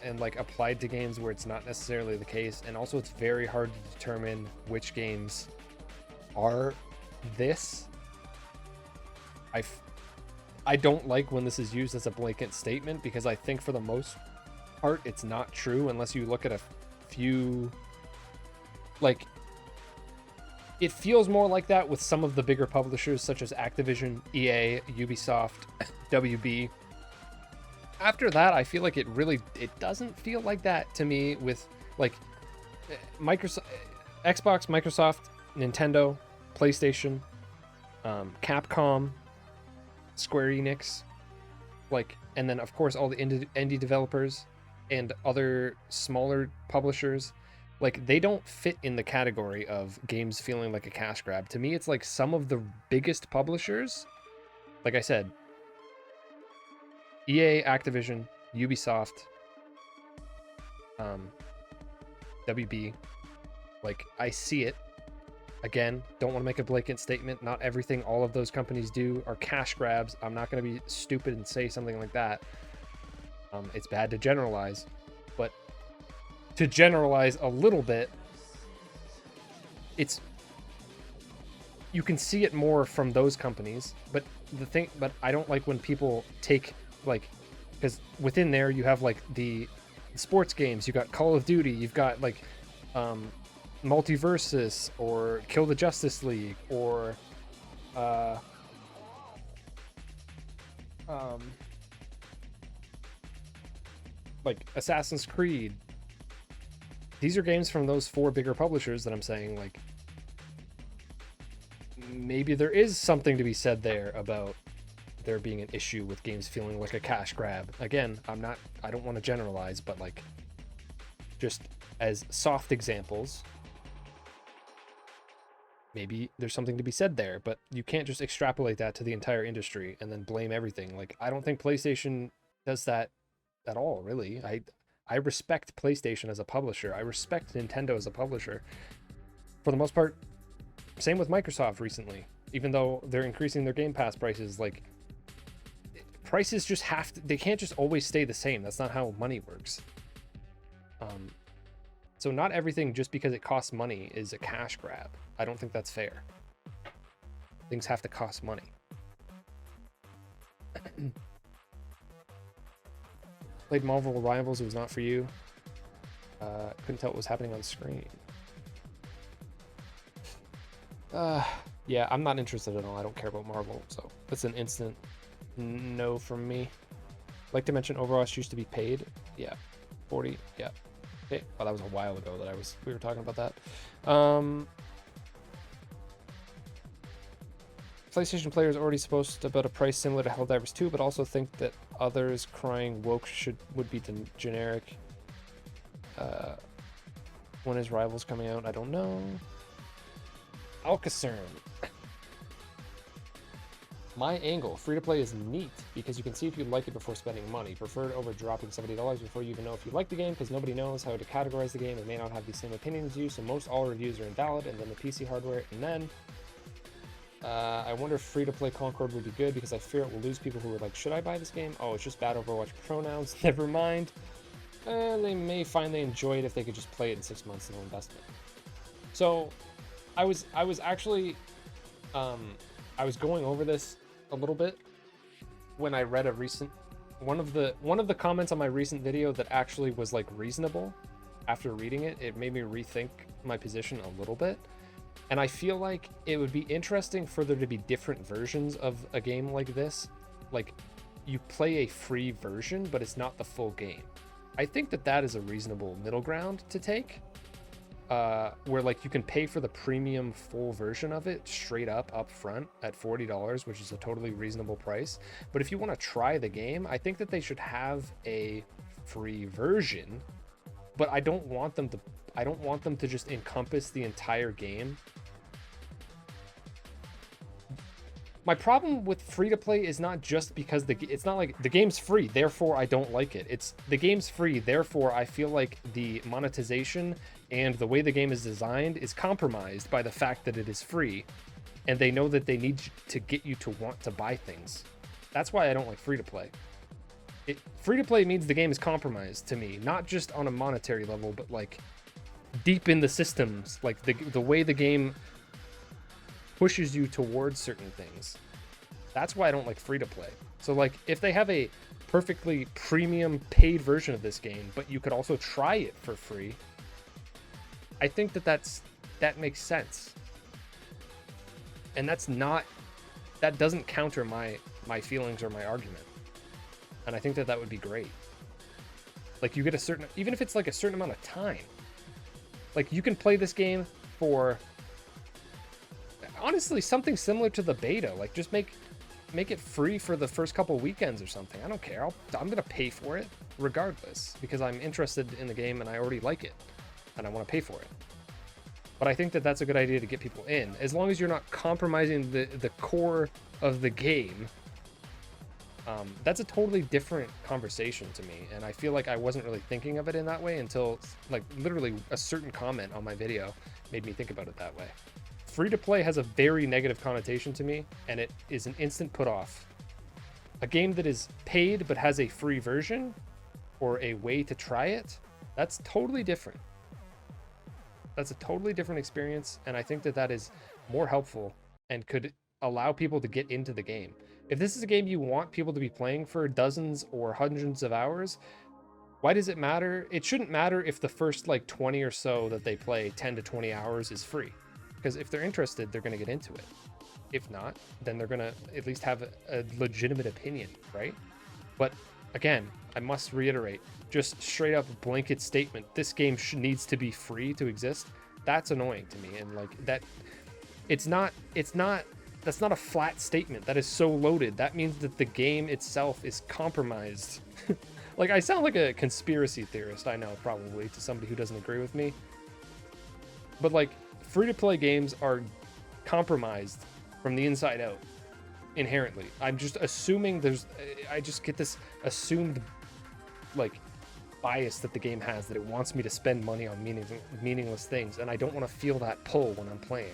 Speaker 1: and like applied to games where it's not necessarily the case. And also it's very hard to determine which games are this. I don't like when this is used as a blanket statement, because I think for the most part it's not true unless you look at a few. Like, it feels more like that with some of the bigger publishers such as Activision, EA, Ubisoft, WB. After that, I feel like it doesn't feel like that to me with like Microsoft, Xbox, Microsoft, Nintendo, PlayStation, Capcom, Square Enix, like, and then of course all the indie developers and other smaller publishers. Like, they don't fit in the category of games feeling like a cash grab. To me, it's like some of the biggest publishers, like I said, EA, Activision, Ubisoft, WB, like, I see it. Again, don't want to make a blanket statement. Not everything all of those companies do are cash grabs. I'm not going to be stupid and say something like that. It's bad to generalize, but to generalize a little bit, you can see it more from those companies, but I don't like when people take, like, because within there you have like the sports games, you got Call of Duty, you've got like Multiversus or Kill the Justice League or like Assassin's Creed. These are games from those 4 bigger publishers that I'm saying, like, maybe there is something to be said there about there being an issue with games feeling like a cash grab. Again, I don't want to generalize, but like, just as soft examples, maybe there's something to be said there, but you can't just extrapolate that to the entire industry and then blame everything. Like, I don't think PlayStation does that at all, really. I respect PlayStation as a publisher. I respect Nintendo as a publisher. For the most part, same with Microsoft recently. Even though they're increasing their Game Pass prices, like, prices just they can't just always stay the same. That's not how money works. So not everything just because it costs money is a cash grab. I don't think that's fair. Things have to cost money. Played Marvel Rivals, it was not for you. Couldn't tell what was happening on screen. Yeah, I'm not interested at all. I don't care about Marvel, so that's an instant no from me. Like to mention, Overwatch used to be paid. Yeah, 40. Yeah. Okay. Well, that was a while ago that we were talking about that. PlayStation players already supposed about a price similar to Helldivers 2, but also think that others crying woke would be generic. When is Rivals coming out? I don't know. Alcacern. My angle, free-to-play is neat because you can see if you like it before spending money. Preferred over dropping $70 before you even know if you like the game, because nobody knows how to categorize the game and may not have the same opinion as you, so most all reviews are invalid, and then the PC hardware, and then I wonder if free-to-play Concord would be good because I fear it will lose people who are like, should I buy this game? Oh, it's just bad Overwatch pronouns. Never mind. They may finally enjoy it if they could just play it in 6 months, no investment. So I was actually I was going over this a little bit when I read a recent one of the comments on my recent video that actually was like reasonable. After reading it, it made me rethink my position a little bit. And I feel like it would be interesting for there to be different versions of a game like this. Like, you play a free version, but it's not the full game. I think that is a reasonable middle ground to take. Where like you can pay for the premium full version of it straight up front at $40, which is a totally reasonable price. But if you want to try the game, I think that they should have a free version, but I don't want them to just encompass the entire game. My problem with free-to-play is not just because it's not like the game's free, therefore I don't like it. It's the game's free, therefore I feel like the monetization and the way the game is designed is compromised by the fact that it is free, and they know that they need to get you to want to buy things. That's why I don't like free-to-play. Free-to-play means the game is compromised to me, not just on a monetary level, but like deep in the systems, like the way the game pushes you towards certain things. That's why I don't like free-to-play. So like if they have a perfectly premium paid version of this game, but you could also try it for free, I think that makes sense. And that doesn't counter my feelings or my argument. And I think that would be great. Like you get even if it's like a certain amount of time, like you can play this game for honestly something similar to the beta. Like just make it free for the first couple weekends or something. I don't care. I'm gonna pay for it regardless because I'm interested in the game and I already like it and I want to pay for it. But I think that that's a good idea to get people in, as long as you're not compromising the core of the game. That's a totally different conversation to me, and I feel like I wasn't really thinking of it in that way until like literally a certain comment on my video made me think about it that way. Free to play has a very negative connotation to me, and it is an instant put off. A game that is paid but has a free version or a way to try it, That's totally different. That's a totally different experience, and I think that that is more helpful and could allow people to get into the game. If this is a game you want people to be playing for dozens or hundreds of hours, why does it matter? It shouldn't matter if the first like 20 or so that they play, 10 to 20 hours, is free. Because if they're interested, they're going to get into it. If not, then they're going to at least have a legitimate opinion, right? But again, I must reiterate, just straight up blanket statement, this game needs to be free to exist. That's annoying to me. And like that, that's not a flat statement. That is so loaded. That means that the game itself is compromised. Like, I sound like a conspiracy theorist, I know, probably, to somebody who doesn't agree with me. But like, free-to-play games are compromised from the inside out, inherently. I'm just assuming I just get this assumed, like, bias that the game has, that it wants me to spend money on meaningless things, and I don't want to feel that pull when I'm playing.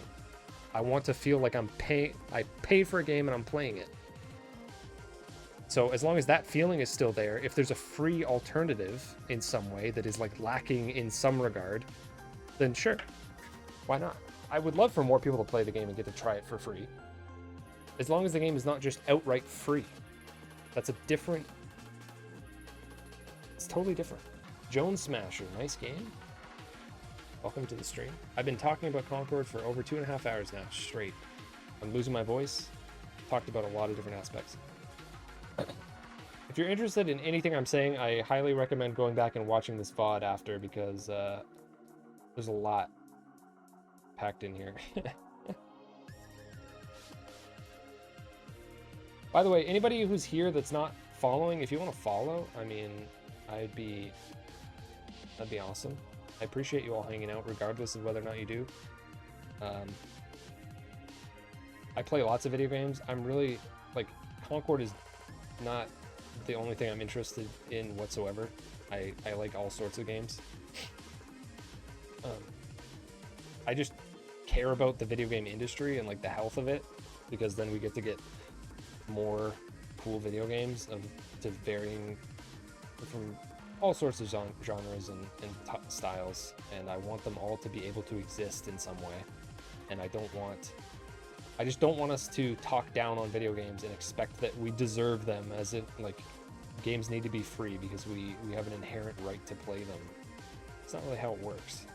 Speaker 1: I want to feel like I pay for a game and I'm playing it. So as long as that feeling is still there, if there's a free alternative in some way that is like lacking in some regard, then sure, why not? I would love for more people to play the game and get to try it for free. As long as the game is not just outright free. That's a different... It's totally different. Jones Smasher, nice game. Welcome to the stream. I've been talking about Concord for over 2.5 hours now, straight. I'm losing my voice. Talked about a lot of different aspects. If you're interested in anything I'm saying, I highly recommend going back and watching this VOD after, because there's a lot packed in here. By the way, anybody who's here that's not following, if you want to follow, I mean, that'd be awesome. I appreciate you all hanging out, regardless of whether or not you do. I play lots of video games. I'm really, like, Concord is not the only thing I'm interested in whatsoever. I like all sorts of games. I just care about the video game industry and like the health of it, because then we get to get more cool video games to varying from all sorts of genres and styles, and I want them all to be able to exist in some way. And I just don't want us to talk down on video games and expect that we deserve them, as if like games need to be free because we have an inherent right to play them. It's not really how it works,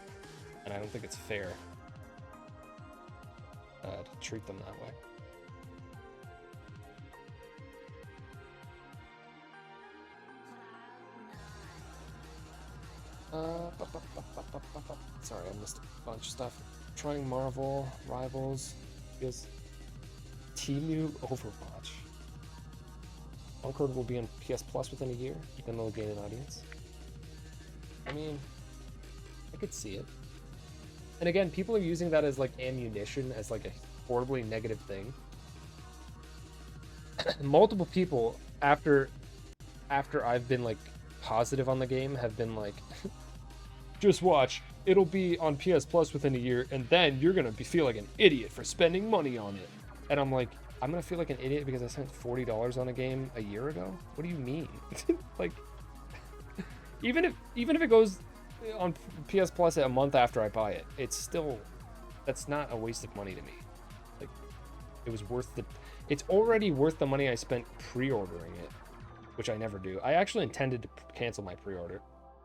Speaker 1: and I don't think it's fair to treat them that way. Sorry, I missed a bunch of stuff. Trying Marvel Rivals because Temu Overwatch. Concord will be on PS Plus within a year, then they'll gain an audience. I mean, I could see it. And again, people are using that as like ammunition, as like a horribly negative thing. Multiple people after I've been like positive on the game have been like, just watch, it'll be on PS Plus within a year, and then you're gonna feel like an idiot for spending money on it. And I'm like, I'm gonna feel like an idiot because I spent $40 on a game a year ago? What do you mean? Like, even if it goes on PS Plus a month after I buy it, it's still, that's not a waste of money to me. Like, it was worth it's already worth the money I spent pre-ordering it, which I never do. I actually intended to cancel my pre-order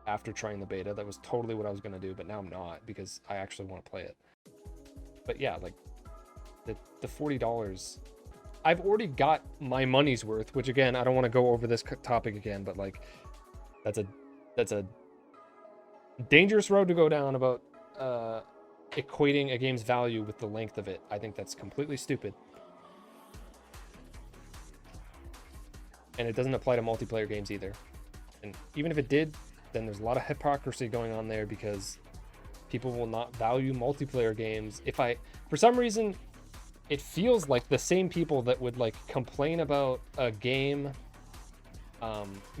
Speaker 1: after trying the beta. That was totally what I was gonna do, but now I'm not, because I actually want to play it. But yeah, like the $40, I've already got my money's worth, which again, I don't want to go over this topic again, but like that's a dangerous road to go down about equating a game's value with the length of it. I think that's completely stupid. And it doesn't apply to multiplayer games either. And even if it did, then there's a lot of hypocrisy going on there, because people will not value multiplayer games. For some reason, it feels like the same people that would like complain about a game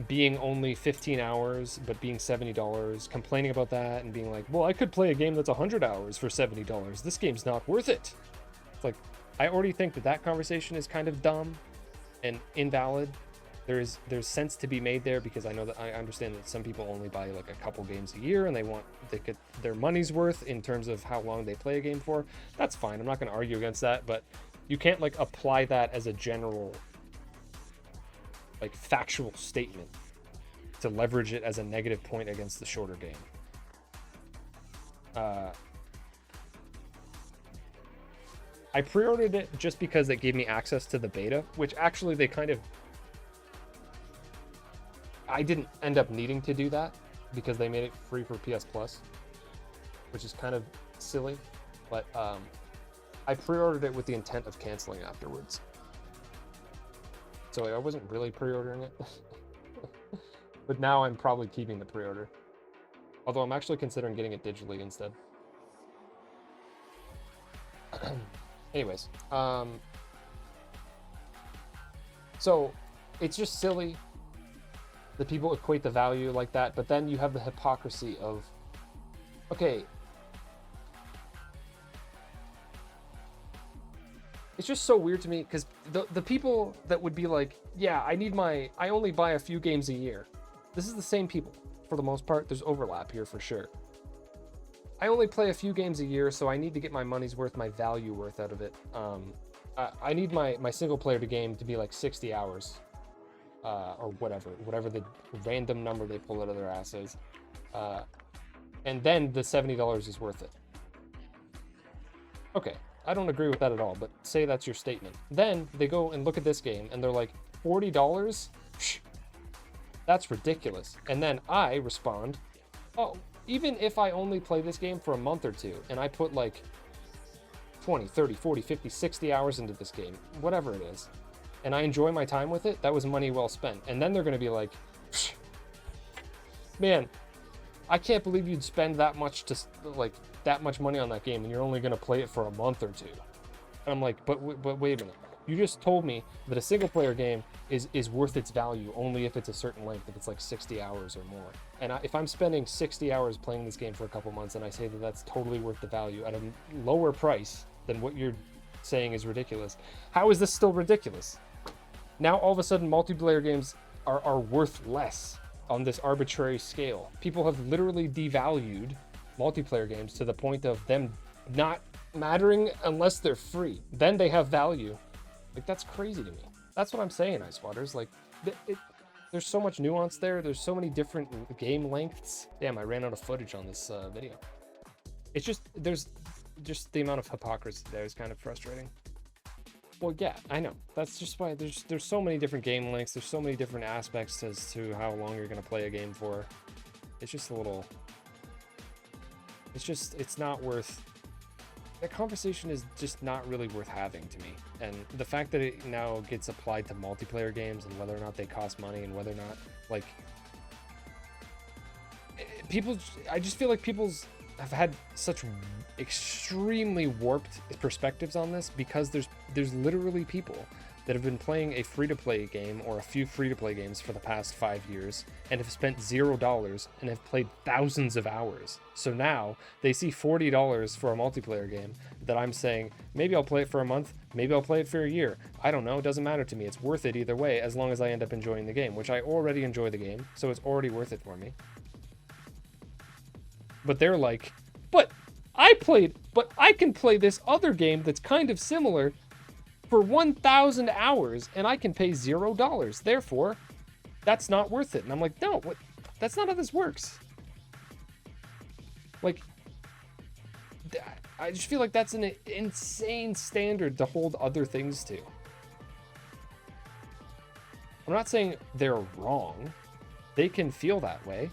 Speaker 1: being only 15 hours but being $70, complaining about that and being like, well, I could play a game that's 100 hours for $70. This game's not worth it. It's like, I already think that conversation is kind of dumb and invalid, there's sense to be made there, because I understand that some people only buy like a couple games a year and they get their money's worth in terms of how long they play a game for. That's fine. I'm not going to argue against that, but you can't like apply that as a general like factual statement to leverage it as a negative point against the shorter game. I pre-ordered it just because it gave me access to the beta, which actually I didn't end up needing to do that because they made it free for PS Plus, which is kind of silly, but I pre-ordered it with the intent of canceling afterwards. So I wasn't really pre-ordering it, but now I'm probably keeping the pre-order. Although I'm actually considering getting it digitally instead. Anyways, so it's just silly that people equate the value like that, but then you have the hypocrisy of, okay, it's just so weird to me, because the people that would be like, yeah, I only buy a few games a year. This is the same people for the most part. There's overlap here for sure. I only play a few games a year, so I need to get my money's worth, my value worth out of it. I need my single player game to be like 60 hours, or whatever the random number they pull out of their ass is. And then the $70 is worth it. Okay, I don't agree with that at all, but say that's your statement. Then they go and look at this game and they're like, $40? Psh, that's ridiculous. And then I respond, oh, even if I only play this game for a month or two and I put like 20, 30, 40, 50, 60 hours into this game, whatever it is, and I enjoy my time with it, that was money well spent. And then they're going to be like, man, I can't believe you'd spend that much money on that game and you're only going to play it for a month or two. And I'm like, but wait a minute. You just told me that a single player game is worth its value only if it's a certain length, if it's like 60 hours or more. And if I'm spending 60 hours playing this game for a couple months and I say that that's totally worth the value at a lower price than what you're saying is ridiculous, how is this still ridiculous? Now all of a sudden multiplayer games are worth less on this arbitrary scale. People have literally devalued multiplayer games to the point of them not mattering unless they're free. Then they have value. Like, that's crazy to me. That's what I'm saying, Ice Waters. Like, there's so much nuance there. There's so many different game lengths. Damn, I ran out of footage on this video. It's just, there's just the amount of hypocrisy there is kind of frustrating. Well, yeah, I know. That's just why there's so many different game lengths. There's so many different aspects as to how long you're going to play a game for. It's just a little... It's not worth... That conversation is just not really worth having to me. And the fact that it now gets applied to multiplayer games and whether or not they cost money and whether or not, like... I just feel like people's have had such extremely warped perspectives on this, because there's literally people that have been playing a free-to-play game or a few free-to-play games for the past 5 years and have spent $0 and have played thousands of hours. So now they see $40 for a multiplayer game that I'm saying, maybe I'll play it for a month, maybe I'll play it for a year. I don't know, it doesn't matter to me. It's worth it either way as long as I end up enjoying the game, which I already enjoy the game, so it's already worth it for me. But they're like, but I can play this other game that's kind of similar for 1,000 hours and I can pay $0. Therefore, that's not worth it. And I'm like, no, that's not how this works. Like, I just feel like that's an insane standard to hold other things to. I'm not saying they're wrong. They can feel that way.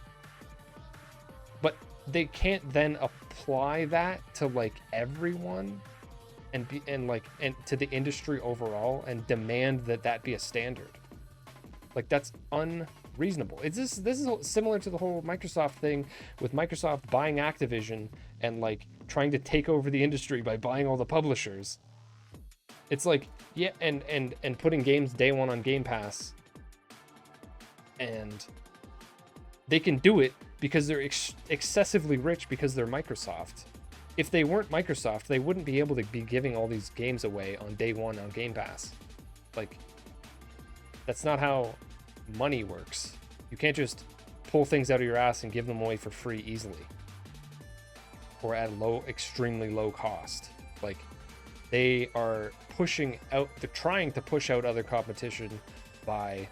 Speaker 1: But they can't then apply that to like everyone and to the industry overall and demand that be a standard. Like, that's unreasonable. This is similar to the whole Microsoft thing with Microsoft buying Activision and like trying to take over the industry by buying all the publishers. It's like, yeah, and putting games day one on Game Pass, and they can do it because they're excessively rich because they're Microsoft. If they weren't Microsoft, they wouldn't be able to be giving all these games away on day one on Game Pass. Like, that's not how money works. You can't just pull things out of your ass and give them away for free easily. Or at extremely low cost. Like, they are pushing out, they're trying to push out other competition by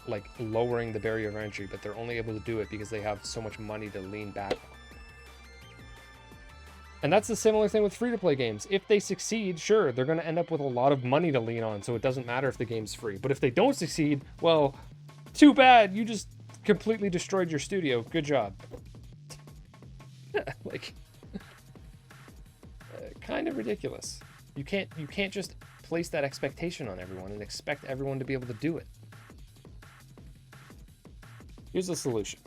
Speaker 1: like lowering the barrier of entry, but they're only able to do it because they have so much money to lean back on. And that's the similar thing with free-to-play games. If they succeed, sure, they're going to end up with a lot of money to lean on, so it doesn't matter if the game's free. But if they don't succeed, well, too bad. You just completely destroyed your studio. Good job. Like, kind of ridiculous. You can't just place that expectation on everyone and expect everyone to be able to do it. Here's the solution.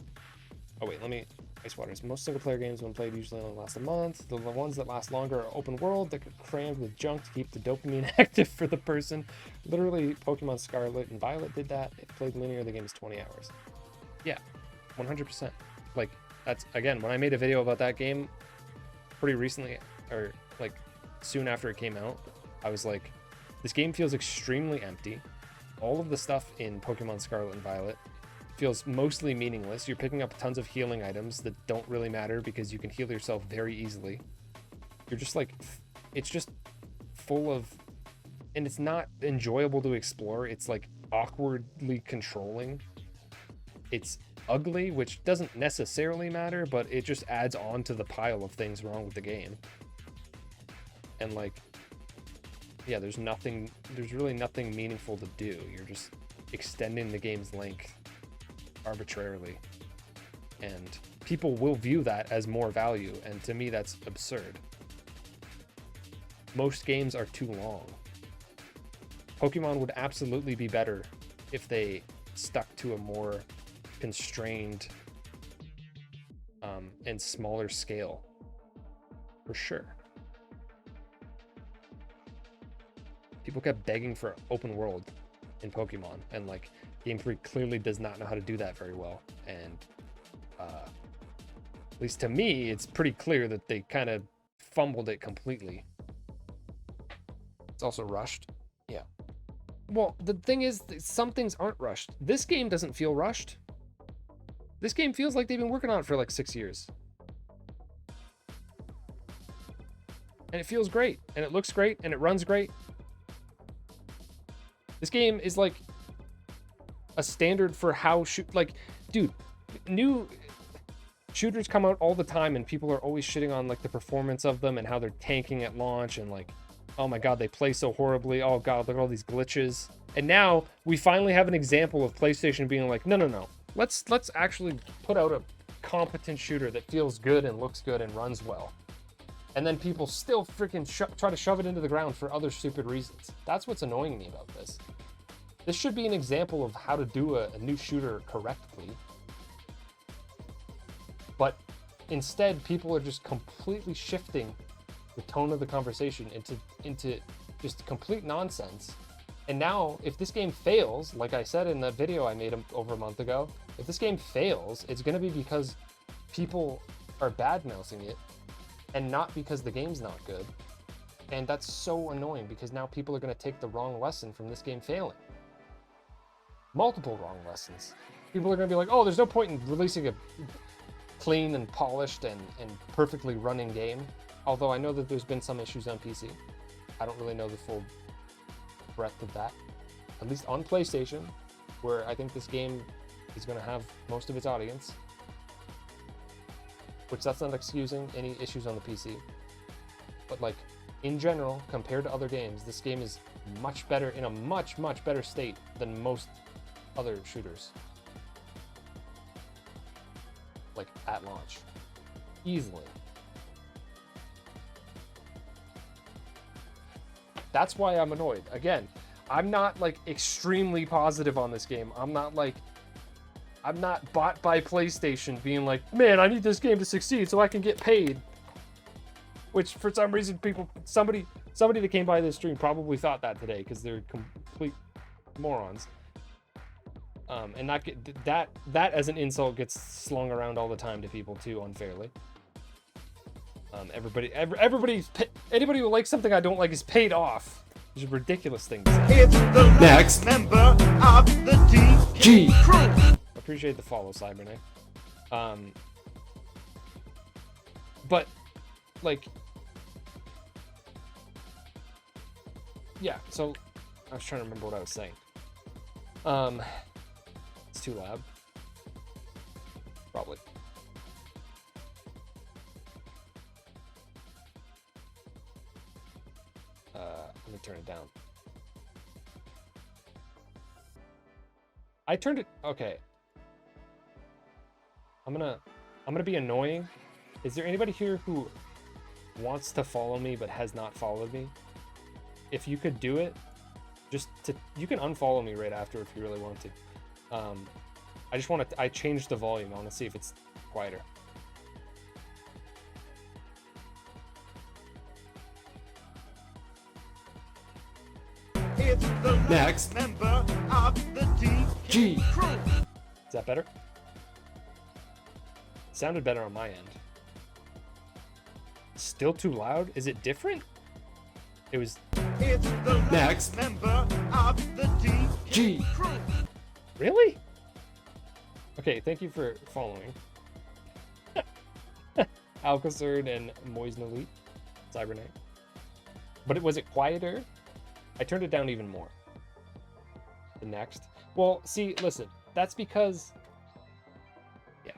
Speaker 1: Oh wait, let me... Ice Waters. Most single-player games, when played, usually only last a month. The ones that last longer are open world that get crammed with junk to keep the dopamine active for the person. Literally, Pokemon Scarlet and Violet did that. It played linear, the game is 20 hours. Yeah, 100%. Like, that's, again, when I made a video about that game pretty recently, or like soon after it came out, I was like, this game feels extremely empty. All of the stuff in Pokemon Scarlet and Violet feels mostly meaningless. You're picking up tons of healing items that don't really matter because you can heal yourself very easily. You're just like, it's just full of, and it's not enjoyable to explore. It's like awkwardly controlling. It's ugly, which doesn't necessarily matter, but it just adds on to the pile of things wrong with the game. And like, yeah, there's really nothing meaningful to do. You're just extending the game's length arbitrarily, and people will view that as more value, and to me that's absurd. Most games are too long. Pokemon would absolutely be better if they stuck to a more constrained and smaller scale, for sure. People kept begging for open world in Pokemon, and like Game Freak clearly does not know how to do that very well, and at least to me it's pretty clear that they kind of fumbled it completely. It's also rushed. Yeah, well, the thing is, some things aren't rushed. This game doesn't feel rushed. This game feels like they've been working on it for like 6 years, and it feels great, and it looks great, and it runs great. This game is like a standard for how like, dude, new shooters come out all the time and people are always shitting on like the performance of them and how they're tanking at launch and like, oh my god, they play so horribly, oh god, look at all these glitches. And now we finally have an example of PlayStation being like, no, let's actually put out a competent shooter that feels good and looks good and runs well. And then people still freaking try to shove it into the ground for other stupid reasons. That's what's annoying me about this. This should be an example of how to do a new shooter correctly. But instead, people are just completely shifting the tone of the conversation into just complete nonsense. And now, if this game fails, like I said in the video I made over a month ago, if this game fails, it's going to be because people are bad-mouthing it and not because the game's not good. And that's so annoying because now people are going to take the wrong lesson from this game failing. Multiple wrong lessons. People are going to be like, oh, there's no point in releasing a clean and polished and perfectly running game. Although I know that there's been some issues on PC. I don't really know the full breadth of that. At least on PlayStation, where I think this game is going to have most of its audience. Which that's not excusing any issues on the PC. But like, in general, compared to other games, this game is much better, in a much better state than most other shooters. Like, at launch. Easily. That's why I'm annoyed. Again, I'm not like extremely positive on this game. I'm not bought by PlayStation being like, man, I need this game to succeed so I can get paid. Which for some reason somebody that came by this stream probably thought that today because they're complete morons. And that as an insult gets slung around all the time to people too, unfairly. Anybody who likes something I don't like is paid off. Which is a ridiculous thing to say.
Speaker 3: It's the next member of the DG crew.
Speaker 1: Appreciate the follow, Cyberknife. But like, yeah. So I was trying to remember what I was saying. It's too loud. Probably. Let me turn it down. I turned it. Okay. I'm gonna be annoying. Is there anybody here who wants to follow me but has not followed me? If you could do it, you can unfollow me right after if you really want to. I changed the volume. I want to see if it's quieter.
Speaker 3: It's the next member of the DG crew.
Speaker 1: Is that better? Sounded better on my end. Still too loud? Is it different? It was.
Speaker 3: It's the next member of the DG crew.
Speaker 1: Really? Okay, thank you for following. Alcazard and Moisnalit, Cyberknight. But was it quieter? I turned it down even more. The next. Well, see, listen, that's because. Yeah.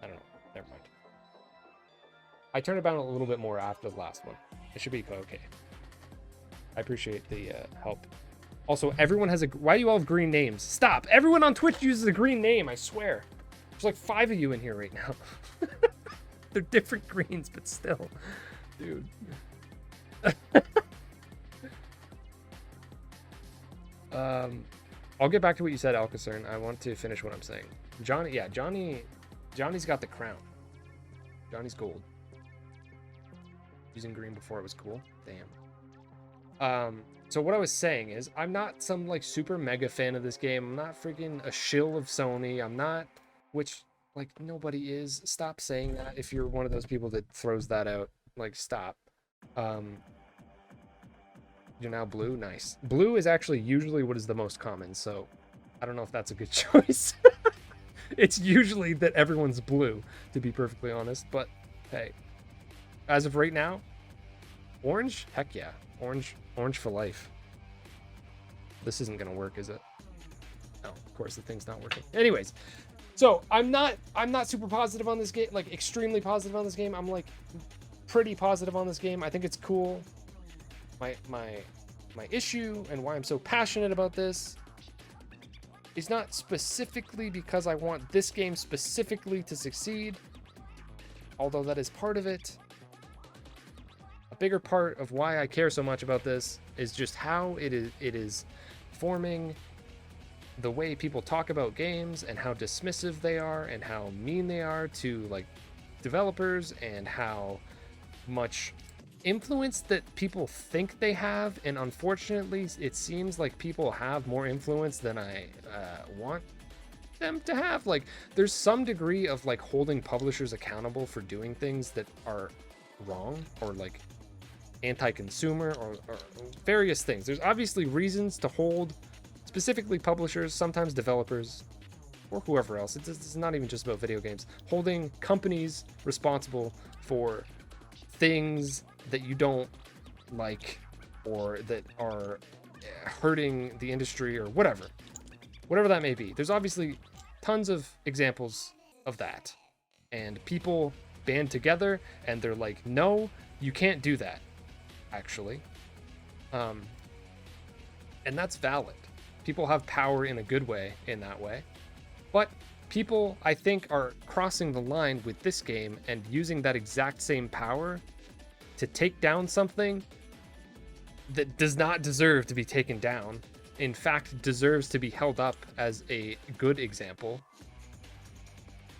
Speaker 1: I don't know. Never mind. I turned it down a little bit more after the last one. It should be okay. I appreciate the help. Also, everyone has a. Why do you all have green names? Stop! Everyone on Twitch uses a green name, I swear. There's like 5 of you in here right now. They're different greens, but still. Dude. I'll get back to what you said, Alcacern. I want to finish what I'm saying. Johnny's got the crown. Johnny's gold. Using green before it was cool. Damn. So what I was saying is, I'm not some like super mega fan of this game. I'm not freaking a shill of Sony. I'm not, which like nobody is. Stop saying that if you're one of those people that throws that out. Like, stop. You're now blue. Nice. Blue is actually usually what is the most common, so I don't know if that's a good choice. It's usually that everyone's blue, to be perfectly honest, but hey, as of right now, orange? Heck yeah. Orange for life. This isn't gonna work, is it? No, of course the thing's not working. Anyways, so I'm not super positive on this game, like extremely positive on this game. I'm like pretty positive on this game. I think it's cool. My issue and why I'm so passionate about this is not specifically because I want this game specifically to succeed, although that is part of it. A bigger part of why I care so much about this is just how it is forming the way people talk about games and how dismissive they are and how mean they are to like developers and how much influence that people think they have, and unfortunately it seems like people have more influence than I want them to have. Like, there's some degree of like holding publishers accountable for doing things that are wrong or like anti-consumer or various things. There's obviously reasons to hold specifically publishers, sometimes developers, or whoever else. It's not even just about video games. Holding companies responsible for things that you don't like or that are hurting the industry or whatever that may be. There's obviously tons of examples of that, and people band together and they're like, no, you can't do that, actually. And that's valid. People have power in a good way in that way, but people, I think, are crossing the line with this game and using that exact same power to take down something that does not deserve to be taken down. In fact, deserves to be held up as a good example.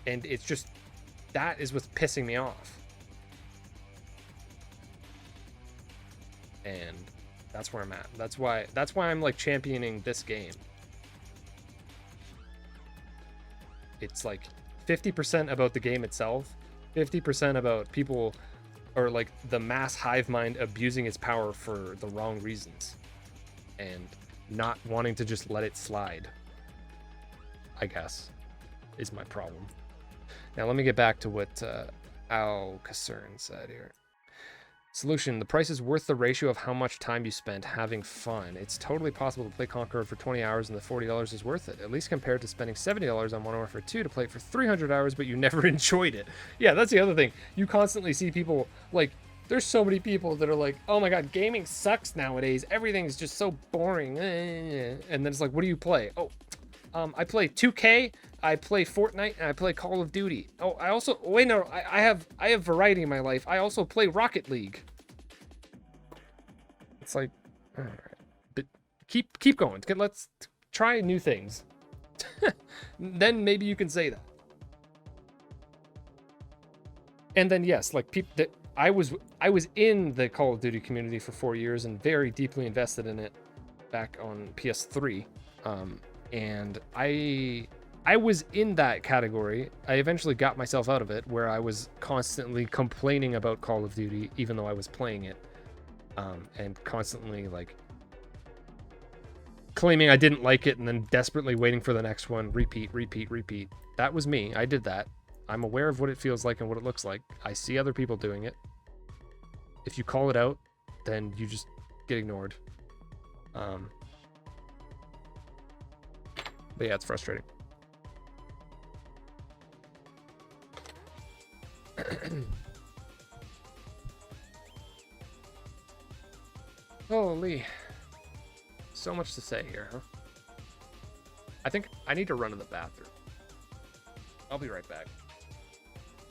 Speaker 1: And it's just, that is what's pissing me off. And that's where I'm at. That's why I'm like championing this game. It's like 50% about the game itself 50% about people, or like the mass hive mind abusing its power for the wrong reasons and not wanting to just let it slide, I guess, is my problem. Now let me get back to what Al Kasern said here. Solution: the price is worth the ratio of how much time you spent having fun. It's totally possible to play Concord for 20 hours and the $40 is worth it, at least compared to spending $70 on Modern Warfare 2 to play it for 300 hours, but you never enjoyed it. Yeah, that's the other thing. You constantly see people, like, there's so many people that are like, oh my god, gaming sucks nowadays. Everything's just so boring. And then it's like, what do you play? Oh, I play 2K, I play Fortnite, and I play Call of Duty. Oh, I also, wait, no, I have variety in my life. I also play Rocket League. It's like, all right, but keep going. Let's try new things. Then maybe you can say that. And then yes, like I was in the Call of Duty community for 4 years and very deeply invested in it back on PS3. And I was in that category. I eventually got myself out of it, where I was constantly complaining about Call of Duty, even though I was playing it, and constantly like claiming I didn't like it and then desperately waiting for the next one. Repeat. That was me. I did that. I'm aware of what it feels like and what it looks like. I see other people doing it. If you call it out, then you just get ignored. But yeah, it's frustrating. Holy. So much to say here, huh? I think I need to run to the bathroom. I'll be right back.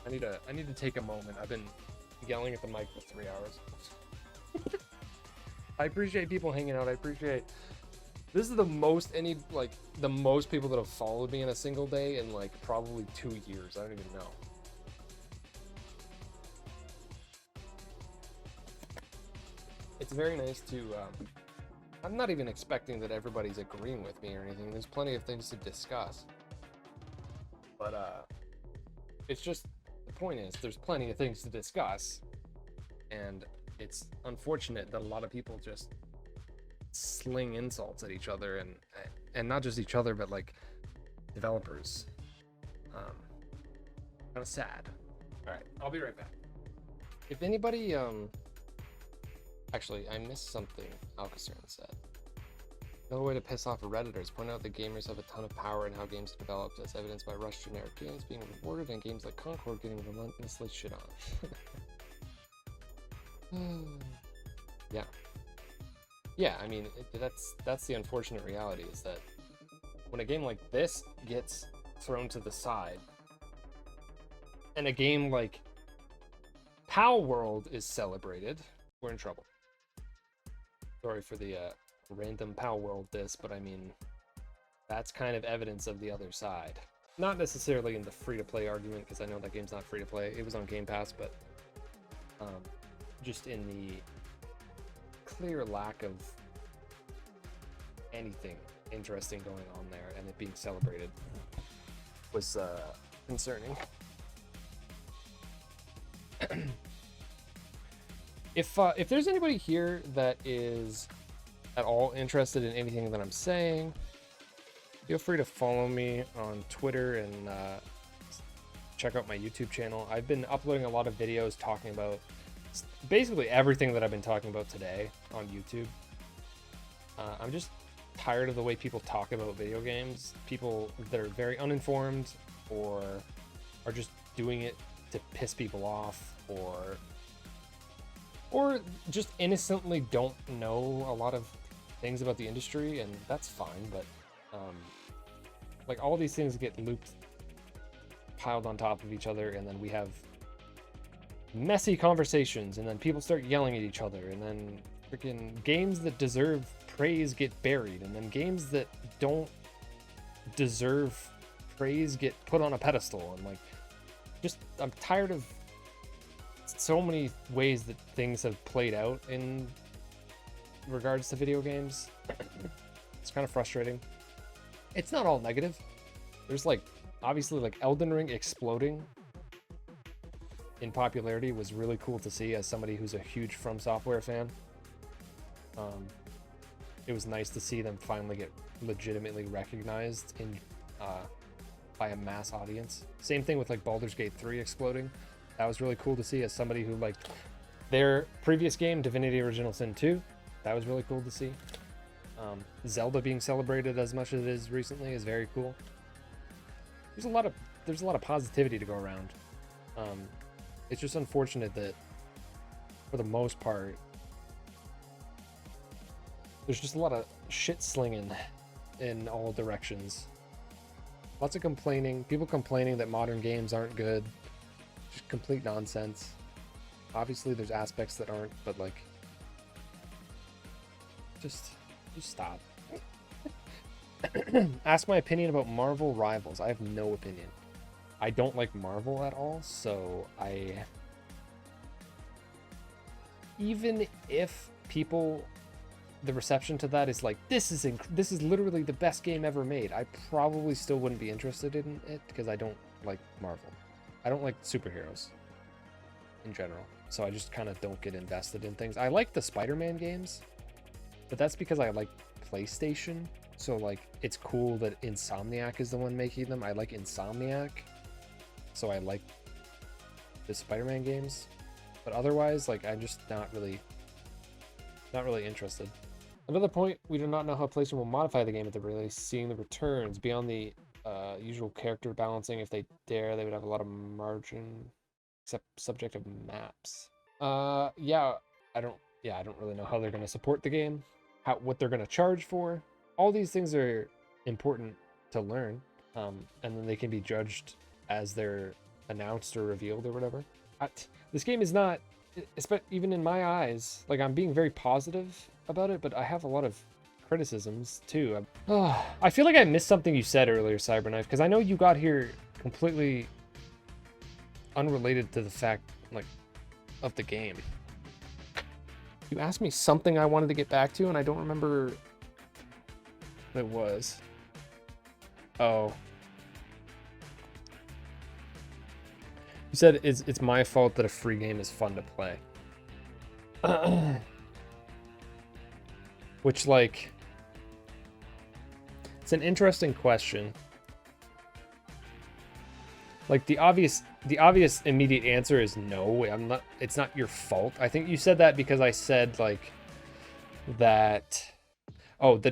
Speaker 1: I need to take a moment. I've been yelling at the mic for 3 hours. I appreciate people hanging out. I appreciate... This is the most the most people that have followed me in a single day in like probably 2 years. I don't even know. It's very nice to, I'm not even expecting that everybody's agreeing with me or anything. There's plenty of things to discuss. But, it's just, the point is, there's plenty of things to discuss. And it's unfortunate that a lot of people just sling insults at each other, and not just each other, but like developers. Kind of sad. All right, I'll be right back. If anybody, actually, I missed something Alcacer said. Another way to piss off Redditors: point out that gamers have a ton of power in how games are developed, as evidenced by Rush generic games being rewarded and games like Concord getting relentlessly shit on. Yeah, I mean, that's the unfortunate reality, is that when a game like this gets thrown to the side, and a game like Pal World is celebrated, we're in trouble. Sorry for the random Pal World this, but I mean, that's kind of evidence of the other side. Not necessarily in the free-to-play argument, because I know that game's not free-to-play. It was on Game Pass, but just in the clear lack of anything interesting going on there, and it being celebrated was concerning. If there's anybody here that is at all interested in anything that I'm saying, feel free to follow me on Twitter and check out my YouTube channel. I've been uploading a lot of videos talking about basically everything that I've been talking about today on YouTube. I'm just tired of the way people talk about video games. People that are very uninformed, or are just doing it to piss people off, or just innocently don't know a lot of things about the industry, and that's fine, but like all these things get looped, piled on top of each other, and then we have messy conversations, and then people start yelling at each other, and then freaking games that deserve praise get buried, and then games that don't deserve praise get put on a pedestal, and like, just, I'm tired of so many ways that things have played out in regards to video games. It's kind of frustrating. It's not all negative. There's like, obviously, like Elden Ring exploding in popularity was really cool to see as somebody who's a huge From Software fan. It was nice to see them finally get legitimately recognized in by a mass audience. Same thing with like Baldur's Gate 3 exploding. That was really cool to see as somebody who liked their previous game, Divinity Original Sin 2. That was really cool to see. Zelda being celebrated as much as it is recently is very cool. There's a lot of positivity to go around. It's just unfortunate that for the most part there's just a lot of shit slinging in all directions. Lots of complaining, people complaining that modern games aren't good. Just complete nonsense. Obviously there's aspects that aren't, but like just stop. Ask my opinion about Marvel Rivals. I have no opinion. I don't like Marvel at all, so even if people, the reception to that is like, this is literally the best game ever made, I probably still wouldn't be interested in it because I don't like Marvel. I don't like superheroes in general, so I just kind of don't get invested in things. I like the Spider-Man games, but that's because I like PlayStation. So like, it's cool that Insomniac is the one making them. I like Insomniac, so I like the Spider-Man games. But otherwise, like, I'm just not really interested. Another point, we do not know how PlayStation will modify the game at the release. Seeing the returns beyond the usual character balancing, if they dare, they would have a lot of margin, except subject of maps. Yeah, I don't really know how they're going to support the game, what they're going to charge for. All these things are important to learn, and then they can be judged as they're announced or revealed or whatever. This game is not, even in my eyes, like, I'm being very positive about it, but I have a lot of criticisms too. I feel like I missed something you said earlier, Cyberknife, because I know you got here completely unrelated to the fact, like, of the game. You asked me something I wanted to get back to, and I don't remember what it was. Oh. You said it's my fault that a free game is fun to play. Which, like, it's an interesting question. Like, the obvious immediate answer is no. It's not your fault. I think you said that because I said, like, that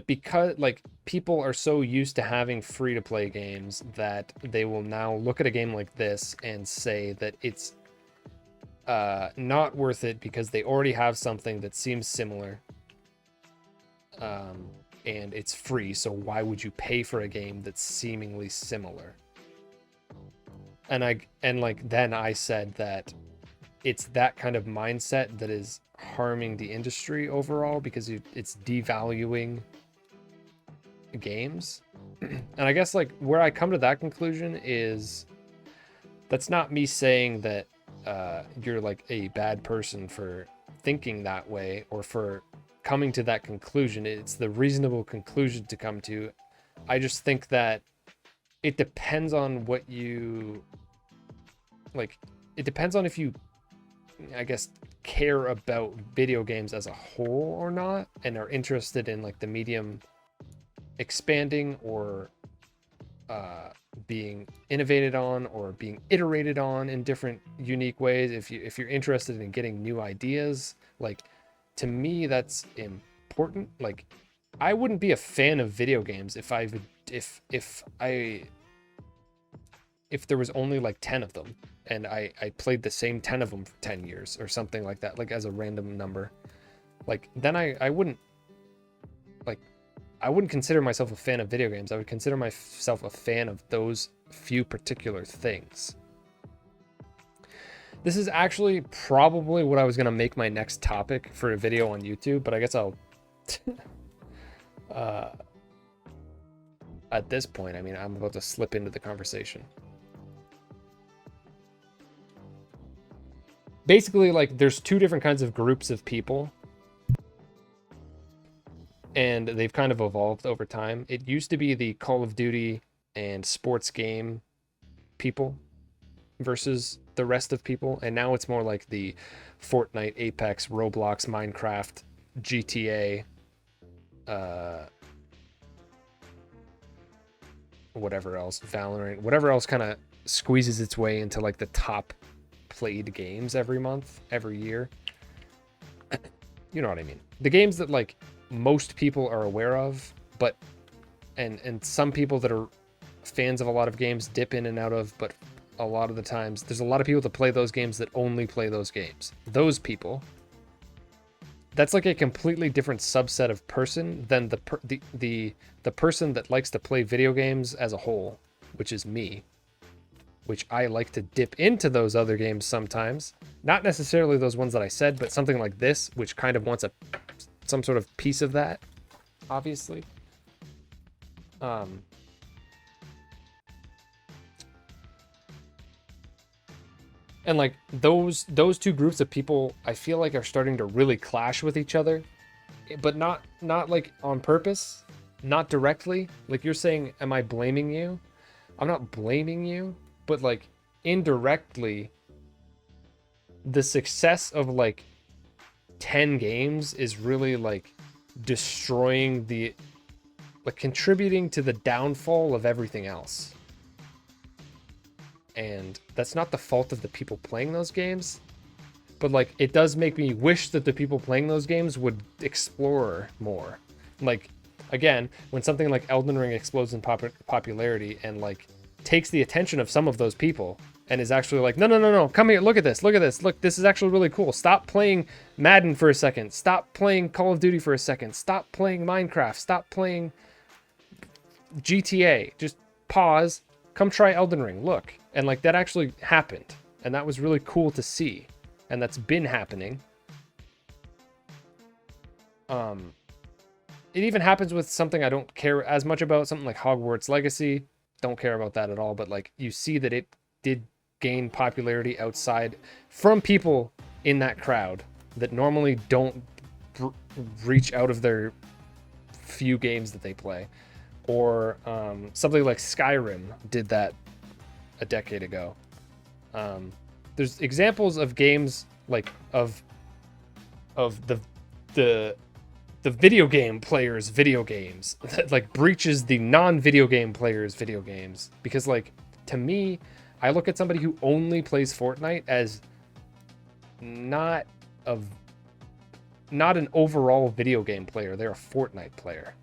Speaker 1: because, like, people are so used to having free-to-play games that they will now look at a game like this and say that it's not worth it because they already have something that seems similar, and it's free, so why would you pay for a game that's seemingly similar? Then I said that it's that kind of mindset that is harming the industry overall, because it's devaluing games. And I guess, like, where I come to that conclusion is, that's not me saying that you're like a bad person for thinking that way or for coming to that conclusion. It's the reasonable conclusion to come to. I just think that it depends on what you like. It depends on if you, I guess, care about video games as a whole or not, and are interested in, like, the medium expanding or being innovated on or being iterated on in different unique ways. If you're interested in getting new ideas, like, to me that's important. Like, I wouldn't be a fan of video games if there was only like 10 of them and I played the same 10 of them for 10 years or something like that, like as a random number. Like, then I wouldn't consider myself a fan of video games. I would consider myself a fan of those few particular things. This is actually probably what I was going to make my next topic for a video on YouTube, but I guess I'll at this point, I mean, I'm about to slip into the conversation. Basically, like, there's two different kinds of groups of people, and they've kind of evolved over time. It used to be the Call of Duty and sports game people, versus the rest of people, and now it's more like the Fortnite, Apex, Roblox, Minecraft, GTA, whatever else, Valorant, whatever else kind of squeezes its way into like the top played games every month, every year. You know what I mean? The games that like most people are aware of, but and some people that are fans of a lot of games dip in and out of, but a lot of the times there's a lot of people that play those games that only play those games. Those people, that's like a completely different subset of person than the person that likes to play video games as a whole, which is me, which I like to dip into those other games sometimes. Not necessarily those ones that I said, but something like this, which kind of wants some sort of piece of that, obviously. And like those two groups of people, I feel like are starting to really clash with each other, but not like on purpose, not directly. Like you're saying, am I blaming you? I'm not blaming you, but like indirectly, the success of like 10 games is really like destroying like contributing to the downfall of everything else. And that's not the fault of the people playing those games, but like it does make me wish that the people playing those games would explore more. Like again, when something like Elden Ring explodes in popularity and like takes the attention of some of those people and is actually like, no, come here, look at this, look, this is actually really cool. Stop playing Madden for a second. Stop playing Call of Duty for a second. Stop playing Minecraft. Stop playing GTA. Just pause. Come try Elden Ring. Look. And like that actually happened. And that was really cool to see. And that's been happening. It even happens with something I don't care as much about, something like Hogwarts Legacy. Don't care about that at all, but like you see that it did gain popularity outside from people in that crowd that normally don't reach out of their few games that they play. Or something like Skyrim did that a decade ago. There's examples of games like of the video game players' video games that like breaches the non-video game players' video games. Because like to me, I look at somebody who only plays Fortnite as not an overall video game player. They're a Fortnite player.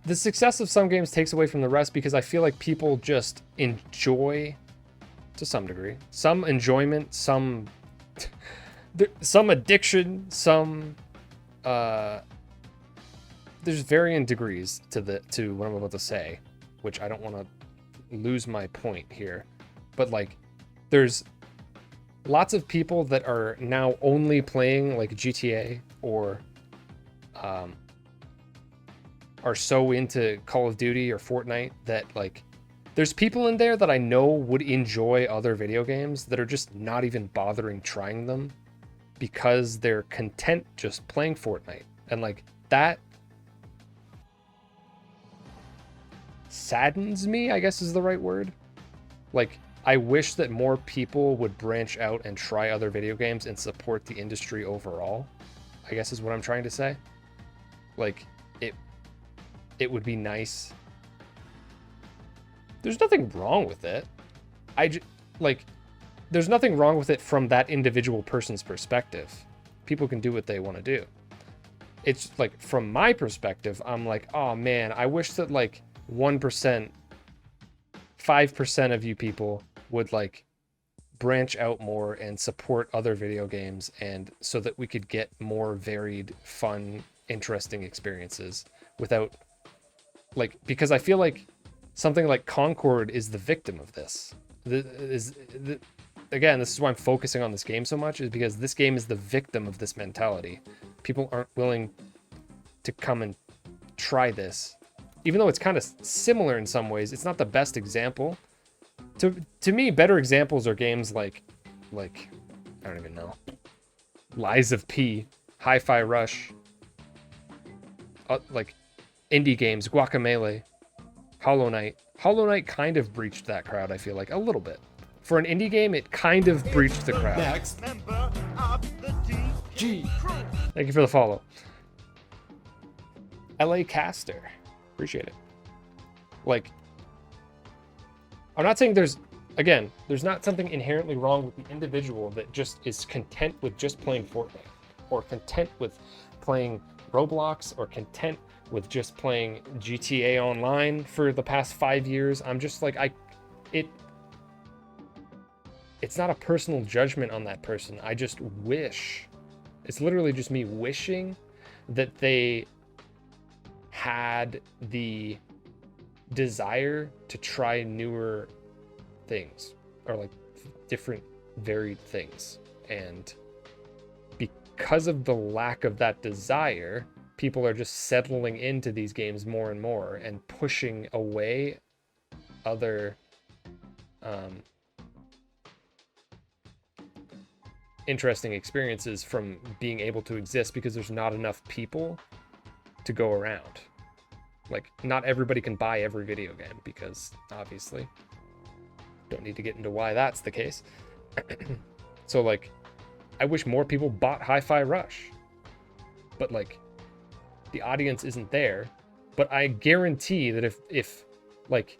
Speaker 1: The success of some games takes away from the rest because I feel like people just enjoy, to some degree, some enjoyment, some addiction, some there's varying degrees to what I'm about to say, which I don't want to lose my point here, but like there's lots of people that are now only playing like GTA or are so into Call of Duty or Fortnite that like there's people in there that I know would enjoy other video games that are just not even bothering trying them because they're content just playing Fortnite. And like that saddens me, I guess is the right word. Like I wish that more people would branch out and try other video games and support the industry overall, I guess is what I'm trying to say. Like it would be nice. There's nothing wrong with it. There's nothing wrong with it from that individual person's perspective. People can do what they want to do. It's like from my perspective, I'm like, oh man, I wish that like 1%, 5% of you people would like branch out more and support other video games, and so that we could get more varied, fun, interesting experiences without like, because I feel like something like Concord is the victim of this. Again, this is why I'm focusing on this game so much, is because this game is the victim of this mentality. People aren't willing to come and try this. Even though it's kind of similar in some ways, it's not the best example. To me, better examples are games like I don't even know. Lies of P, Hi-Fi Rush, like indie games, Guacamelee, Hollow Knight. Hollow Knight kind of breached that crowd, I feel like, a little bit. For an indie game, it kind of breached the crowd.
Speaker 6: Next.
Speaker 3: Member of the
Speaker 6: G.
Speaker 3: crew.
Speaker 1: Thank you for the follow. LA Caster. Appreciate it. Like, I'm not saying there's not something inherently wrong with the individual that just is content with just playing Fortnite, or content with playing Roblox, or content with just playing GTA Online for the past 5 years. I'm just like, it's not a personal judgment on that person. I just wish, it's literally just me wishing that they had the desire to try newer things, or like different varied things. And because of the lack of that desire, people are just settling into these games more and more and pushing away other interesting experiences from being able to exist, because there's not enough people to go around. Like, not everybody can buy every video game, because obviously, don't need to get into why that's the case. So like, I wish more people bought Hi-Fi Rush, but like, the audience isn't there. But I guarantee that if like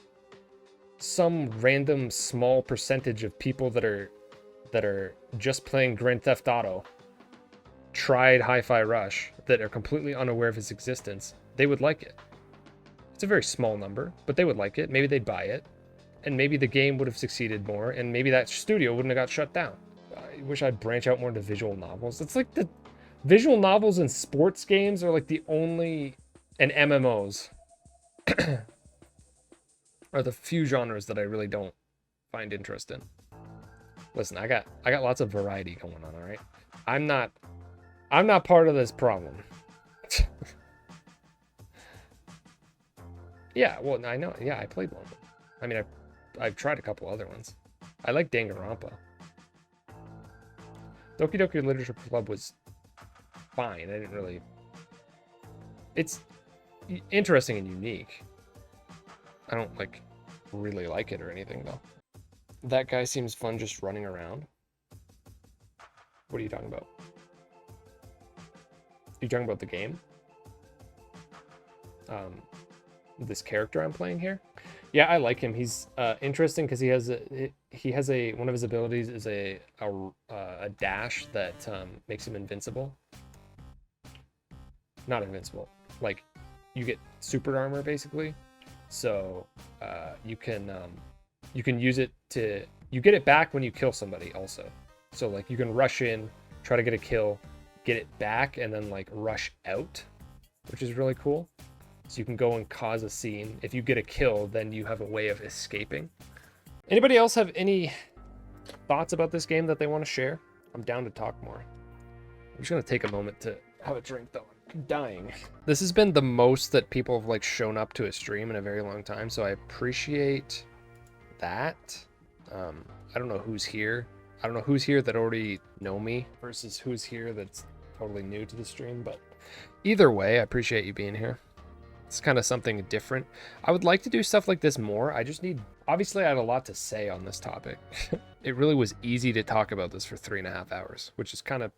Speaker 1: some random small percentage of people that are just playing Grand Theft Auto tried Hi-Fi Rush, that are completely unaware of its existence, they would like it. It's a very small number, but they would like it. Maybe they'd buy it, and maybe the game would have succeeded more, and maybe that studio wouldn't have got shut down. I wish I'd branch out more into visual novels. It's like the visual novels and sports games are like the only, and MMOs are the few genres that I really don't find interest in. Listen, I got lots of variety going on, all right? I'm not part of this problem. Yeah, well, I know. Yeah, I played one. I mean, I've tried a couple other ones. I like Danganronpa. Doki Doki Literature Club was fine. I didn't really... It's interesting and unique. I don't, like, really like it or anything, though. That guy seems fun just running around. What are you talking about? You talking about the game? This character I'm playing here? Yeah, I like him. He's interesting because he has one of his abilities is a dash that makes him invincible. Not invincible. Like, you get super armor basically. So you can use it to, you get it back when you kill somebody also. So like, you can rush in, try to get a kill, get it back, and then like rush out, which is really cool. So you can go and cause a scene. If you get a kill, then you have a way of escaping. Anybody else have any thoughts about this game that they want to share? I'm down to talk more. I'm just gonna take a moment to have a drink though. I'm dying. This has been the most that people have like shown up to a stream in a very long time, so I appreciate that. I don't know who's here. I don't know who's here that already know me versus who's here that's totally new to the stream, but either way, I appreciate you being here. It's kind of something different. I would like to do stuff like this more. I just need, obviously I had a lot to say on this topic. It really was easy to talk about this for 3.5 hours, which is kind of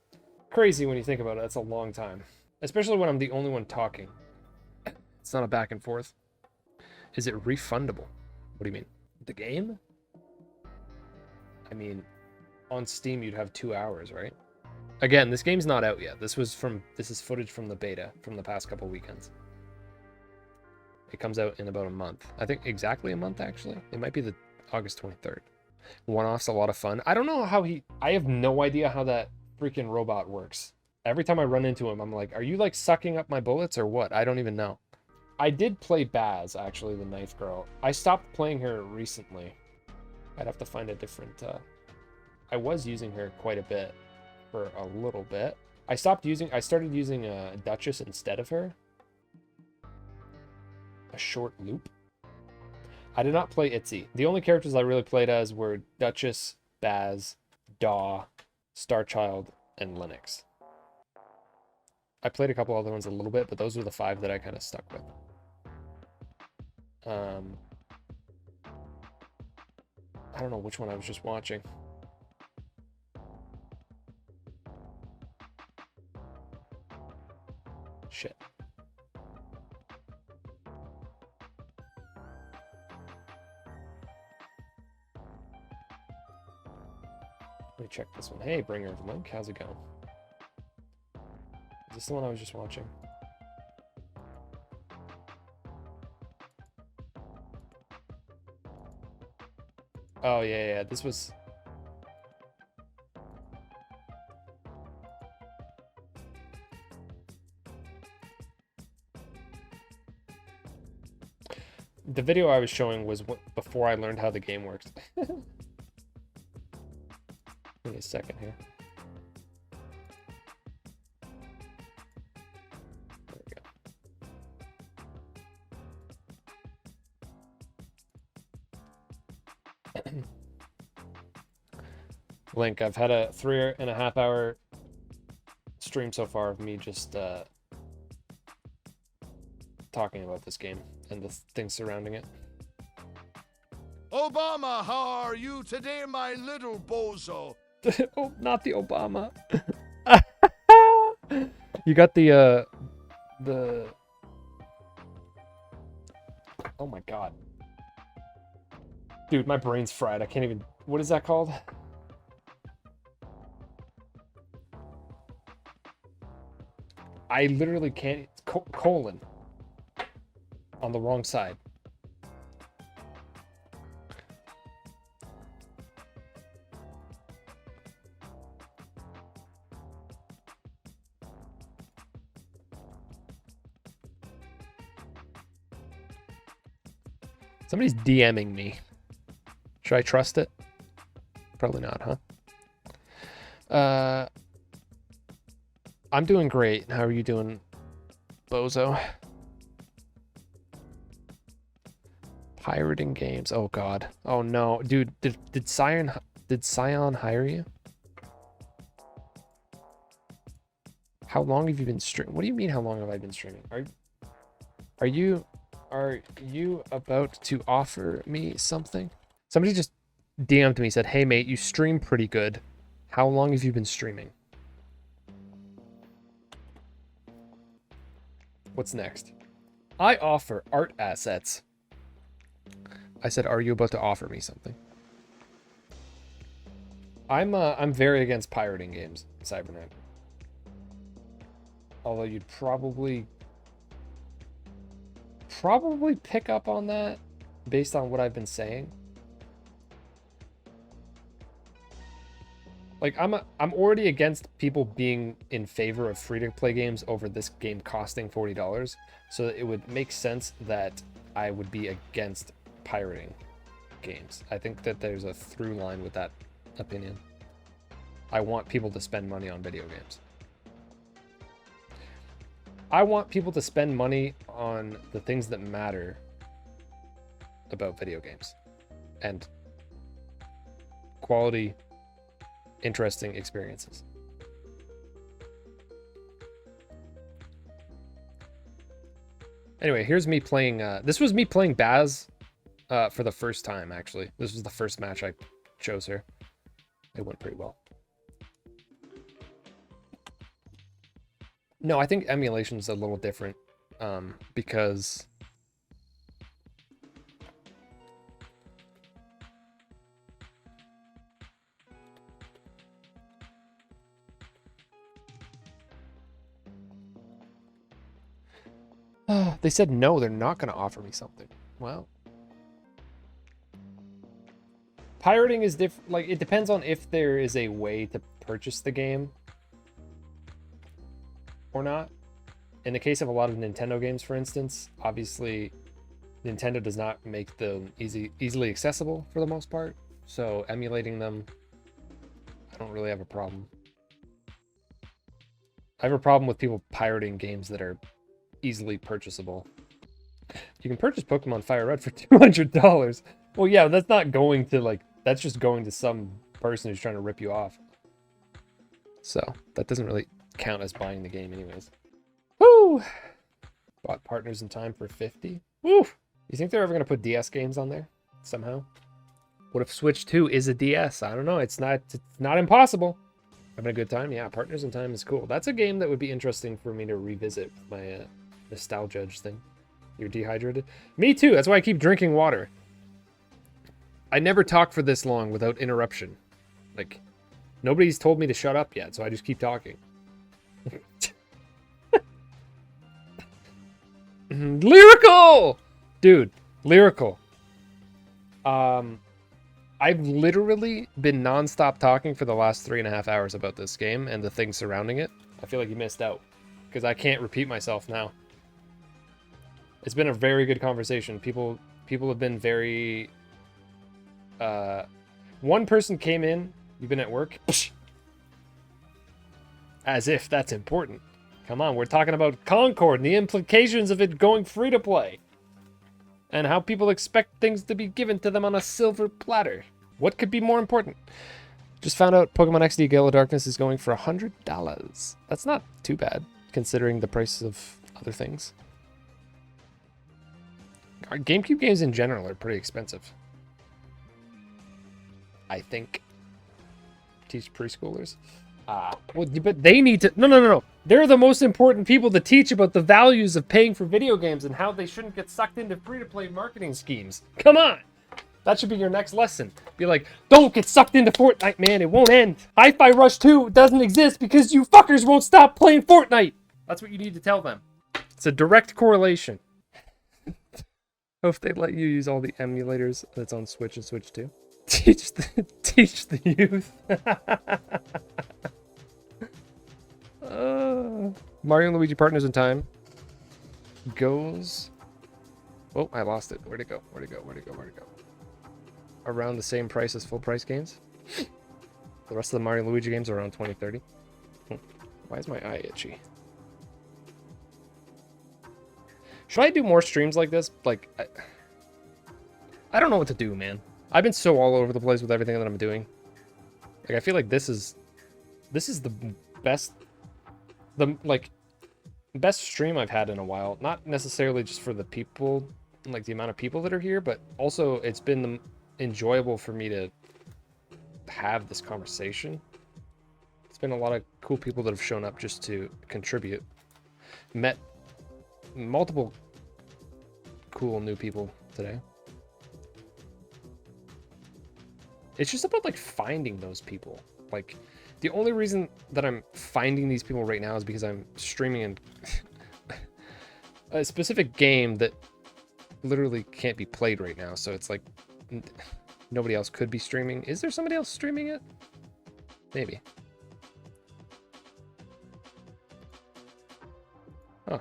Speaker 1: crazy when you think about it. That's a long time, especially when I'm the only one talking. It's not a back and forth. Is it refundable? What do you mean? The game? I mean, on Steam you'd have 2 hours, right? Again, this game's not out yet. This is footage from the beta from the past couple weekends. It comes out in about a month. I think exactly a month, actually. It might be the August 23rd. One-off's a lot of fun. I don't know how I have no idea how that freaking robot works. Every time I run into him, I'm like, are you like sucking up my bullets or what? I don't even know. I did play Baz, actually, the knife girl. I stopped playing her recently. I'd have to find a different... I was using her quite a bit for a little bit. I started using a Duchess instead of her. A short loop. I did not play Itzy. The only characters I really played as were Duchess, Baz, Daw, Starchild, and Linux. I played a couple other ones a little bit, but those were the 5 that I kind of stuck with. I don't know which one I was just watching. Shit. Let me check this one. Hey, Bringer of the Link, how's it going? Is this the one I was just watching? Oh, yeah, this was... The video I was showing was before I learned how the game works. Give me a second here. There we go. Link, I've had a 3.5 hour stream so far of me just talking about this game and the things surrounding it.
Speaker 3: Obama, how are you today, my little bozo?
Speaker 1: Oh, not the Obama. You got the oh my god. Dude, my brain's fried. I can't even... What is that called? I literally can't... colon. On the wrong side. Somebody's DMing me. Should I trust it? Probably not, huh? I'm doing great. How are you doing, bozo? Pirating games. Oh god. Oh no, dude. Did Scion hire you? How long have you been streaming? What do you mean? How long have I been streaming? Are you about to offer me something? Somebody just DM'd me, said, "Hey mate, you stream pretty good. How long have you been streaming?" What's next? I offer art assets. I said, "Are you about to offer me something?" I'm very against pirating games, Cybernet. Although you'd probably pick up on that based on what I've been saying. Like, I'm already against people being in favor of free-to-play games over this game costing $40. So it would make sense that I would be against pirating games. I think that there's a through line with that opinion. I want people to spend money on video games. I want people to spend money on the things that matter about video games. And quality, interesting experiences. Anyway, here's me playing... this was me playing Baz for the first time, actually. This was the first match I chose her. It went pretty well. No, I think emulation is a little different because... they said no, they're not going to offer me something. Well, pirating is different. Like, it depends on if there is a way to purchase the game or not. In the case of a lot of Nintendo games, for instance, obviously Nintendo does not make them easily accessible for the most part. So emulating them, I don't really have a problem. I have a problem with people pirating games that are easily purchasable. You can purchase Pokemon Fire Red for $200. Well, yeah, that's not going to, like, that's just going to some person who's trying to rip you off. So that doesn't really count as buying the game anyways. Woo! Bought Partners in Time for $50. Woo! You think they're ever going to put DS games on there somehow? What if Switch 2 is a DS? I don't know. It's not impossible. Having a good time? Yeah, Partners in Time is cool. That's a game that would be interesting for me to revisit my nostalgia thing. You're dehydrated? Me too. That's why I keep drinking water. I never talk for this long without interruption. Like, nobody's told me to shut up yet, so I just keep talking. Lyrical! Dude, lyrical. I've literally been nonstop talking for the last 3.5 hours about this game and the things surrounding it. I feel like you missed out because I can't repeat myself now. It's been a very good conversation. People have been very... one person came in. You've been at work? As if that's important. Come on, we're talking about Concord and the implications of it going free to play. And how people expect things to be given to them on a silver platter. What could be more important? Just found out Pokemon XD Gale of Darkness is going for $100. That's not too bad, considering the price of other things. Our GameCube games in general are pretty expensive. I think. Teach preschoolers. Well, but they need to... No. They're the most important people to teach about the values of paying for video games and how they shouldn't get sucked into free-to-play marketing schemes. Come on! That should be your next lesson. Be like, don't get sucked into Fortnite, man. It won't end. Hi-Fi Rush 2 doesn't exist because you fuckers won't stop playing Fortnite. That's what you need to tell them. It's a direct correlation. Hope they let you use all the emulators that's on Switch and Switch 2. Teach the youth. Mario and Luigi Partners in Time goes... Oh, I lost it. Where'd it go? Around the same price as full price games. The rest of the Mario and Luigi games are around 20-30. Why is my eye itchy? Should I do more streams like this? Like, I don't know what to do, man. I've been so all over the place with everything that I'm doing. Like, I feel like this is the best, best stream I've had in a while. Not necessarily just for the people, like the amount of people that are here, but also it's been enjoyable for me to have this conversation. It's been a lot of cool people that have shown up just to contribute. Met multiple cool new people today. It's just about like finding those people. Like, the only reason that I'm finding these people right now is because I'm streaming in a specific game that literally can't be played right now. So it's like nobody else could be streaming. Is there somebody else streaming it? Maybe. Huh.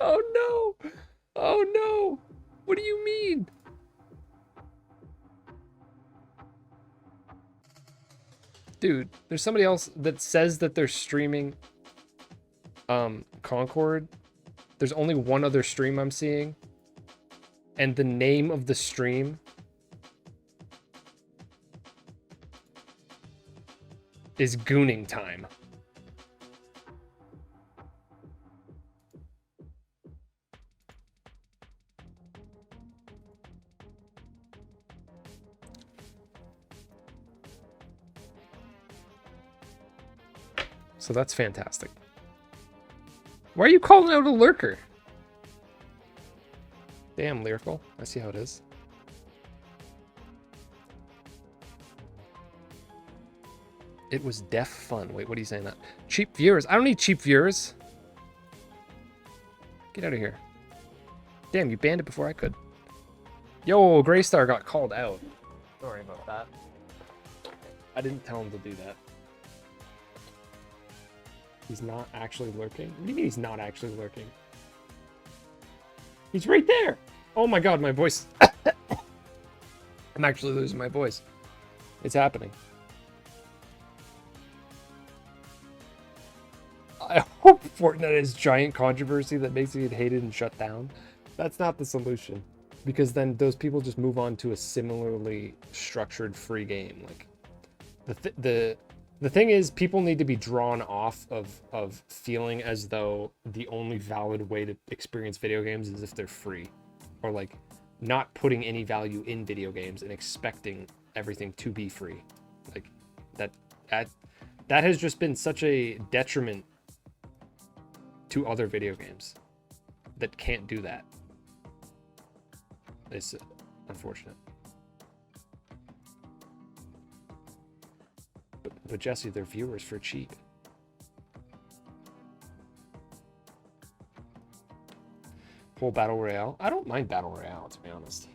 Speaker 1: Oh no! Oh no! What do you mean? Dude, there's somebody else that says that they're streaming Concord. There's only one other stream I'm seeing. And the name of the stream is Gooning Time. So that's fantastic. Why are you calling out a lurker? Damn, Lyrical. I see how it is. It was def fun. Wait, what are you saying that? Cheap viewers. I don't need cheap viewers. Get out of here. Damn, you banned it before I could. Yo, Greystar got called out. Sorry about that. I didn't tell him to do that. He's not actually lurking? What do you mean he's not actually lurking? He's right there! Oh my god, my voice. I'm actually losing my voice. It's happening. I hope Fortnite is giant controversy that makes it hated and shut down. That's not the solution. Because then those people just move on to a similarly structured free game. Like, The thing is, people need to be drawn off of feeling as though the only valid way to experience video games is if they're free, or like not putting any value in video games and expecting everything to be free. Like that has just been such a detriment to other video games that can't do that. It's unfortunate. But Jesse, they're viewers for cheap. Whole Battle Royale. I don't mind Battle Royale, to be honest.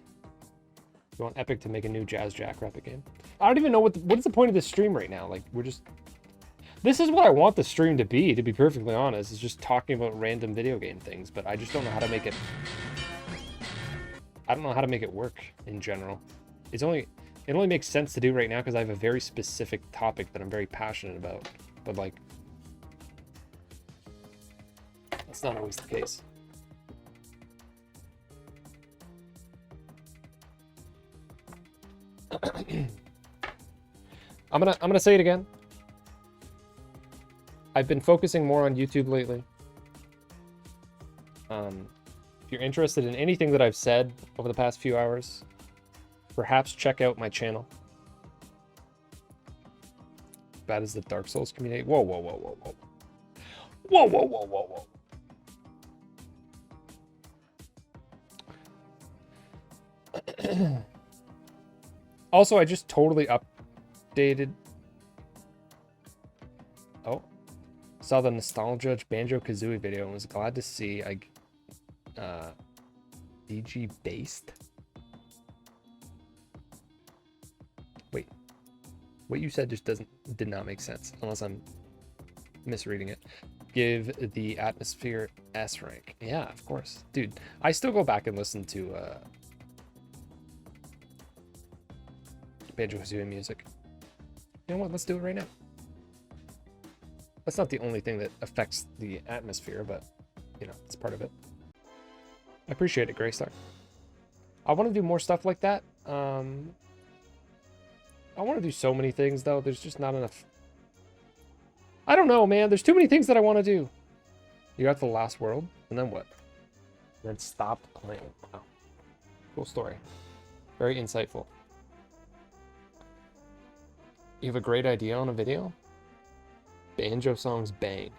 Speaker 1: You want Epic to make a new Jazz Jackrabbit game? I don't even know what is the point of this stream right now. Like, we're just... This is what I want the stream to be perfectly honest. Is just talking about random video game things, but I just don't know how to make it... I don't know how to make it work in general. It only makes sense to do right now because I have a very specific topic that I'm very passionate about. But like, that's not always the case. I'm gonna say it again. I've been focusing more on YouTube lately. If you're interested in anything that I've said over the past few hours, perhaps check out my channel. Bad as the Dark Souls community. Whoa, whoa, whoa, whoa, whoa. Whoa, whoa, whoa, whoa, whoa. Also, I just totally updated. Oh. Saw the Nostalgia Banjo-Kazooie video and was glad to see DG based. Wait, what you said just did not make sense unless I'm misreading it. Give the atmosphere S rank. Yeah, of course, dude. I still go back and listen to Banjo-Kazooie music. You know what? Let's do it right now. That's not the only thing that affects the atmosphere, but you know, it's part of it. I appreciate it, Graystar. I want to do more stuff like that. I want to do so many things, though. There's just not enough. I don't know, man. There's too many things that I want to do. You got to the last world, and then what? And then stopped playing. Wow. Cool story. Very insightful. You have a great idea on a video? Banjo songs bang.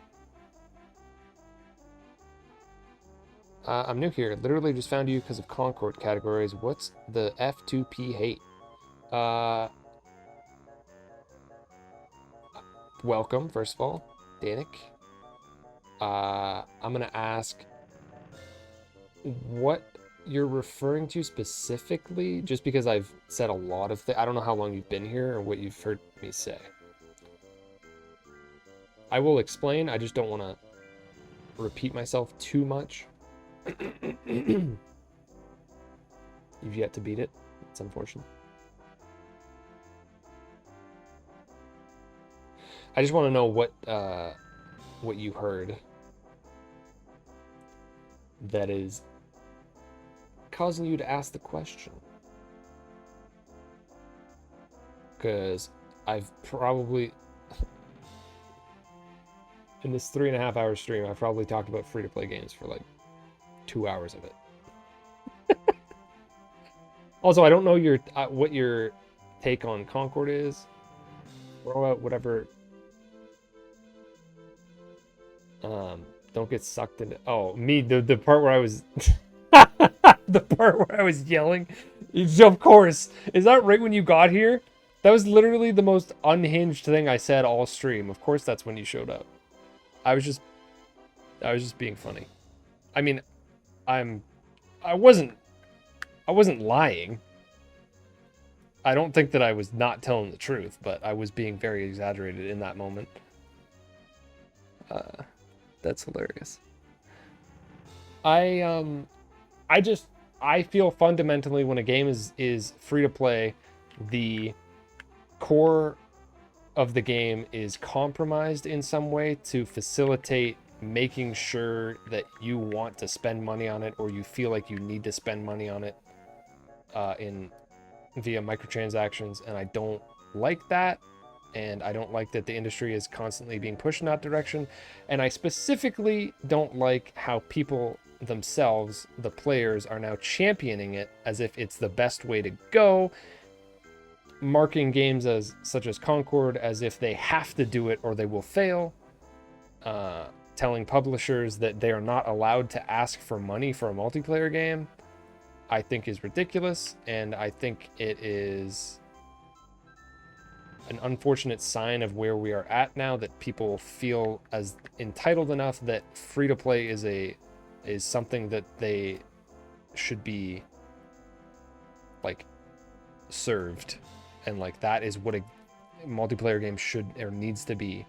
Speaker 1: I'm new here. Literally just found you because of Concord categories. What's the F2P hate? Welcome, first of all, Danik. I'm gonna ask what you're referring to specifically, just because I've said a lot of things. I don't know how long you've been here or what you've heard me say. I will explain. I just don't want to repeat myself too much. You've yet to beat it. It's unfortunate. I just want to know what you heard that is causing you to ask the question. Because I've probably, in this 3.5 hour stream, I've probably talked about free-to-play games for like 2 hours of it. Also, I don't know what your take on Concord is. Throw out whatever. Don't get sucked into. Oh, me, the part where I was, the part where I was yelling. Of course, is that right when you got here? That was literally the most unhinged thing I said all stream. Of course, that's when you showed up. I was just being funny. I mean, I wasn't lying. I don't think that I was not telling the truth, but I was being very exaggerated in that moment. That's hilarious. I feel fundamentally when a game is free to play, the core of the game is compromised in some way to facilitate making sure that you want to spend money on it, or you feel like you need to spend money on it via microtransactions, and I don't like that. and I don't like that the industry is constantly being pushed in that direction. And I specifically don't like how people themselves, the players, are now championing it as if it's the best way to go, marking games as such as Concord as if they have to do it or they will fail, telling publishers that they are not allowed to ask for money for a multiplayer game, I think is ridiculous, and I think it is an unfortunate sign of where we are at now, that people feel as entitled enough that free-to-play is something that they should be like served, and like that is what a multiplayer game should or needs to be,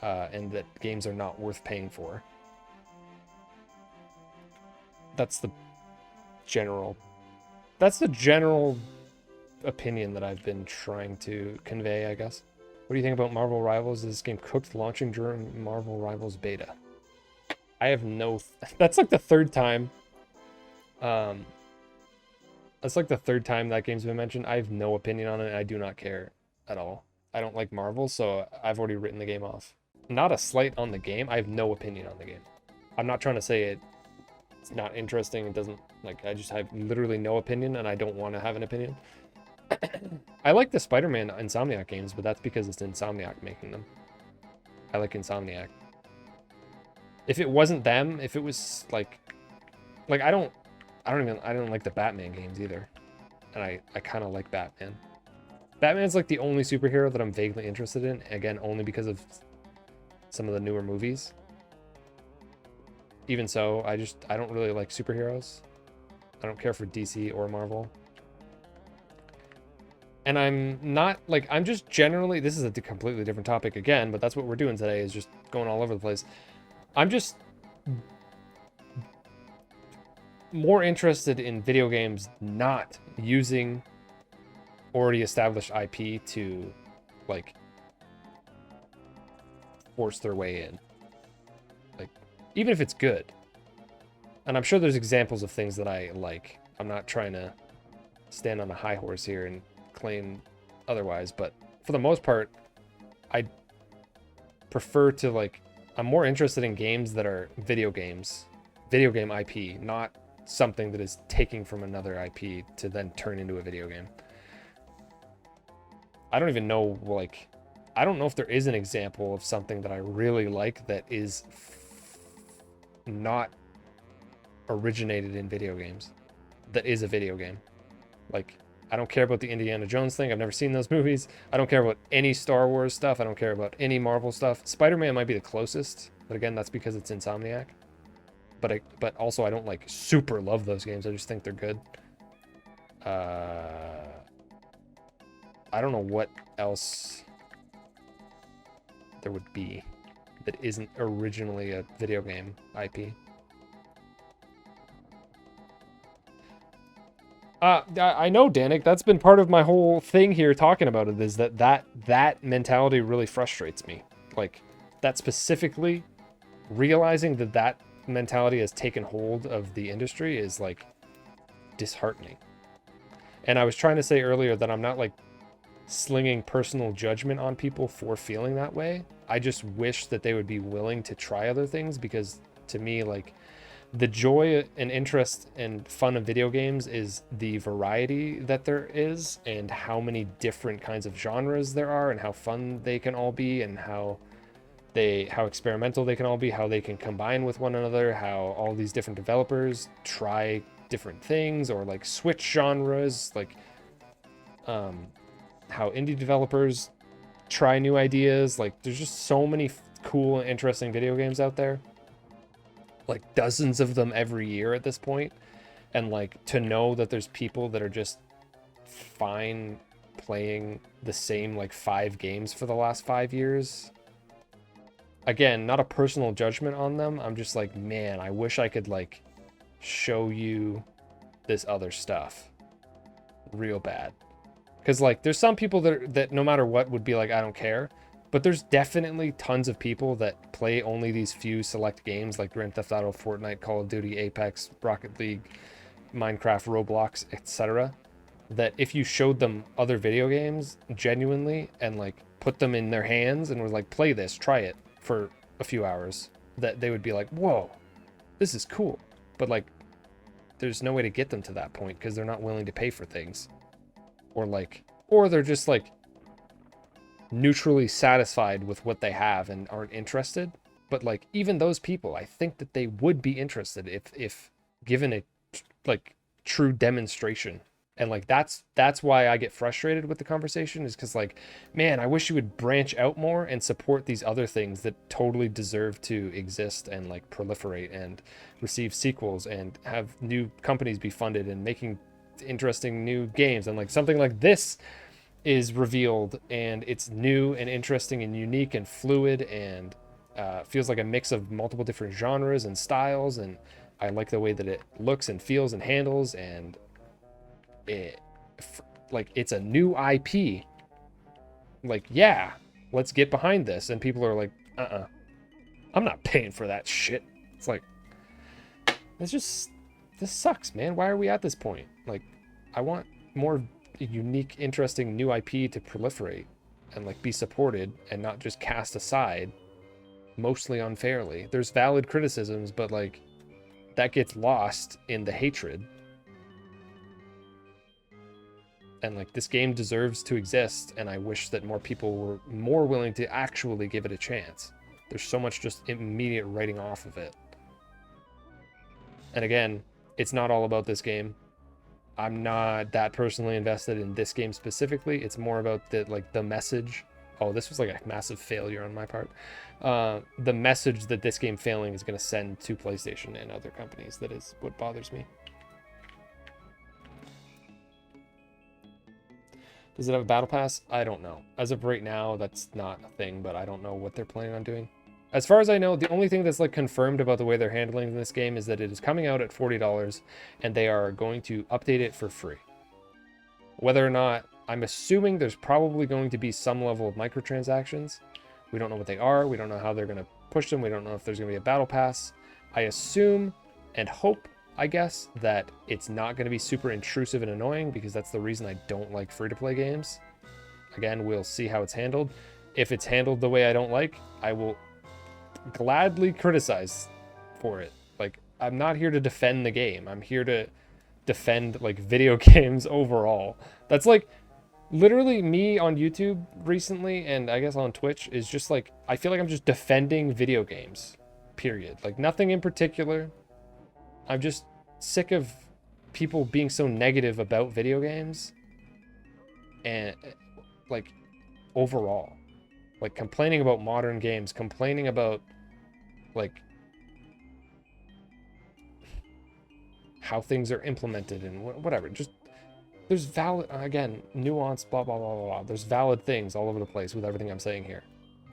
Speaker 1: and that games are not worth paying for. That's the general opinion that I've been trying to convey, I guess. What do you think about Marvel Rivals? Is this game cooked launching during Marvel Rivals beta? I have no... That's like the third time. That's like the third time that game's been mentioned. I have no opinion on it. I do not care at all. I don't like Marvel, so I've already written the game off. Not a slight on the game. I have no opinion on the game. I'm not trying to say it's not interesting. It doesn't... Like, I just have literally no opinion, and I don't want to have an opinion. I like the Spider-Man Insomniac games, but that's because it's Insomniac making them. I like Insomniac. If it wasn't them, if it was like I don't like the Batman games either. And I kind of like Batman. Batman's like the only superhero that I'm vaguely interested in, again, only because of some of the newer movies. Even so, I don't really like superheroes. I don't care for DC or Marvel. And I'm not, like, I'm just generally, this is a completely different topic again, but that's what we're doing today, is just going all over the place. I'm just more interested in video games not using already established IP to, like, force their way in. Like, even if it's good. And I'm sure there's examples of things that I like. I'm not trying to stand on a high horse here and claim otherwise, but for the most part, I prefer to, like, I'm more interested in games that are video games, video game IP, not something that is taking from another IP to then turn into a video game. I don't even know, like, I don't know if there is an example of something that I really like that is not originated in video games, that is a video game. Like, I don't care about the Indiana Jones thing. I've never seen those movies. I don't care about any Star Wars stuff. I don't care about any Marvel stuff. Spider-Man might be the closest, but again, that's because it's Insomniac. But also I don't, like, super love those games. I just think they're good. I don't know what else there would be that isn't originally a video game IP. I know, Danik, that's been part of my whole thing here talking about it, is that mentality really frustrates me. Like, that specifically, realizing that mentality has taken hold of the industry is, like, disheartening. And I was trying to say earlier that I'm not, like, slinging personal judgment on people for feeling that way. I just wish that they would be willing to try other things, because to me, like, the joy and interest and fun of video games is the variety that there is, and how many different kinds of genres there are, and how fun they can all be, and how experimental they can all be, how they can combine with one another, how all these different developers try different things, or, like, switch genres, like, how indie developers try new ideas. Like, there's just so many cool and interesting video games out there. Like, dozens of them every year at this point. And, like, to know that there's people that are just fine playing the same, like, 5 games for the last 5 years. Again, not a personal judgment on them. I'm just like, man, I wish I could, like, show you this other stuff real bad. Because, like, there's some people that no matter what would be like, I don't care. But there's definitely tons of people that play only these few select games, like Grand Theft Auto, Fortnite, Call of Duty, Apex, Rocket League, Minecraft, Roblox, etc. That if you showed them other video games genuinely and, like, put them in their hands and was like, play this, try it for a few hours, that they would be like, whoa, this is cool. But like, there's no way to get them to that point because they're not willing to pay for things. Or they're just like neutrally satisfied with what they have and aren't interested. But like, even those people, I think that they would be interested if given a like true demonstration. And like, that's why I get frustrated with the conversation, is because like, man, I wish you would branch out more and support these other things that totally deserve to exist and like proliferate and receive sequels and have new companies be funded and making interesting new games. And like, something like this is revealed and it's new and interesting and unique and fluid and feels like a mix of multiple different genres and styles, and I like the way that it looks and feels and handles, and it's a new IP. Like, yeah, let's get behind this. And people are like, I'm not paying for that shit. It's like, this sucks, man. Why are we at this point? Like, I want more unique, interesting new IP to proliferate and like be supported and not just cast aside mostly unfairly. There's valid criticisms, but like, that gets lost in the hatred. And like, this game deserves to exist, and I wish that more people were more willing to actually give it a chance. There's so much just immediate writing off of it. And again, it's not all about this game. I'm not that personally invested in this game specifically. It's more about the message. Oh, this was like a massive failure on my part. The message that this game failing is going to send to PlayStation and other companies, that is what bothers me. Does it have a battle pass? I don't know. As of right now, that's not a thing, but I don't know what they're planning on doing. As far as I know, the only thing that's like confirmed about the way they're handling this game is that it is coming out at $40 and they are going to update it for free. Whether or not, I'm assuming there's probably going to be some level of microtransactions. We don't know what they are. We don't know how they're going to push them. We don't know if there's going to be a battle pass. I assume and hope, I guess, that it's not going to be super intrusive and annoying, because that's the reason I don't like free-to-play games. Again, we'll see how it's handled. If it's handled the way I don't like, I will gladly criticize for it. Like, I'm not here to defend the game. I'm here to defend like video games overall. That's like literally me on YouTube recently, and I guess on Twitch, is just like, I feel like I'm just defending video games, period. Like, nothing in particular. I'm just sick of people being so negative about video games, and like overall, like complaining about modern games, complaining about like how things are implemented and whatever. Just, there's valid, again, nuance, blah, blah, blah, blah, blah. There's valid things all over the place with everything I'm saying here.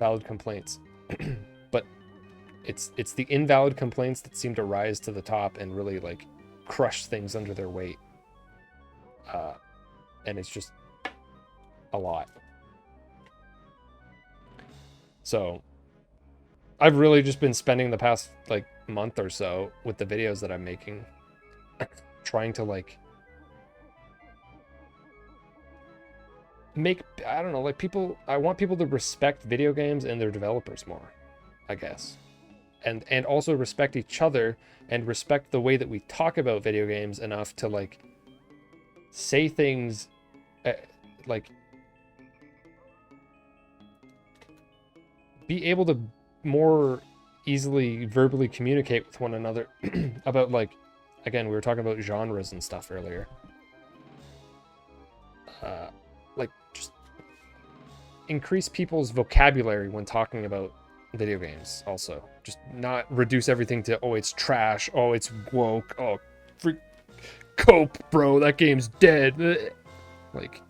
Speaker 1: Valid complaints. But it's the invalid complaints that seem to rise to the top and really like crush things under their weight. And it's just a lot. So I've really just been spending the past like month or so with the videos that I'm making trying to like make, I don't know, like I want people to respect video games and their developers more, I guess. And also respect each other and respect the way that we talk about video games enough to like say things like be able to more easily verbally communicate with one another about, like, again, we were talking about genres and stuff earlier. Like, just increase people's vocabulary when talking about video games also. Just not reduce everything to, oh, it's trash, oh, it's woke, oh, freak, cope, bro, that game's dead. Like,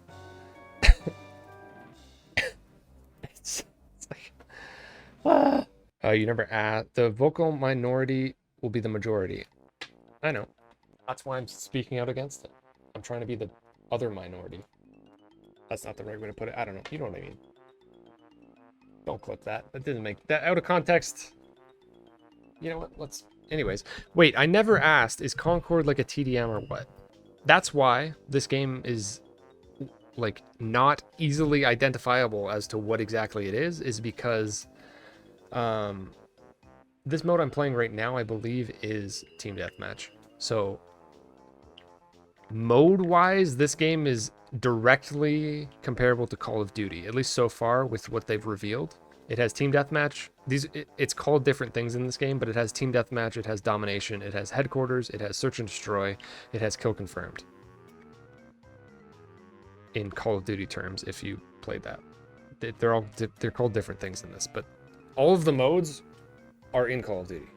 Speaker 1: it's like, you never asked. The vocal minority will be the majority. I know. That's why I'm speaking out against it. I'm trying to be the other minority. That's not the right way to put it. I don't know. You know what I mean. Don't clip that. That didn't make that out of context. You know what? Let's... Anyways. Wait, I never asked, is Concord like a TDM or what? That's why this game is like not easily identifiable as to what exactly it is because this mode I'm playing right now, I believe, is team deathmatch. So mode-wise, this game is directly comparable to Call of Duty, at least so far with what they've revealed. It has team deathmatch. It's called different things in this game, but it has team deathmatch, it has domination, it has headquarters, it has search and destroy, it has kill confirmed. In Call of Duty terms, if you played that, they're called different things in this, but all of the modes are in Call of Duty.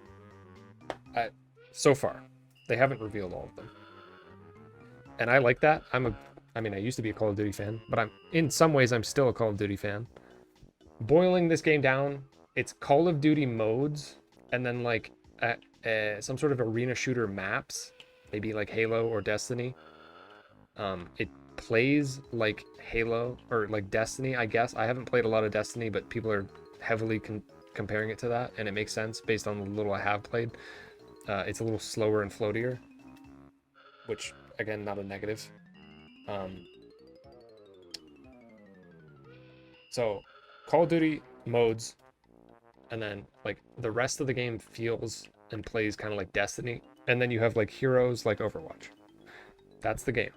Speaker 1: So far, they haven't revealed all of them, and I like that. I used to be a Call of Duty fan, but in some ways I'm still a Call of Duty fan. Boiling this game down, it's Call of Duty modes, and then like some sort of arena shooter maps, maybe like Halo or Destiny. It plays like Halo or like Destiny, I guess. I haven't played a lot of Destiny, but people are heavily comparing it to that, and it makes sense based on the little I have played. It's a little slower and floatier, which again, not a negative. So Call of Duty modes, and then like the rest of the game feels and plays kind of like Destiny, and then you have like heroes like Overwatch. That's the game.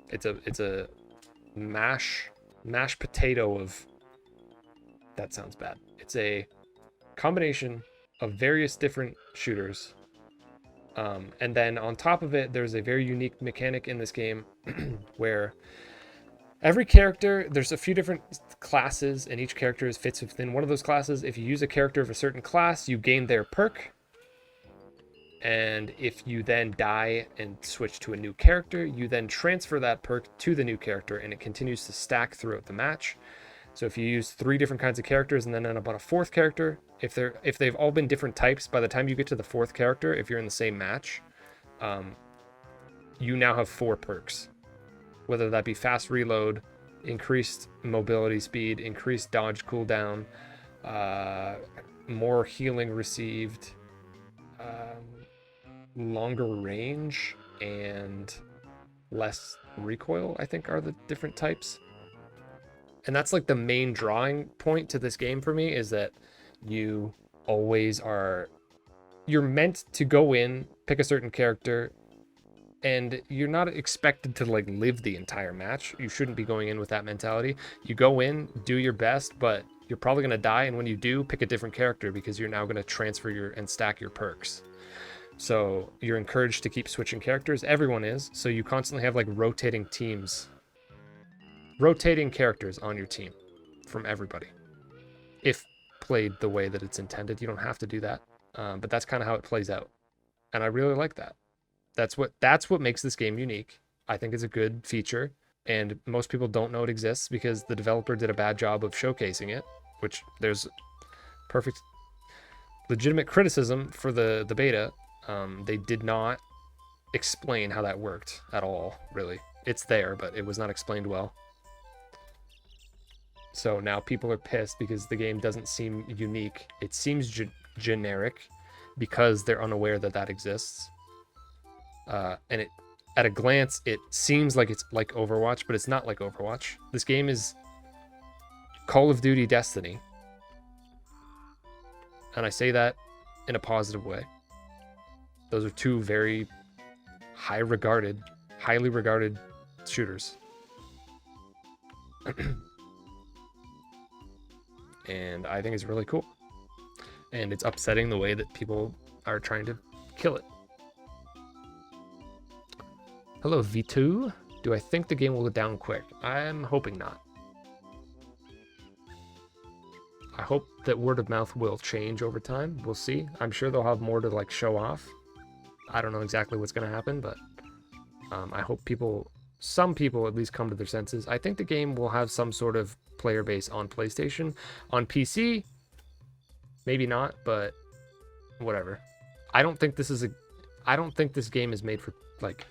Speaker 1: It's a mashed potato of, that sounds bad. It's a combination of various different shooters, and then on top of it, there's a very unique mechanic in this game where every character, there's a few different classes, and each character fits within one of those classes. If you use a character of a certain class, you gain their perk. And if you then die and switch to a new character, you then transfer that perk to the new character, and it continues to stack throughout the match. So if you use 3 different kinds of characters and then end up on a 4th character, if they've all been different types, by the time you get to the 4th character, if you're in the same match, you now have 4 perks. Whether that be fast reload, increased mobility speed, increased dodge cooldown, more healing received, longer range, and less recoil, I think, are the different types. And that's like the main drawing point to this game for me, is that you always you're meant to go in, pick a certain character, and you're not expected to like live the entire match. You shouldn't be going in with that mentality. You go in, do your best, but you're probably going to die, and when you do, pick a different character, because you're now going to transfer and stack your perks. So you're encouraged to keep switching characters. Everyone is. So you constantly have like rotating characters on your team from everybody, if played the way that it's intended. You don't have to do that, but that's kind of how it plays out, and I really like that. That's what makes this game unique. I think it's a good feature, and most people don't know it exists because the developer did a bad job of showcasing it, which there's perfect legitimate criticism for the beta. They did not explain how that worked at all, really. It's there, but it was not explained well. So now people are pissed because the game doesn't seem unique. It seems generic because they're unaware that exists. And at a glance, it seems like it's like Overwatch, but it's not like Overwatch. This game is Call of Duty Destiny. And I say that in a positive way. Those are 2 very highly regarded shooters. And I think it's really cool. And it's upsetting the way that people are trying to kill it. Hello, V2. Do I think the game will go down quick? I'm hoping not. I hope that word of mouth will change over time. We'll see. I'm sure they'll have more to like show off. I don't know exactly what's going to happen, but I hope some people at least come to their senses. I think the game will have some sort of player base on PlayStation. On PC, maybe not, but whatever. I don't think this game is made for like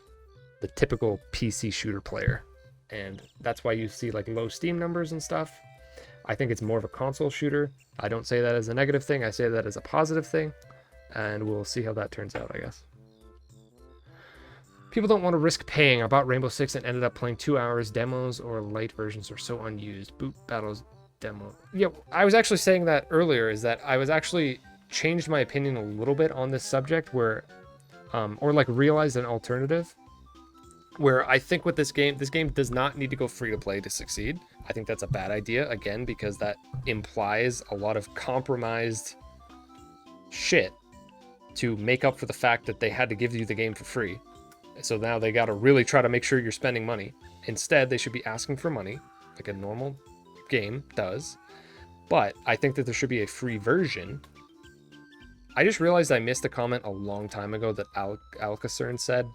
Speaker 1: the typical PC shooter player, and that's why you see like low Steam numbers and stuff. I think it's more of a console shooter. I don't say that as a negative thing. I say that as a positive thing, and we'll see how that turns out, I guess. People don't want to risk paying. I bought Rainbow Six and ended up playing 2 hours. Demos or light versions are so unused. Boot battles demo. Yeah, I was actually saying that earlier, is that I was actually changed my opinion a little bit on this subject where, or like realized an alternative where I think with this game does not need to go free to play to succeed. I think that's a bad idea, again, because that implies a lot of compromised shit to make up for the fact that they had to give you the game for free. So now they got to really try to make sure you're spending money. Instead, they should be asking for money, like a normal game does. But I think that there should be a free version. I just realized I missed a comment a long time ago that Alcacern said,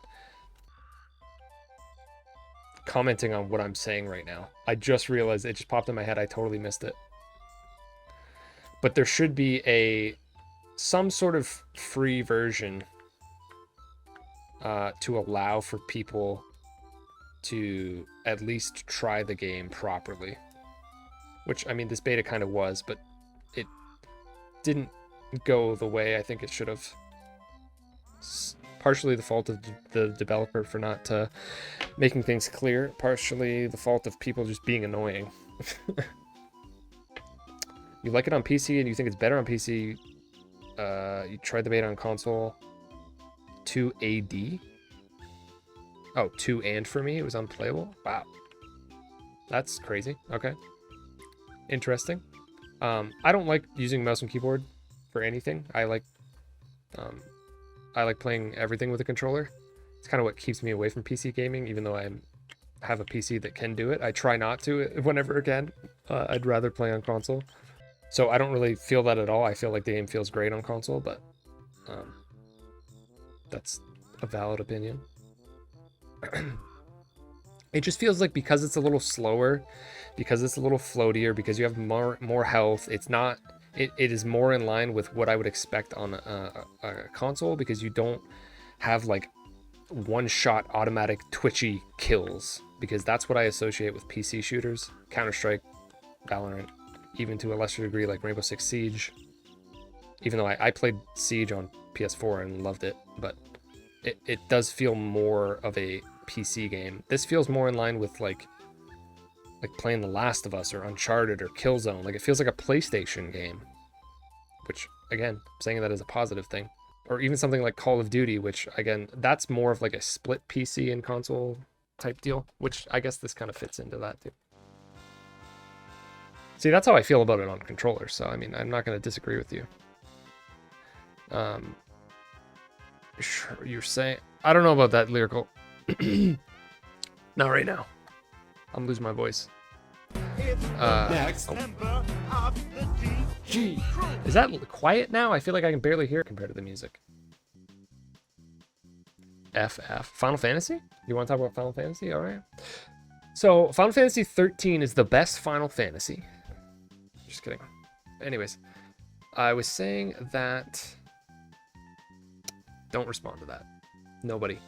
Speaker 1: commenting on what I'm saying right now. I just realized, it just popped in my head. I totally missed it. But there should be some sort of free version to allow for people to at least try the game properly. Which, I mean, this beta kind of was, but it didn't go the way I think it should have. Partially the fault of the developer for not making things clear. Partially the fault of people just being annoying. You like it on PC and you think it's better on PC. You tried the beta on console. 2 AD? Oh, 2 and for me? It was unplayable? Wow. That's crazy. Okay. Interesting. I don't like using mouse and keyboard for anything. I like playing everything with a controller. It's kind of what keeps me away from PC gaming, even though I have a PC that can do it. I try not to whenever again. I'd rather play on console. So I don't really feel that at all. I feel like the game feels great on console, but that's a valid opinion. It just feels like because it's a little slower, because it's a little floatier, because you have more health, it is more in line with what I would expect on a console, because you don't have like one-shot automatic twitchy kills, because that's what I associate with PC shooters. Counter-Strike, Valorant, even to a lesser degree like Rainbow Six Siege. Even though I played Siege on PS4 and loved it, but it does feel more of a PC game. This feels more in line with like playing The Last of Us or Uncharted or Killzone. Like, it feels like a PlayStation game, which again, I'm saying that as a positive thing. Or even something like Call of Duty, which again, that's more of like a split PC and console type deal, which I guess this kind of fits into that too. See, that's how I feel about it on controller, so I mean, I'm not going to disagree with you. Sure, you're saying, I don't know about that lyrical. Not right now. I'm losing my voice.
Speaker 3: Next.
Speaker 1: G. Is that quiet now? I feel like I can barely hear it compared to the music. FF. Final Fantasy? You want to talk about Final Fantasy? All right. So, Final Fantasy 13 is the best Final Fantasy. Just kidding. Anyways, I was saying that... Don't respond to that. Nobody.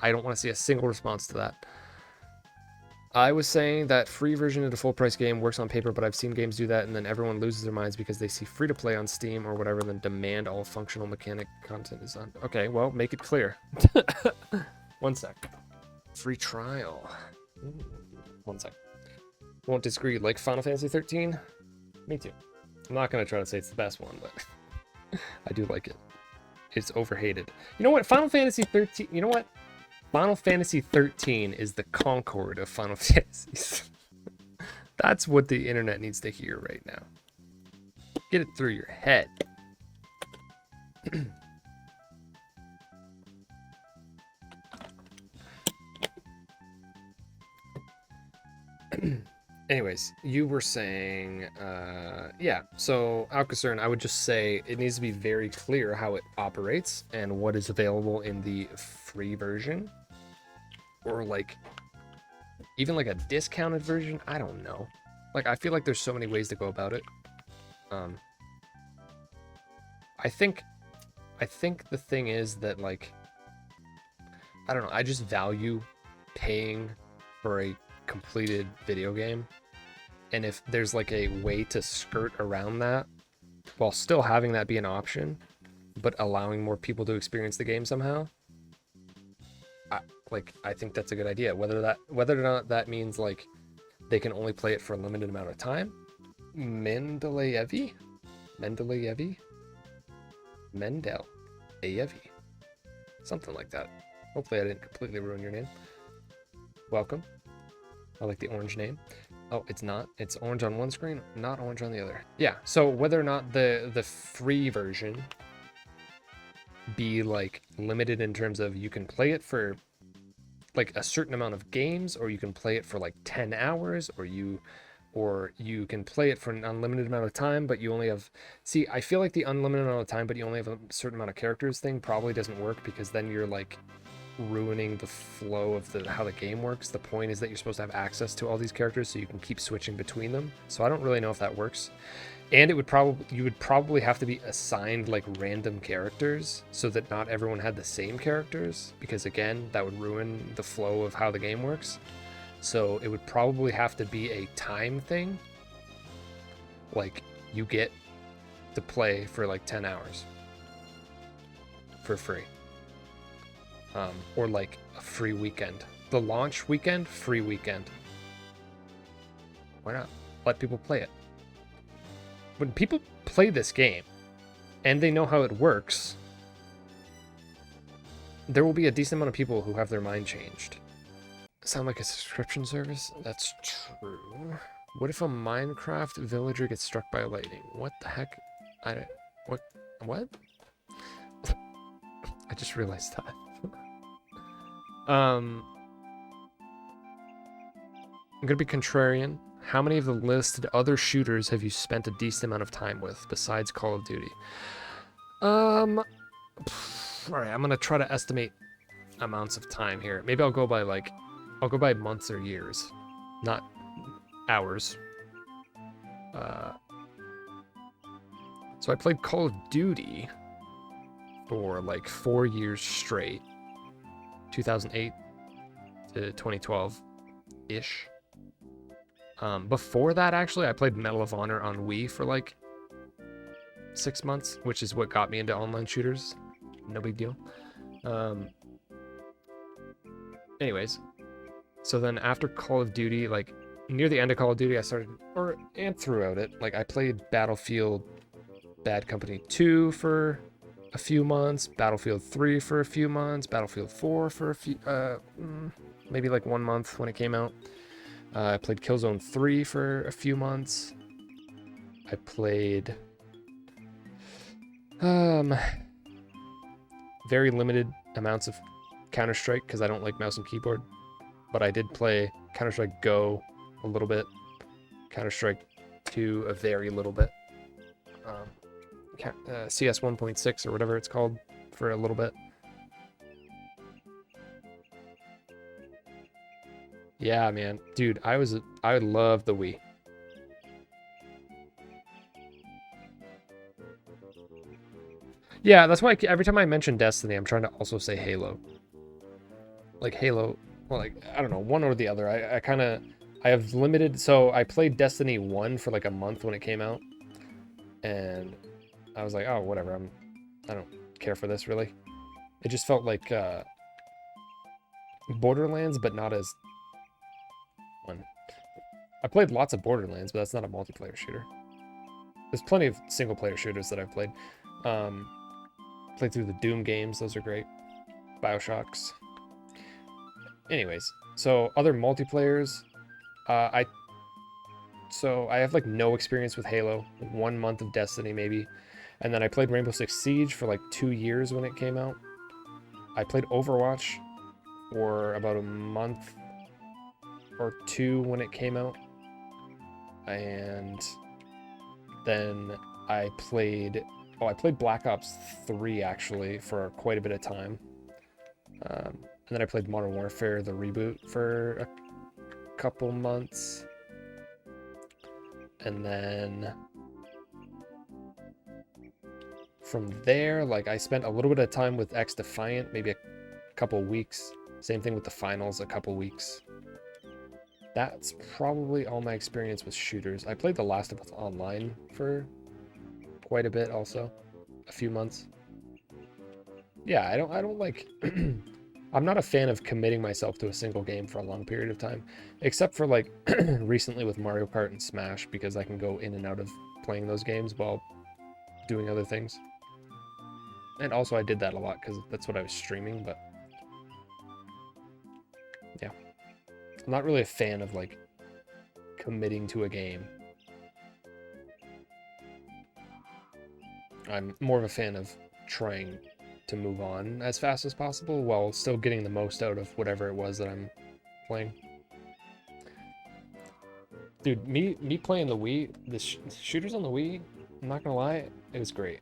Speaker 1: I don't want to see a single response to that. I was saying that free version of the full price game works on paper, but I've seen games do that and then everyone loses their minds because they see free to play on Steam or whatever, and then demand all functional mechanic content is on. Okay, well, make it clear. 1 sec. Free trial. Ooh, 1 sec. Won't disagree. Like Final Fantasy 13? Me too. I'm not going to try to say it's the best one, but I do like it. It's overhated. You know what? Final Fantasy 13... You know what? Final Fantasy 13 is the Concord of Final Fantasies. That's what the internet needs to hear right now. Get it through your head. Anyways, you were saying, yeah, so Alcacern, I would just say it needs to be very clear how it operates and what is available in the free version. Or like, even like a discounted version, I don't know. Like, I feel like there's so many ways to go about it. I think the thing is that, like, I don't know, I just value paying for a completed video game, and if there's like a way to skirt around that while still having that be an option but allowing more people to experience the game somehow, like, I think that's a good idea. Whether or not that means like they can only play it for a limited amount of time. Mendeleevi? Something like that. Hopefully I didn't completely ruin your name. Welcome. I like the orange name. Oh, it's not. It's orange on one screen, not orange on the other. Yeah, so whether or not the free version be like limited in terms of you can play it for like a certain amount of games, or you can play it for like 10 hours, or you can play it for an unlimited amount of time, but you only have... See, I feel like the unlimited amount of time, but you only have a certain amount of characters thing probably doesn't work, because then you're like ruining the flow of how the game works. The point is that you're supposed to have access to all these characters so you can keep switching between them. So I don't really know if that works. And you would probably have to be assigned like random characters so that not everyone had the same characters, because again, that would ruin the flow of how the game works. So it would probably have to be a time thing. Like you get to play for like 10 hours for free. Or like a free weekend. The launch weekend, free weekend. Why not? Let people play it. When people play this game and they know how it works, there will be a decent amount of people who have their mind changed. Sound like a subscription service? That's true. What if a Minecraft villager gets struck by lightning? What the heck? What? I just realized that. I'm gonna be contrarian. How many of the listed other shooters have you spent a decent amount of time with besides Call of Duty? All right, I'm gonna try to estimate amounts of time here. Maybe I'll go by months or years, not hours. So I played Call of Duty for like 4 years straight, 2008 to 2012-ish. Before that, actually, I played Medal of Honor on Wii for like 6 months, which is what got me into online shooters. No big deal. Anyways, so then after Call of Duty, like near the end of Call of Duty, I started, and throughout it, like I played Battlefield Bad Company 2 for a few months, Battlefield 3 for a few months, Battlefield 4 for a few, maybe like 1 month when it came out. I played Killzone 3 for a few months. I played very limited amounts of Counter-Strike because I don't like mouse and keyboard. But I did play Counter-Strike Go a little bit, Counter-Strike 2 a very little bit, CS 1.6 or whatever it's called for a little bit. Yeah, man. Dude, I love the Wii. Yeah, that's why every time I mention Destiny, I'm trying to also say Halo. Like Halo, well, like, I don't know, one or the other. I have limited, so I played Destiny 1 for like a month when it came out. And I was like, oh, whatever, I don't care for this, really. It just felt like Borderlands, but not as fun. I played lots of Borderlands, but that's not a multiplayer shooter. There's plenty of single-player shooters that I've played. Played through the Doom games, those are great. Bioshocks. Anyways, so other multiplayers, I have like no experience with Halo, 1 month of Destiny maybe, and then I played Rainbow Six Siege for like 2 years when it came out. I played Overwatch for about a month or two when it came out, and then I played Black Ops 3 actually for quite a bit of time. And then I played Modern Warfare, the reboot, for a couple months. And then from there, like, I spent a little bit of time with X Defiant, maybe a couple weeks. Same thing with the finals, a couple weeks. That's probably all my experience with shooters. I played The Last of Us Online for quite a bit also, a few months. Yeah, I don't like I'm not a fan of committing myself to a single game for a long period of time, except for like recently with Mario Kart and Smash, because I can go in and out of playing those games while doing other things. And also I did that a lot because that's what I was streaming, but yeah. I'm not really a fan of like committing to a game. I'm more of a fan of trying to move on as fast as possible while still getting the most out of whatever it was that I'm playing. Dude, me playing the Wii, the shooters on the Wii, I'm not gonna lie, it was great.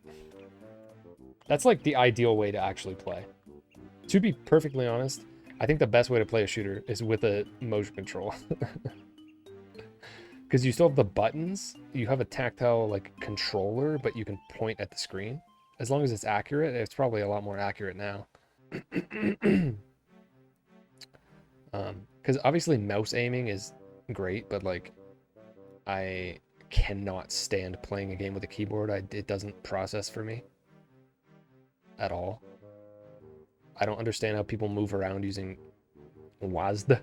Speaker 1: That's like the ideal way to actually play. To be perfectly honest, I think the best way to play a shooter is with a motion control. Because you still have the buttons, you have a tactile like controller, but you can point at the screen. As long as it's accurate, it's probably a lot more accurate now. Because obviously mouse aiming is great, but like I cannot stand playing a game with a keyboard. It doesn't process for me at all. I don't understand how people move around using WASD.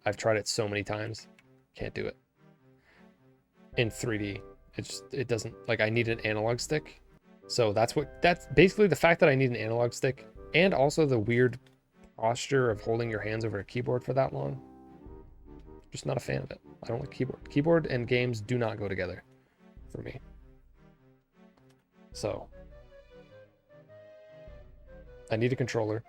Speaker 1: I've tried it so many times. Can't do it. In 3D, it doesn't, like, I need an analog stick. So that's basically the fact that I need an analog stick, and also the weird posture of holding your hands over a keyboard for that long. Just not a fan of it. I don't like keyboard. Keyboard and games do not go together for me. So I need a controller.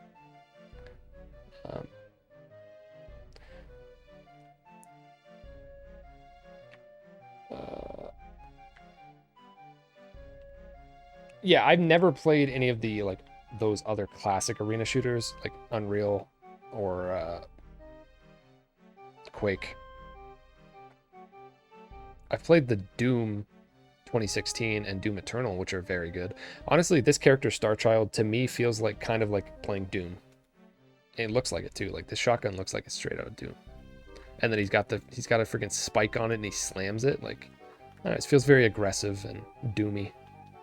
Speaker 1: Yeah, I've never played any of the like those other classic arena shooters like Unreal or Quake. I've played the Doom 2016 and Doom Eternal, which are very good. Honestly, this character Starchild to me feels like kind of like playing Doom. It looks like it too. Like the shotgun looks like it's straight out of Doom. And then he's got a freaking spike on it and he slams it. Like, I don't know, it feels very aggressive and doomy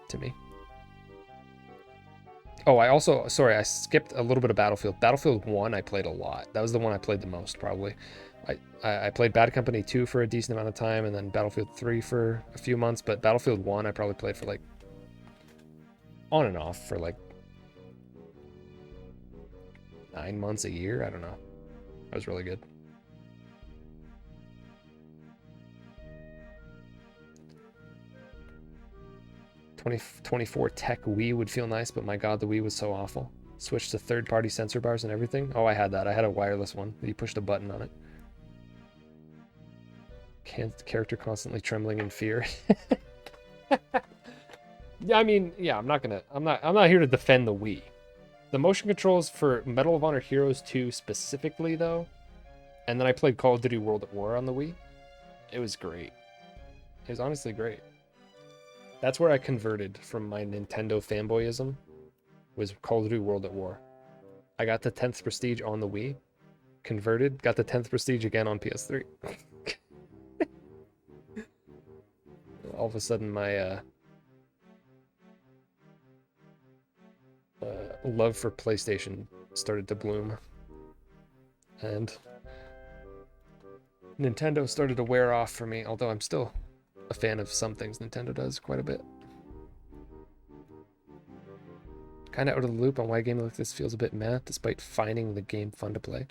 Speaker 1: to me. Oh, I skipped a little bit of Battlefield. Battlefield 1 I played a lot. That was the one I played the most, probably. I played Bad Company 2 for a decent amount of time, and then Battlefield 3 for a few months, but Battlefield 1 I probably played for like, on and off for like 9 months, a year, I don't know. That was really good. '24 Tech Wii would feel nice, but my god, the Wii was so awful. Switched to third-party sensor bars and everything. Oh, I had that. I had a wireless one. You pushed a button on it. Character constantly trembling in fear. Yeah, I mean, yeah, I'm not here to defend the Wii. The motion controls for Medal of Honor Heroes 2 specifically, though, and then I played Call of Duty World at War on the Wii. It was great. It was honestly great. That's where I converted from my Nintendo fanboyism, was Call of Duty World at War. I got the 10th Prestige on the Wii, converted, got the 10th Prestige again on PS3. All of a sudden, my love for PlayStation started to bloom. And Nintendo started to wear off for me, although I'm still a fan of some things Nintendo does quite a bit. Kind of out of the loop on why a game like this feels a bit meh, despite finding the game fun to play.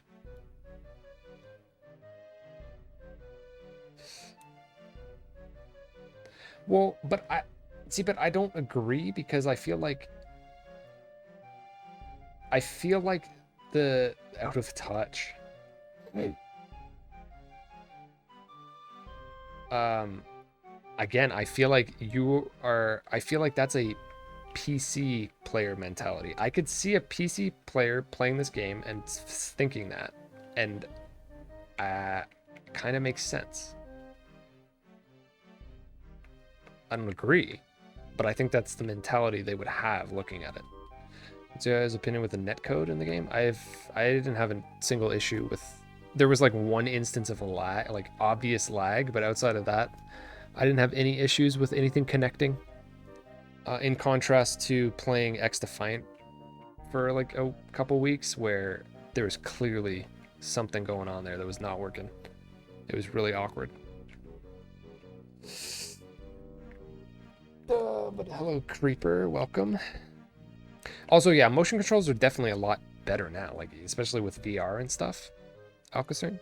Speaker 1: Well, but I don't agree, because I feel like the out of touch. Again, I feel like that's a PC player mentality. I could see a PC player playing this game and thinking that, and kind of makes sense. I don't agree, but I think that's the mentality they would have looking at it. What's your guys' opinion with the netcode in the game? I didn't have a single issue with. There was like one instance of a lag, like obvious lag, but outside of that, I didn't have any issues with anything connecting. In contrast to playing X Defiant for like a couple weeks where there was clearly something going on there that was not working. It was really awkward. But hello, Creeper. Welcome. Also, yeah, motion controls are definitely a lot better now, like especially with VR and stuff. Alcacern.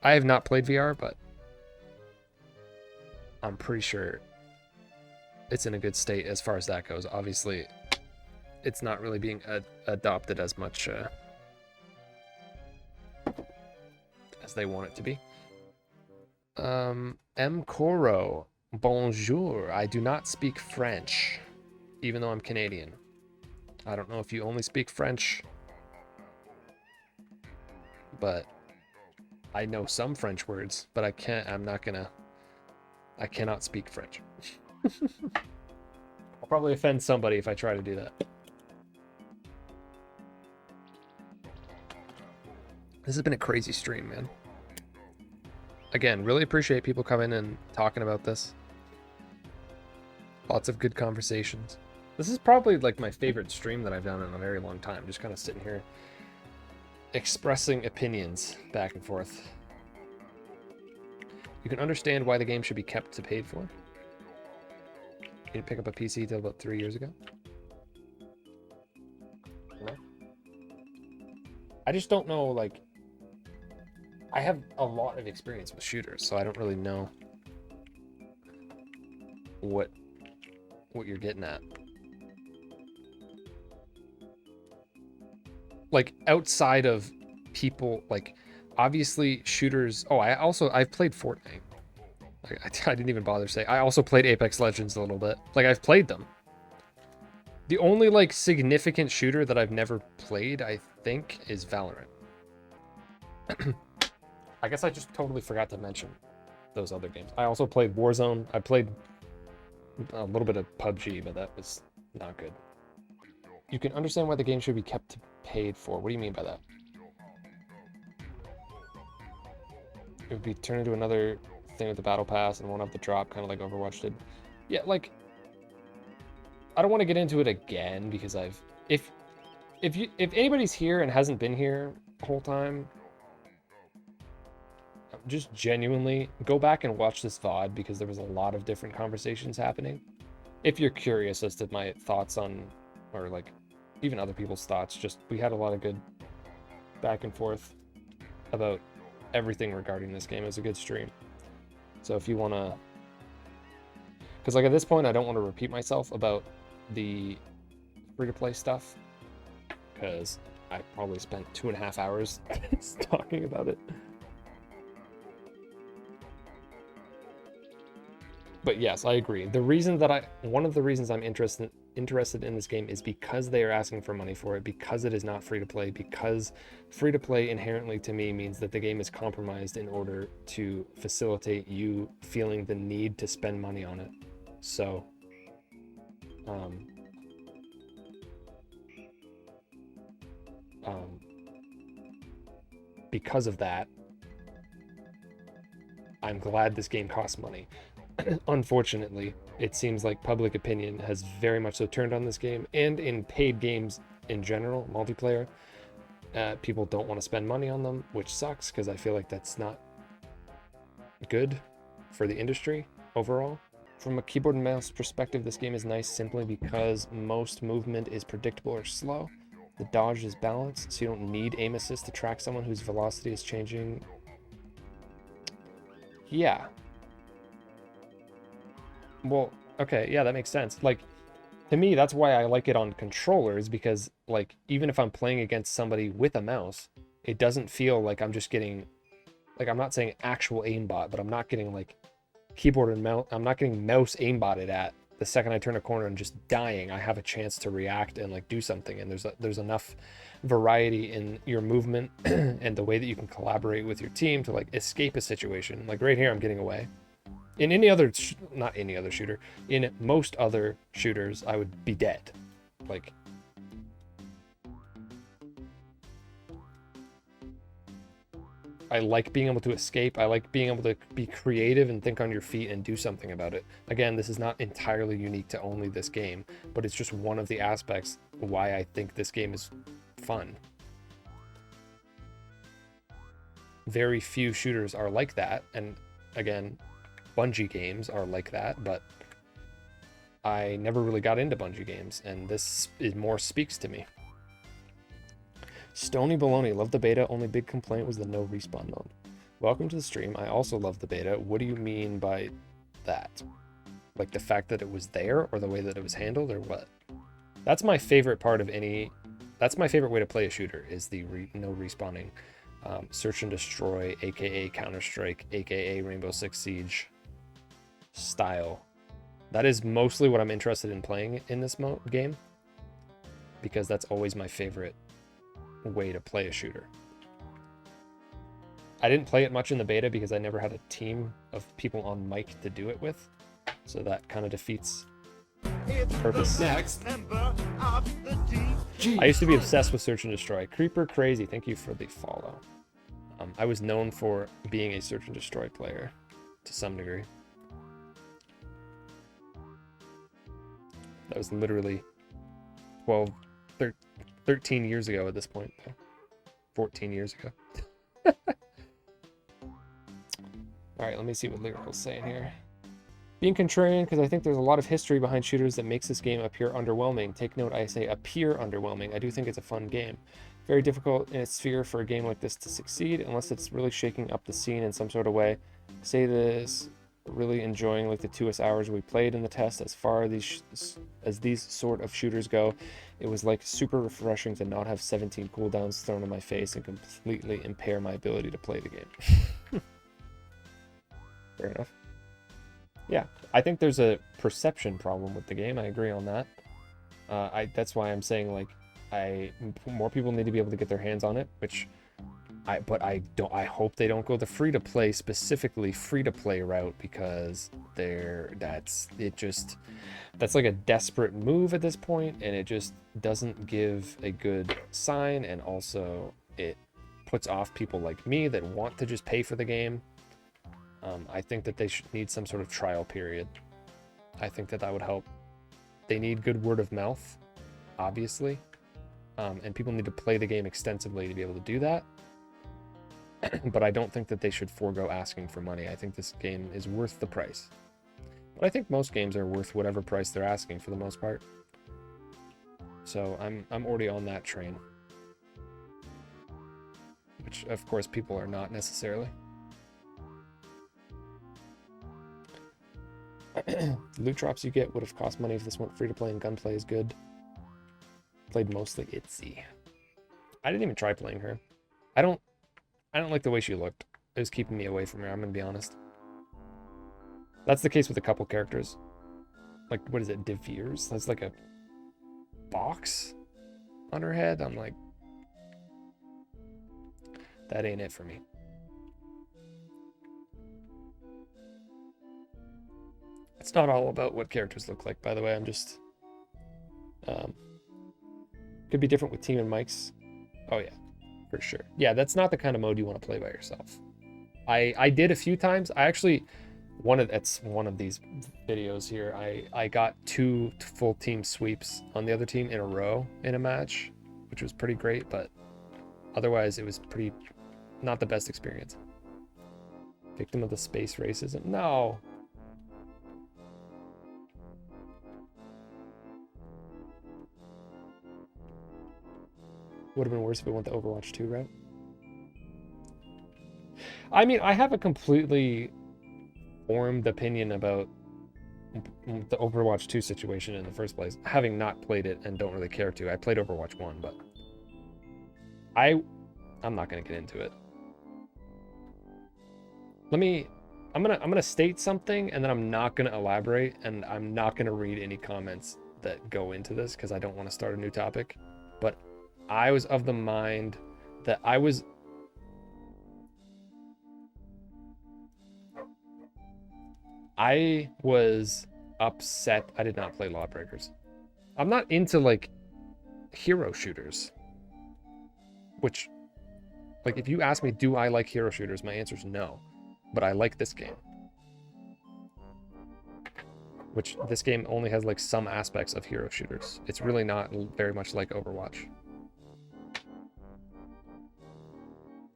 Speaker 1: I have not played VR, but I'm pretty sure it's in a good state as far as that goes. Obviously, it's not really being adopted as much as they want it to be. M. Coro. Bonjour. I do not speak French, even though I'm Canadian. I don't know if you only speak French, but I know some French words, but I cannot speak French. I'll probably offend somebody if I try to do that. This has been a crazy stream, man. Again, really appreciate people coming and talking about this. Lots of good conversations. This is probably like my favorite stream that I've done in a very long time. Just kind of sitting here expressing opinions back and forth. You can understand why the game should be kept to paid for. You didn't pick up a PC till about 3 years ago. No? I just don't know, like, I have a lot of experience with shooters, so I don't really know what you're getting at. Like, outside of people, like, obviously shooters. Oh, I've played Fortnite. Like, I didn't even bother to say. I also played Apex Legends a little bit. Like, I've played them. The only, like, significant shooter that I've never played, I think, is Valorant. I guess I just totally forgot to mention those other games. I also played Warzone. I played a little bit of PUBG, but that was not good. You can understand why the game should be kept paid for. What do you mean by that? It would be turned into another thing with the battle pass and won't have the drop, kind of like Overwatch did. Yeah, like, I don't want to get into it again because if anybody's here and hasn't been here the whole time, just genuinely go back and watch this VOD because there was a lot of different conversations happening. If you're curious as to my thoughts on, or like even other people's thoughts, just we had a lot of good back and forth about everything regarding this game. It was a good stream. So if you want to, because like at this point I don't want to repeat myself about the free-to-play stuff because I probably spent 2.5 hours talking about it. But yes, I agree. The reason that one of the reasons I'm interested in this game is because they are asking for money for it, because it is not free to play, because free to play inherently to me means that the game is compromised in order to facilitate you feeling the need to spend money on it. So, because of that, I'm glad this game costs money. Unfortunately, it seems like public opinion has very much so turned on this game, and in paid games in general, multiplayer, people don't want to spend money on them, which sucks because I feel like that's not good for the industry overall. From a keyboard and mouse perspective, this game is nice simply because most movement is predictable or slow. The dodge is balanced, so you don't need aim assist to track someone whose velocity is changing. Yeah. Well, okay, yeah, that makes sense. Like, to me, that's why I like it on controllers, because, like, even if I'm playing against somebody with a mouse, it doesn't feel like I'm just getting, like, I'm not saying actual aimbot, but I'm not getting, like, keyboard and mouse, I'm not getting mouse aimbotted at the second I turn a corner and just dying. I have a chance to react and, like, do something, and there's enough variety in your movement and the way that you can collaborate with your team to, like, escape a situation. Like, right here, I'm getting away. In any other, not any other shooter, in most other shooters, I would be dead. Like, I like being able to escape. I like being able to be creative and think on your feet and do something about it. Again, this is not entirely unique to only this game, but it's just one of the aspects why I think this game is fun. Very few shooters are like that, and again, Bungie games are like that, but I never really got into Bungie games, and this more speaks to me. Stony Baloney, love the beta, only big complaint was the no respawn mode. Welcome to the stream, I also love the beta. What do you mean by that? Like the fact that it was there, or the way that it was handled, or what? That's my favorite part of any... That's my favorite way to play a shooter, is the no respawning. Search and destroy, aka Counter-Strike, aka Rainbow Six Siege style. That is mostly what I'm interested in playing in this game, because that's always my favorite way to play a shooter. I didn't play it much in the beta because I never had a team of people on mic to do it with, so that kind of defeats the purpose.
Speaker 3: Next member of the DG.
Speaker 1: I used to be obsessed with Search and Destroy. Creeper Crazy, thank you for the follow. I was known for being a Search and Destroy player to some degree. That was literally 13 years ago at this point. 14 years ago. Alright, let me see what Lyrical's saying here. Being contrarian, because I think there's a lot of history behind shooters that makes this game appear underwhelming. Take note, I say appear underwhelming. I do think it's a fun game. Very difficult in its sphere for a game like this to succeed, unless it's really shaking up the scene in some sort of way. Say this, really enjoying like the 2 hours we played in the test. As far as these sort of shooters go, it was like super refreshing to not have 17 cooldowns thrown in my face and completely impair my ability to play the game. Fair enough. Yeah, I think there's a perception problem with the game. I agree on that. That's why I'm saying like more people need to be able to get their hands on it, which I hope they don't go the free-to-play, specifically free-to-play route, because that's like a desperate move at this point, and it just doesn't give a good sign, and also it puts off people like me that want to just pay for the game. I think that they should need some sort of trial period. I think that would help. They need good word of mouth, obviously, and people need to play the game extensively to be able to do that. But I don't think that they should forego asking for money. I think this game is worth the price. But I think most games are worth whatever price they're asking for the most part. So I'm already on that train. Which, of course, people are not necessarily. The loot drops you get would have cost money if this weren't free to play, and gunplay is good. Played mostly Itzy. I didn't even try playing her. I don't like the way she looked. It was keeping me away from her, I'm gonna be honest. That's the case with a couple characters. Like, what is it, Devere's? That's like a box on her head. I'm like, that ain't it for me. It's not all about what characters look like, by the way. I'm just... could be different with team and mics. Oh, yeah. For sure. Yeah, that's not the kind of mode you want to play by yourself. I did a few times. I actually... It's one of these videos here. I got 2 full team sweeps on the other team in a row in a match, which was pretty great, but otherwise it was pretty... not the best experience. Victim of the space racism? No! Would have been worse if it went the Overwatch 2 route. I mean, I have a completely formed opinion about the Overwatch 2 situation in the first place, having not played it and don't really care to. I played Overwatch 1, but I'm not going to get into it. I'm gonna state something, and then I'm not going to elaborate, and I'm not going to read any comments that go into this because I don't want to start a new topic. But I was of the mind that I was upset I did not play Lawbreakers. I'm not into like hero shooters, which Like, if you ask me, do I like hero shooters? My answer is no. But I like this game. Which, this game only has, like, some aspects of hero shooters. It's really not very much like Overwatch.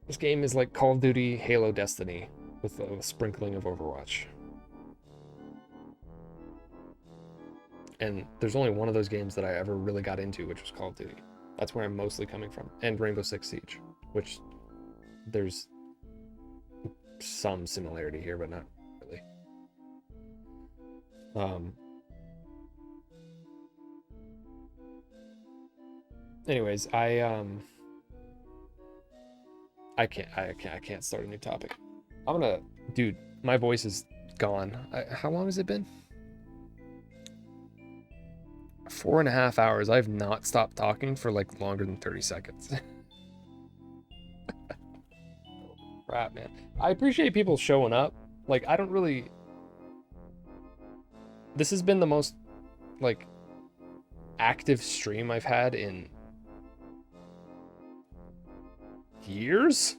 Speaker 1: This game is like Call of Duty, Halo, Destiny, with a sprinkling of Overwatch. And there's only one of those games that I ever really got into, which was Call of Duty. That's where I'm mostly coming from. And Rainbow Six Siege, which there's some similarity here, but not really. Anyways, I can't start a new topic. Dude, my voice is gone. How long has it been? 4.5 hours. I've not stopped talking for like longer than 30 seconds. Crap, man. I appreciate people showing up. Like, I don't really... This has been the most, like, active stream I've had in years?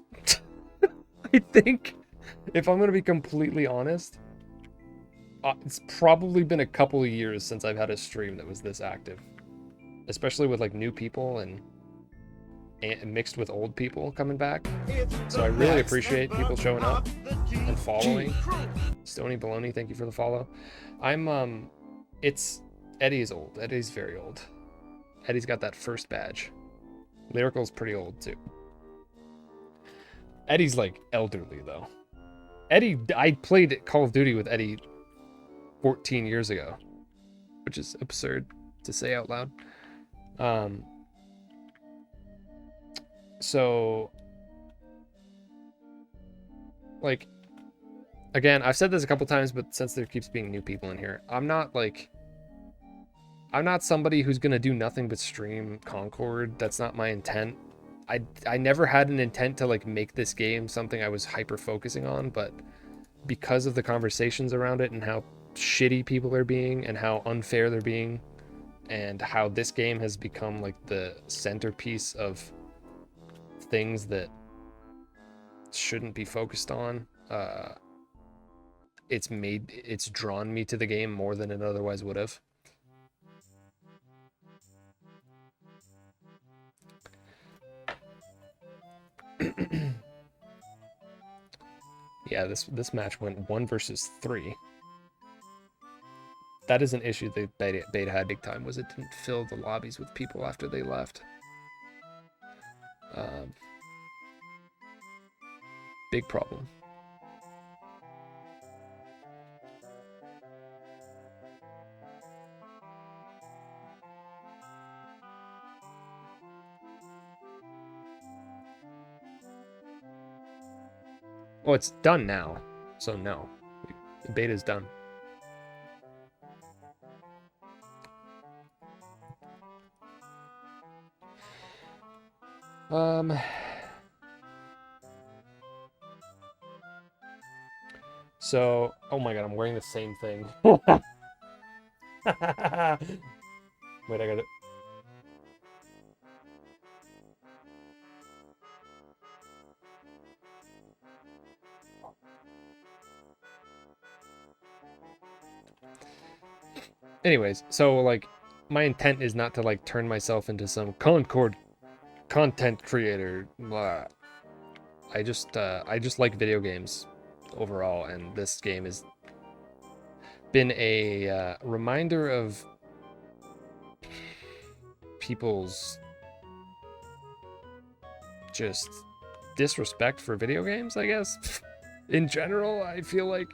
Speaker 1: I think, if I'm gonna be completely honest, it's probably been a couple of years since I've had a stream that was this active, especially with like new people and mixed with old people coming back. So I really appreciate people showing up and following. Stony Baloney, thank you for the follow. Eddie's old. Eddie's very old. Eddie's got that first badge. Lyrical's pretty old too. Eddie's like elderly though. I played Call of Duty with Eddie 14 years ago, which is absurd to say out loud. So, like, again, I've said this a couple times, but since there keeps being new people in here, I'm not somebody who's gonna do nothing but stream Concord. That's not my intent. I never had an intent to like make this game something I was hyper focusing on, but because of the conversations around it and how shitty people are being and how unfair they're being and how this game has become like the centerpiece of things that shouldn't be focused on, it's drawn me to the game more than it otherwise would have. Yeah, this match went 1 versus 3. That is an issue that beta had big time, was it didn't fill the lobbies with people after they left. Big problem. Oh, it's done now. So no. The beta's done. So, oh my god, I'm wearing the same thing. Wait, I got it. Anyways, so like my intent is not to like turn myself into some Concord content creator. Blah. I just like video games overall, and this game has been a reminder of people's just disrespect for video games, I guess. In general, I feel like,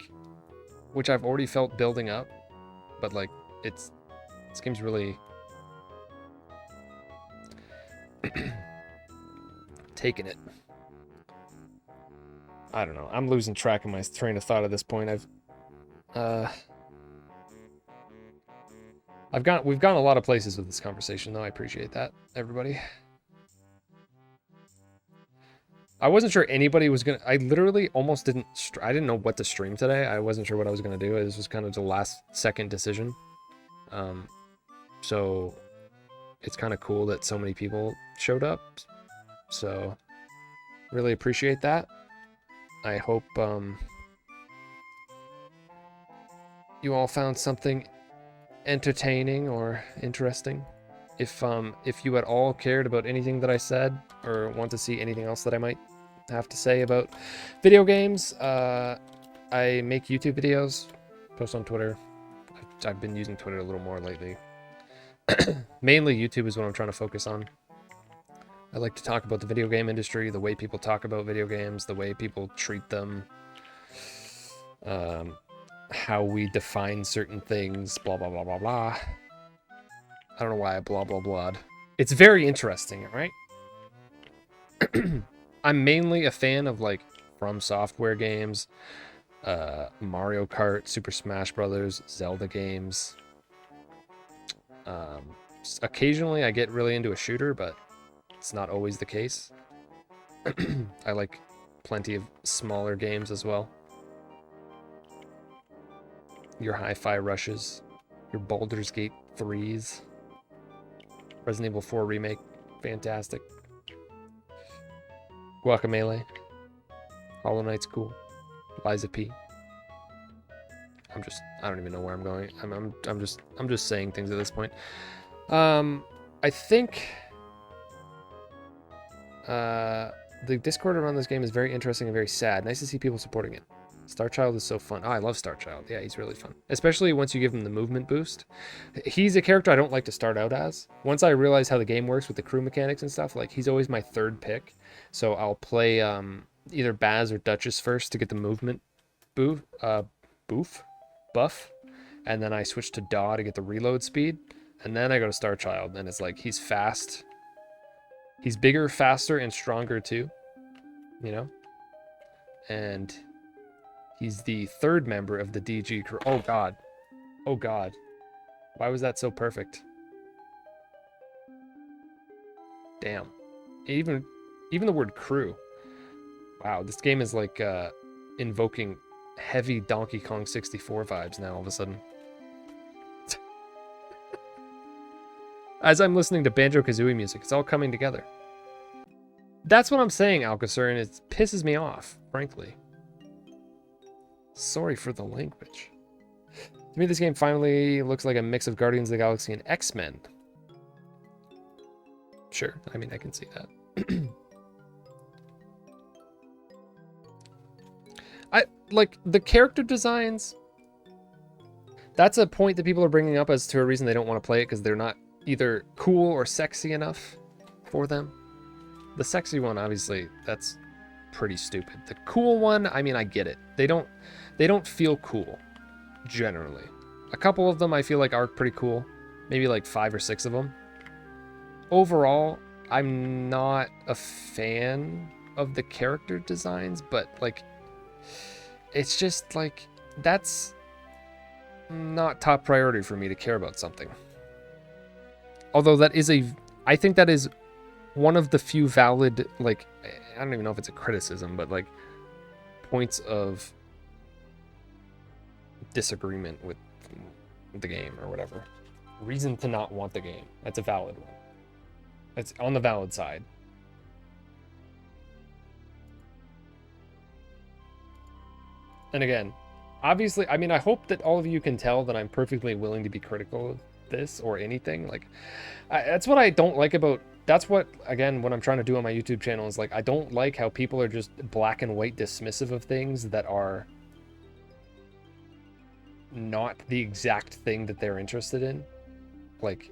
Speaker 1: which I've already felt building up, but like this game's really taking it. I don't know. I'm losing track of my train of thought at this point. We've gone a lot of places with this conversation, though. I appreciate that, everybody. I wasn't sure anybody was gonna. I literally almost didn't. I didn't know what to stream today. I wasn't sure what I was gonna do. This was kind of the last second decision. So it's kind of cool that so many people showed up. So Really appreciate that. I hope you all found something entertaining or interesting. If you at all cared about anything that I said or want to see anything else that I might have to say about video games, I make YouTube videos, post on Twitter. I've been using Twitter a little more lately. Mainly YouTube is what I'm trying to focus on. I like to talk about the video game industry, the way people talk about video games, the way people treat them, how we define certain things, blah, blah, blah, blah, blah. I don't know why I blah, blah, blah'd. It's very interesting, right? I'm mainly a fan of, like, From Software games, Mario Kart, Super Smash Brothers, Zelda games. Occasionally I get really into a shooter, but it's not always the case. I like plenty of smaller games as well. Your Hi-Fi Rushes, your Baldur's Gate 3s, Resident Evil 4 Remake, fantastic. Guacamelee, Hollow Knight's cool. Liza P. I don't even know where I'm going. I'm just saying things at this point. I think the Discord around this game is very interesting and very sad. Nice to see people supporting it. Starchild is so fun. Oh, I love Starchild. Yeah, he's really fun. Especially once you give him the movement boost. He's a character I don't like to start out as. Once I realize how the game works with the crew mechanics and stuff, like, he's always my third pick. So I'll play either Baz or Duchess first to get the movement buff. And then I switch to Daw to get the reload speed. And then I go to Starchild, and it's like, he's fast. He's bigger, faster, and stronger too. You know? And he's the third member of the DG crew. Oh god. Oh god. Why was that so perfect? Damn. Even the word crew. Wow, this game is like invoking heavy Donkey Kong 64 vibes now all of a sudden. As I'm listening to Banjo-Kazooie music, it's all coming together. That's what I'm saying, Alcacer, and it pisses me off, frankly. Sorry for the language. To me, this game finally looks like a mix of Guardians of the Galaxy and X-Men. Sure, I mean, I can see that. I like the character designs. That's a point that people are bringing up as to a reason they don't want to play it, because they're not either cool or sexy enough for them. The sexy one, obviously, that's pretty stupid. The cool one, I mean, I get it. They don't feel cool, generally. A couple of them I feel like are pretty cool. Maybe like 5 or 6 of them. Overall, I'm not a fan of the character designs, but like, it's just like, that's not top priority for me to care about something. Although that is I think that is one of the few valid, like, I don't even know if it's a criticism, but like points of disagreement with the game or whatever. Reason to not want the game. That's a valid one. That's on the valid side. And again, obviously, I mean, I hope that all of you can tell that I'm perfectly willing to be critical of this or anything. Like, that's what I don't like about, that's what, again, what I'm trying to do on my YouTube channel is like, I don't like how people are just black and white dismissive of things that are not the exact thing that they're interested in. Like,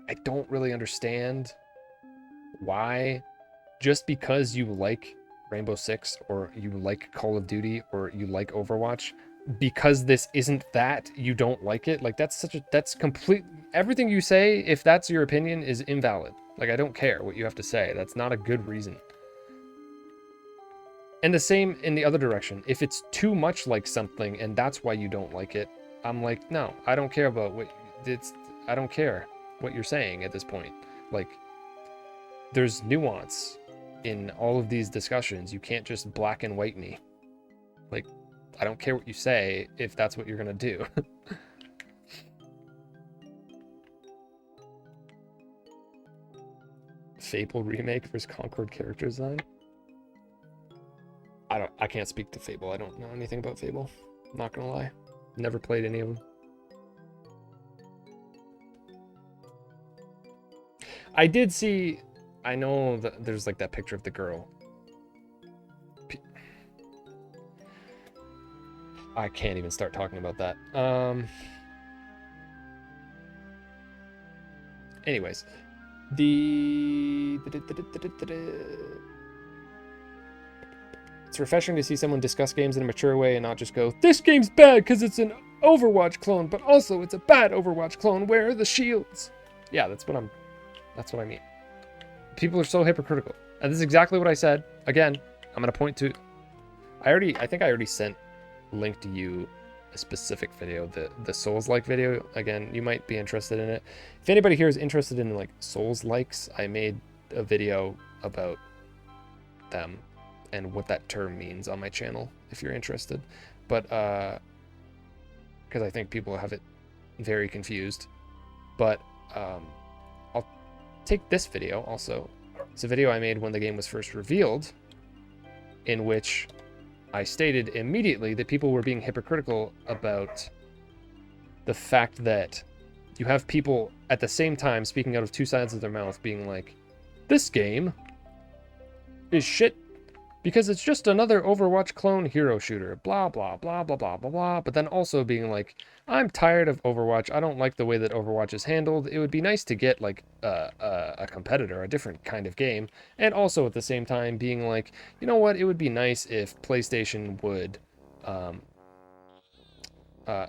Speaker 1: I don't really understand why just because you like Rainbow Six or you like Call of Duty or you like Overwatch, because this isn't that, you don't like it. Like, that's complete, everything you say, if that's your opinion, is invalid. Like, I don't care what you have to say. That's not a good reason. And the same in the other direction. If it's too much like something and that's why you don't like it, I'm like, no, I don't care about what I don't care what you're saying at this point. Like, there's nuance in all of these discussions. You can't just black and white me. Like, I don't care what you say if that's what you're gonna do. Fable remake versus Concord character design. I can't speak to Fable. I don't know anything about Fable. I'm not gonna lie. Never played any of them. I did see, I know that there's like that picture of the girl. I can't even start talking about that. Anyways, it's refreshing to see someone discuss games in a mature way and not just go, this game's bad because it's an Overwatch clone, but also it's a bad Overwatch clone. Where are the shields? Yeah, that's what I mean. People are so hypocritical. And this is exactly what I said. Again, I'm going to point to, I think I already sent link to you a specific video, the Souls-like video. Again, you might be interested in it. If anybody here is interested in like Souls-likes, I made a video about them and what that term means on my channel, if you're interested. But, because I think people have it very confused. But, I'll take this video also. It's a video I made when the game was first revealed, in which I stated immediately that people were being hypocritical about the fact that you have people at the same time speaking out of two sides of their mouth being like, this game is shit because it's just another Overwatch clone hero shooter, blah, blah, blah, blah, blah, blah, blah. But then also being like, I'm tired of Overwatch. I don't like the way that Overwatch is handled. It would be nice to get like a competitor, a different kind of game. And also at the same time being like, you know what? It would be nice if PlayStation would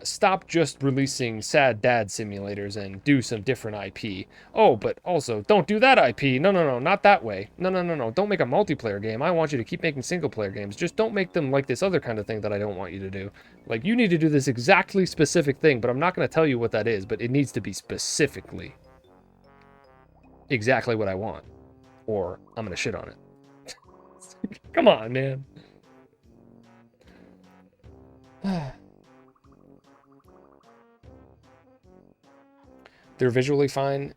Speaker 1: stop just releasing sad dad simulators and do some different IP. Oh, but also don't do that IP. No, no, no, not that way. No, no, no, no. Don't make a multiplayer game. I want you to keep making single player games. Just don't make them like this other kind of thing that I don't want you to do. Like, you need to do this exactly specific thing, but I'm not going to tell you what that is, but it needs to be specifically exactly what I want, or I'm going to shit on it. Come on, man. They're visually fine.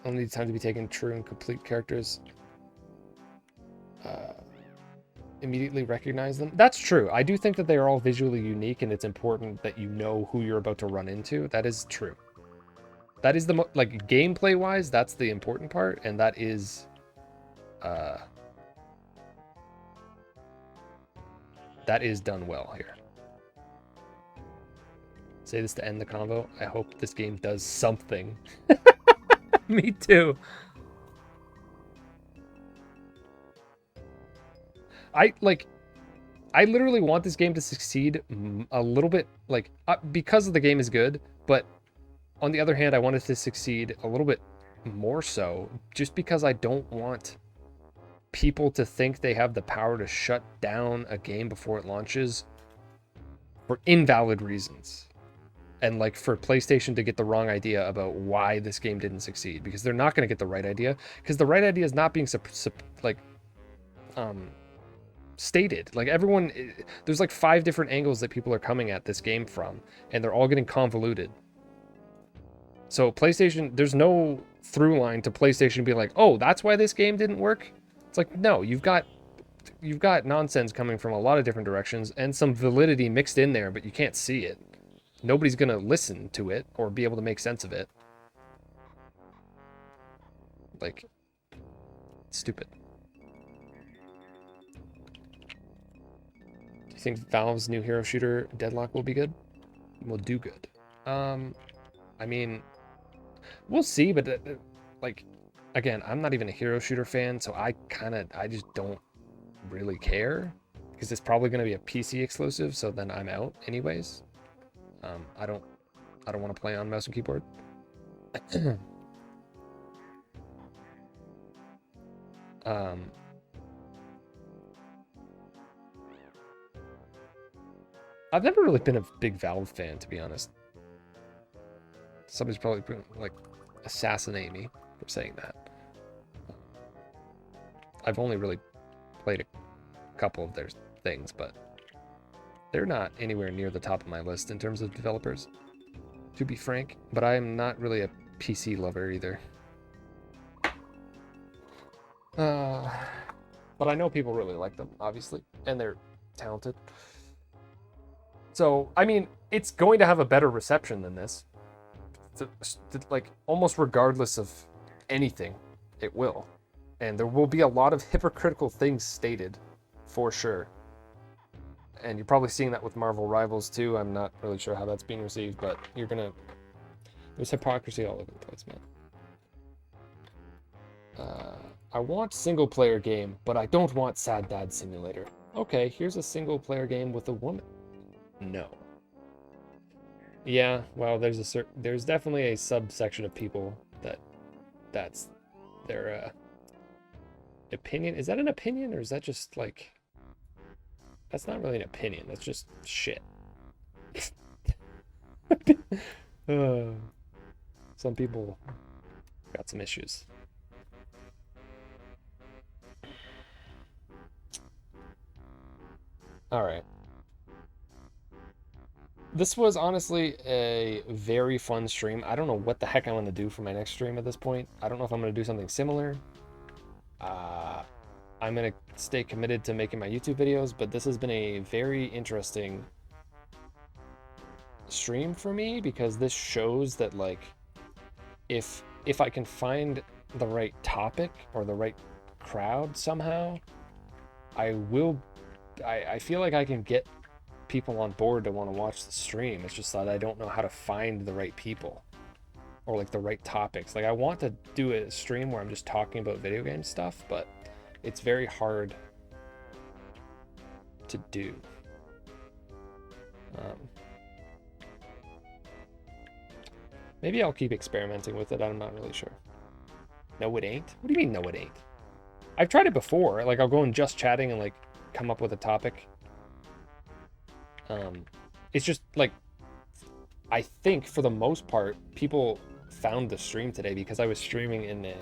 Speaker 1: Only need time to be taken true and complete characters. Immediately recognize them. That's true. I do think that they are all visually unique, and it's important that you know who you're about to run into. That is true. That is the like gameplay wise. That's the important part, and that is, that is done well here. Say this to end the convo. I hope this game does something. Me too. I literally want this game to succeed a little bit, like, because the game is good, but on the other hand, I want it to succeed a little bit more so, just because I don't want people to think they have the power to shut down a game before it launches for invalid reasons. And like for PlayStation to get the wrong idea about why this game didn't succeed, because they're not going to get the right idea, because the right idea is not being stated. Like everyone, there's like 5 different angles that people are coming at this game from, and they're all getting convoluted. So PlayStation, there's no through line to PlayStation being like, oh, that's why this game didn't work. It's like, no, you've got nonsense coming from a lot of different directions and some validity mixed in there, but you can't see it. Nobody's going to listen to it or be able to make sense of it. Like, it's stupid. Do you think Valve's new hero shooter, Deadlock, will be good? Will do good. I mean, we'll see, but like, again, I'm not even a hero shooter fan, so I just don't really care, because it's probably going to be a PC exclusive, so then I'm out anyways. I don't want to play on mouse and keyboard. I've never really been a big Valve fan, to be honest. Somebody's probably like assassinate me for saying that. I've only really played a couple of their things, but they're not anywhere near the top of my list in terms of developers, to be frank. But I am not really a PC lover either. But I know people really like them, obviously, and they're talented. So, I mean, it's going to have a better reception than this. Like, almost regardless of anything, it will. And there will be a lot of hypocritical things stated, for sure. And you're probably seeing that with Marvel Rivals, too. I'm not really sure how that's being received, but you're gonna... There's hypocrisy all over the place, man. I want single-player game, but I don't want Sad Dad Simulator. Okay, here's a single-player game with a woman. No. Yeah, well, there's definitely a subsection of people that's their opinion. Is that an opinion, or is that just like... That's not really an opinion, that's just shit. Some people got some issues. Alright. This was honestly a very fun stream. I don't know what the heck I want to do for my next stream at this point. I don't know if I'm going to do something similar. I'm going to stay committed to making my YouTube videos, but this has been a very interesting stream for me, because this shows that, like, if I can find the right topic or the right crowd somehow, I feel like I can get people on board to want to watch the stream. It's just that I don't know how to find the right people or like the right topics. Like, I want to do a stream where I'm just talking about video game stuff, but it's very hard to do. Maybe I'll keep experimenting with it. I'm not really sure. No, it ain't? What do you mean, no, it ain't? I've tried it before. Like, I'll go in just chatting and, like, come up with a topic. It's just, like, I think, for the most part, people found the stream today because I was streaming in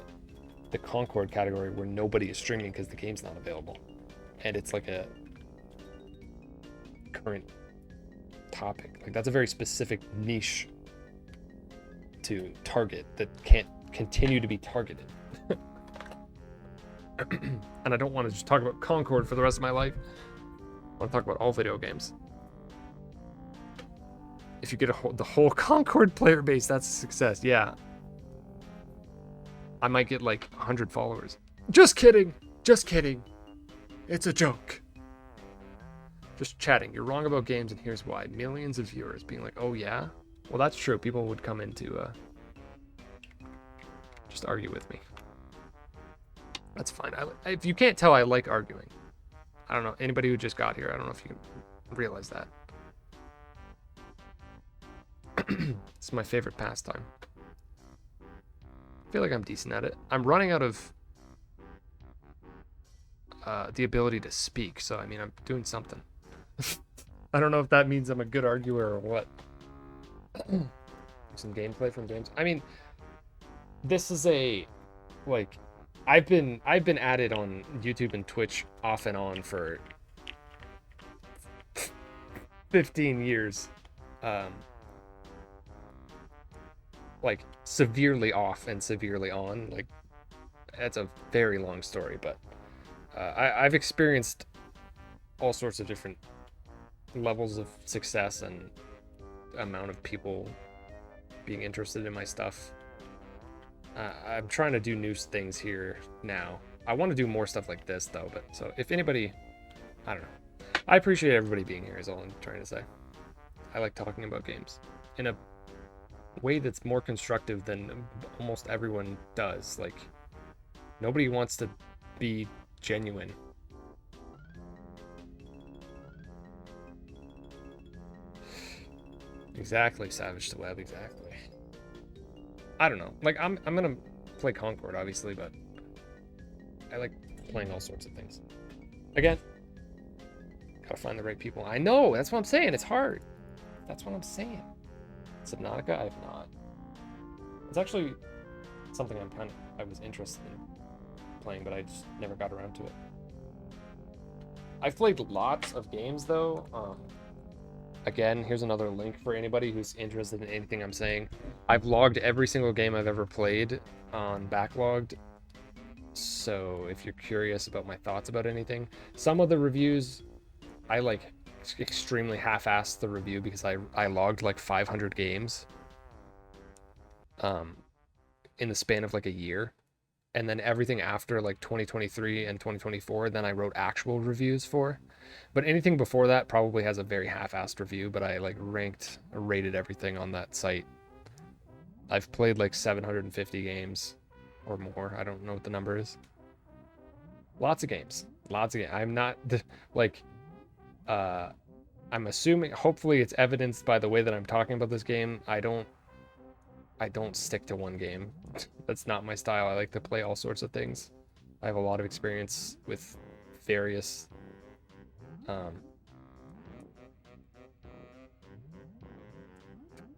Speaker 1: the Concord category where nobody is streaming because the game's not available. And it's, like, a current topic. Like, that's a very specific niche to target that can't continue to be targeted. And I don't want to just talk about Concord for the rest of my life. I want to talk about all video games. If you get the whole Concord player base, that's a success. Yeah. I might get like 100 followers. Just kidding. Just kidding. It's a joke. Just chatting. You're wrong about games, and here's why. Millions of viewers being like, oh yeah? Well, that's true. People would come in to just argue with me. That's fine. If you can't tell, I like arguing. I don't know. Anybody who just got here, I don't know if you realize that. It's my favorite pastime. I feel like I'm decent at it. I'm running out of the ability to speak, so I mean, I'm doing something. I don't know if that means I'm a good arguer or what. Some gameplay from games. I mean, this is a, like, I've been at it on YouTube and Twitch off and on for 15 years. Like, severely off and severely on. Like, that's a very long story, but I've experienced all sorts of different levels of success and amount of people being interested in my stuff. I'm trying to do new things here now. I want to do more stuff like this, though, but so if anybody, I don't know. I appreciate everybody being here is all I'm trying to say. I like talking about games in a way that's more constructive than almost everyone does. Like, nobody wants to be genuine. Exactly, Savage to Web, exactly. I don't know. Like, I'm gonna play Concord, obviously, but I like playing all sorts of things. Again, gotta find the right people. I know, that's what I'm saying. It's hard. That's what I'm saying. Subnautica, I have not. It's actually something I was interested in playing, but I just never got around to it. I've played lots of games, though. Again, here's another link for anybody who's interested in anything I'm saying. I've logged every single game I've ever played on Backlogged So if you're curious about my thoughts about anything, some of the reviews, I like extremely half-assed the review because I logged like 500 games in the span of like a year. And then everything after like 2023 and 2024, then I wrote actual reviews for. But anything before that probably has a very half-assed review, but I like rated everything on that site. I've played like 750 games or more. I don't know what the number is. Lots of games. Lots of games. I'm not like, I'm assuming, hopefully it's evidenced by the way that I'm talking about this game. I don't stick to one game. That's not my style. I like to play all sorts of things. I have a lot of experience with various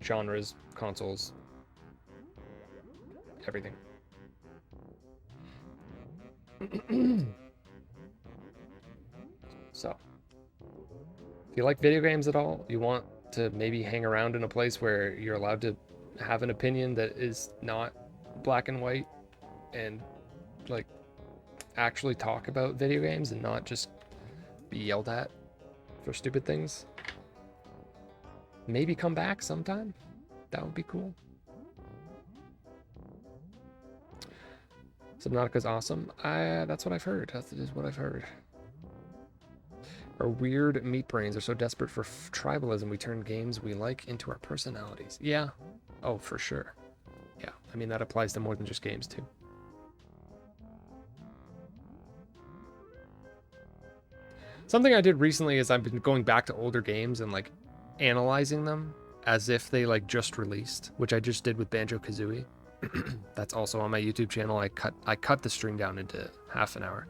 Speaker 1: genres, consoles, everything. So, if you like video games at all, you want to maybe hang around in a place where you're allowed to have an opinion that is not black and white and like actually talk about video games and not just be yelled at for stupid things, maybe come back sometime. That would be cool. Subnautica's awesome. That's what I've heard. That is what I've heard. Our weird meat brains are so desperate for tribalism, we turn games we like into our personalities. Yeah. Oh, for sure. Yeah. I mean, that applies to more than just games, too. Something I did recently is I've been going back to older games and, like, analyzing them as if they, like, just released, which I just did with Banjo-Kazooie. That's also on my YouTube channel. I cut the stream down into half an hour.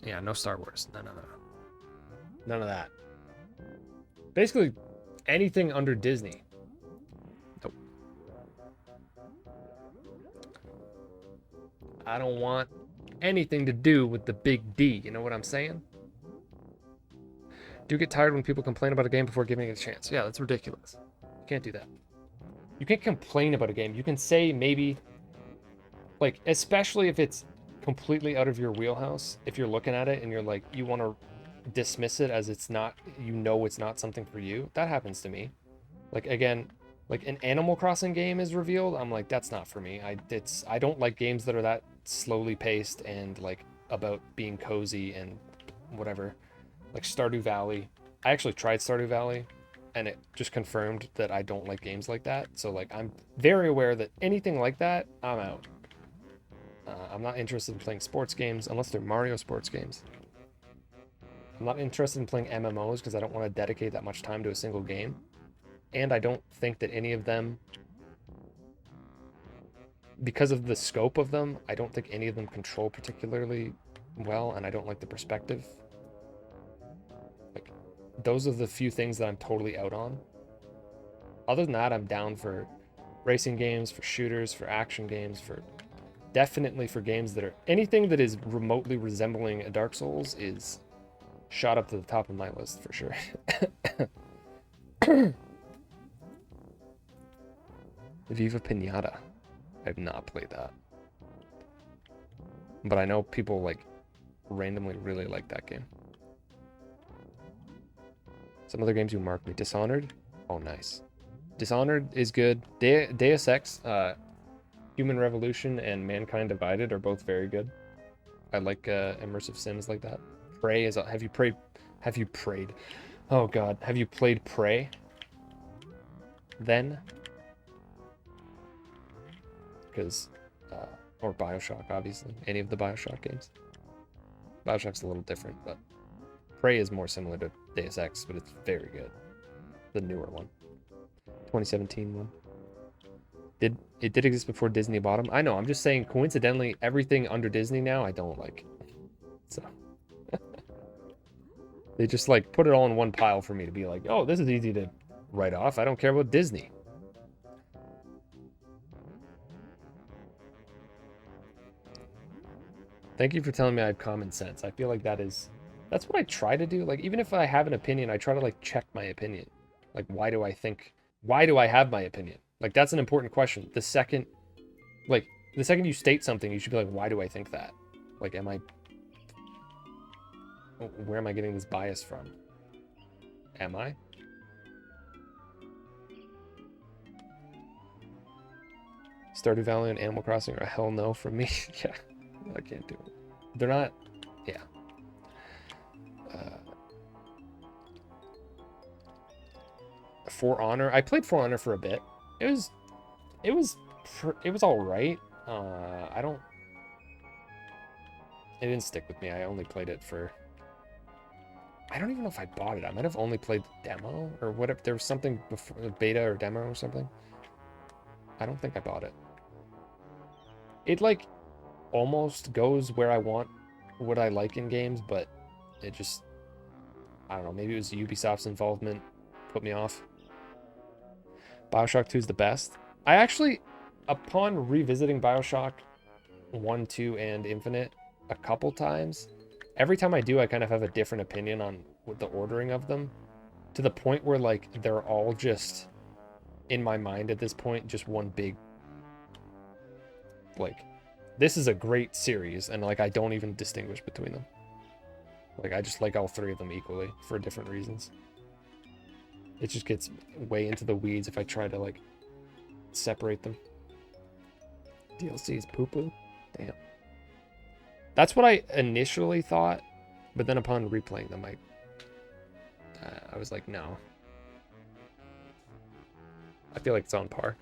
Speaker 1: Yeah, no Star Wars. No. None of that. Basically, anything under Disney. Nope. I don't want anything to do with the big D. You know what I'm saying? Do you get tired when people complain about a game before giving it a chance? Yeah, that's ridiculous. You can't do that. You can't complain about a game. You can say maybe, like, especially if it's completely out of your wheelhouse, if you're looking at it and you're like, you want to dismiss it as it's not, you know, it's not something for you. That happens to me. Like, again, like an Animal Crossing game is revealed, I'm like, that's not for me. I don't like games that are that slowly paced and like about being cozy and whatever. Like Stardew Valley. I actually tried Stardew Valley and it just confirmed that I don't like games like that. So like, I'm very aware that anything like that, I'm out. I'm not interested in playing sports games unless they're Mario sports games. I'm not interested in playing MMOs because I don't want to dedicate that much time to a single game. And I don't think that any of them, because of the scope of them, I don't think any of them control particularly well, and I don't like the perspective. Like, those are the few things that I'm totally out on. Other than that, I'm down for racing games, for shooters, for action games, definitely for games that are, anything that is remotely resembling a Dark Souls is shot up to the top of my list for sure. Viva Pinata. I have not played that. But I know people like randomly really like that game. Some other games you mark me. Dishonored? Oh, nice. Dishonored is good. Deus Ex, Human Revolution and Mankind Divided are both very good. I like immersive sims like that. Prey is... Have you prayed? Oh god. Have you played Prey? Then? Because... or Bioshock, obviously. Any of the Bioshock games. Bioshock's a little different, but... Prey is more similar to Deus Ex, but it's very good. The newer one. 2017 one. It did exist before Disney bought them. I know, I'm just saying, coincidentally, everything under Disney now, I don't like. So. They just, like, put it all in one pile for me to be like, oh, this is easy to write off. I don't care about Disney. Thank you for telling me I have common sense. I feel like that's what I try to do. Like, even if I have an opinion, I try to, like, check my opinion. Like, why do I have my opinion? Like, that's an important question. The second you state something, you should be like, why do I think that? Like, where am I getting this bias from? Am I? Stardew Valley and Animal Crossing are a hell no from me. Yeah, I can't do it. They're not, yeah. For Honor, I played For Honor for a bit. It was all right. It didn't stick with me. I only played it for, I don't even know if I bought it. I might have only played the demo or whatever. There was something before, beta or demo or something. I don't think I bought it. It like almost goes where I want, what I like in games, but it just, I don't know, maybe it was Ubisoft's involvement put me off. BioShock 2 is the best. I actually, upon revisiting BioShock 1, 2, and Infinite a couple times, every time I do, I kind of have a different opinion on what the ordering of them, to the point where like they're all just, in my mind at this point, just one big, like, this is a great series, and like I don't even distinguish between them. Like, I just like all three of them equally for different reasons. It just gets way into the weeds if I try to like separate them. DLC is poo-poo? Damn. That's what I initially thought, but then upon replaying them, I was like, no. I feel like it's on par.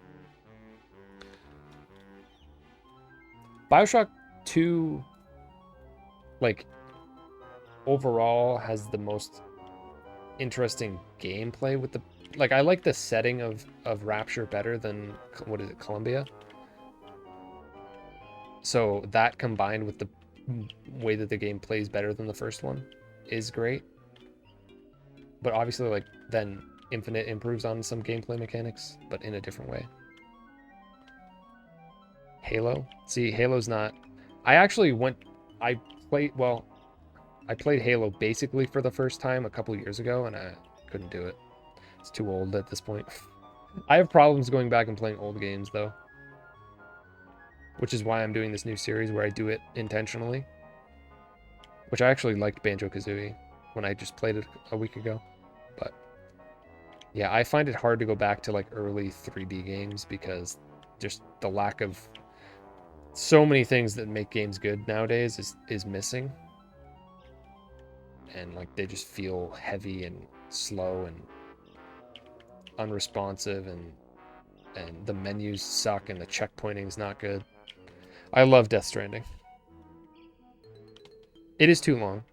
Speaker 1: BioShock 2, like, overall has the most interesting gameplay with the, like, I like the setting of Rapture better than, what is it, Columbia? So that combined with the way that the game plays better than the first one is great. But obviously, like, then Infinite improves on some gameplay mechanics, but in a different way. Halo? See, Halo's not... I played Halo basically for the first time a couple years ago, and I couldn't do it. It's too old at this point. I have problems going back and playing old games, though. Which is why I'm doing this new series where I do it intentionally. Which I actually liked Banjo-Kazooie when I just played it a week ago. But yeah, I find it hard to go back to like early 3D games because just the lack of so many things that make games good nowadays is missing. And like they just feel heavy and slow and unresponsive, and the menus suck and the checkpointing's not good. I love Death Stranding. It is too long.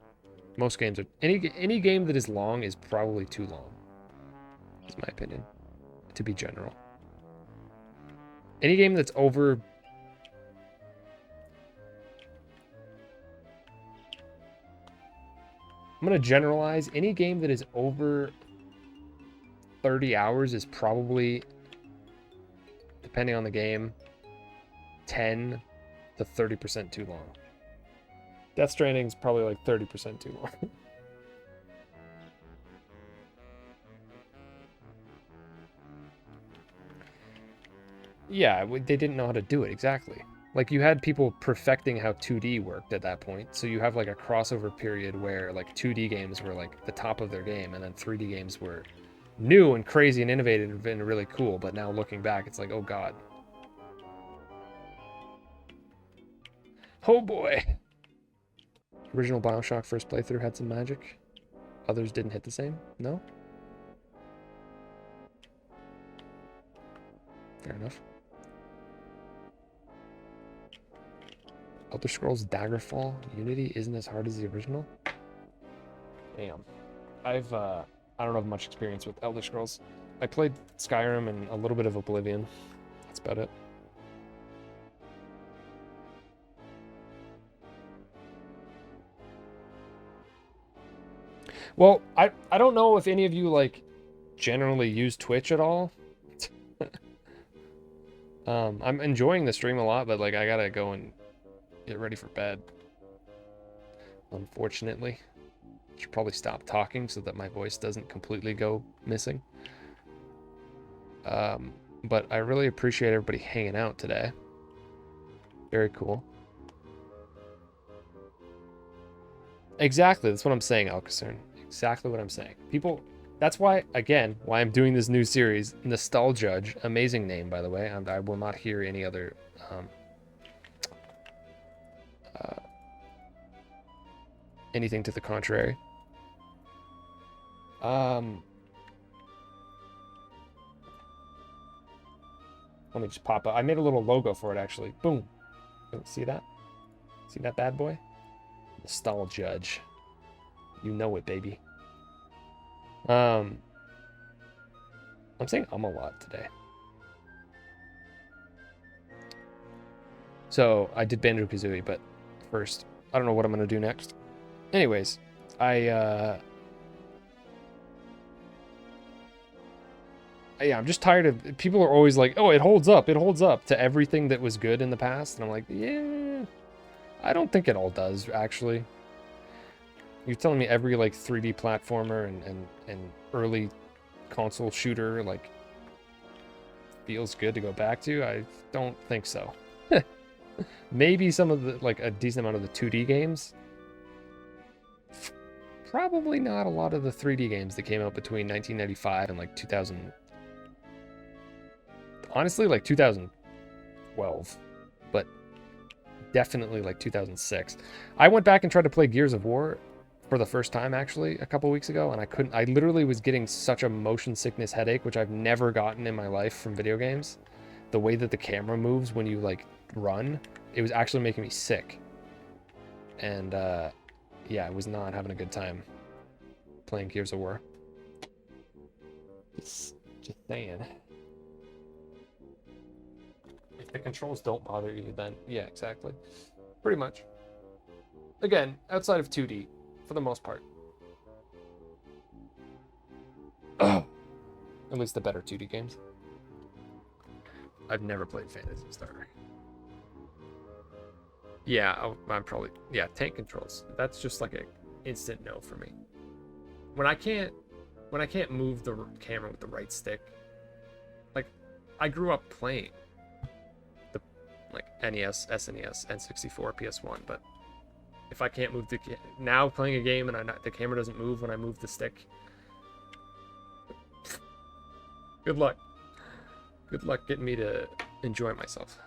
Speaker 1: Most games are... Any game that is long is probably too long. That's my opinion. To be general. Any game that's over... I'm going to generalize. Any game that is over 30 hours is probably, depending on the game, 10 to 30% too long. Death Stranding is probably like 30% too long. Yeah, they didn't know how to do it, exactly. Like, you had people perfecting how 2D worked at that point, so you have like a crossover period where like 2D games were like the top of their game, and then 3D games were new and crazy and innovative and really cool, but now looking back, it's like, oh god. Oh boy. Original BioShock first playthrough had some magic. Others didn't hit the same? No? Fair enough. Elder Scrolls Daggerfall Unity isn't as hard as the original? Damn. I don't have much experience with Elder Scrolls. I played Skyrim and a little bit of Oblivion. That's about it. Well, I don't know if any of you like generally use Twitch at all. I'm enjoying the stream a lot, but like I gotta go and get ready for bed. Unfortunately. Should probably stop talking so that my voice doesn't completely go missing. But I really appreciate everybody hanging out today. Very cool. Exactly, that's what I'm saying, Alcacern. Exactly what I'm saying. People, that's why, again, why I'm doing this new series, Nostalgic. Amazing name, by the way. I will not hear any other anything to the contrary. Let me just pop up. I made a little logo for it, actually. Boom. See that? See that bad boy? Nostalgic. You know it, baby. I'm saying a lot today. So I did Banjo-Kazooie, but first, I don't know what I'm gonna do next. Anyways, yeah, I'm just tired of, people are always like, oh, it holds up to everything that was good in the past. And I'm like, yeah, I don't think it all does, actually. You're telling me every, like, 3D platformer and early console shooter, like, feels good to go back to? I don't think so. Maybe some of the, like, a decent amount of the 2D games. Probably not a lot of the 3D games that came out between 1995 and, like, 2000. Honestly, like 2012, but definitely like 2006. I went back and tried to play Gears of War for the first time, actually, a couple weeks ago, and I couldn't. I literally was getting such a motion sickness headache, which I've never gotten in my life from video games. The way that the camera moves when you, like, run, it was actually making me sick. And, yeah, I was not having a good time playing Gears of War. Just saying. If the controls don't bother you, then yeah, exactly. Pretty much. Again, outside of 2D, for the most part. At least the better 2D games. I've never played Phantasy Star. Yeah, I'm probably, yeah, tank controls. That's just like an instant no for me. When I can't move the camera with the right stick, like, I grew up playing the, like, NES, SNES, N64, PS1, but if I can't move now playing a game and the camera doesn't move when I move the stick, good luck. Good luck getting me to enjoy myself.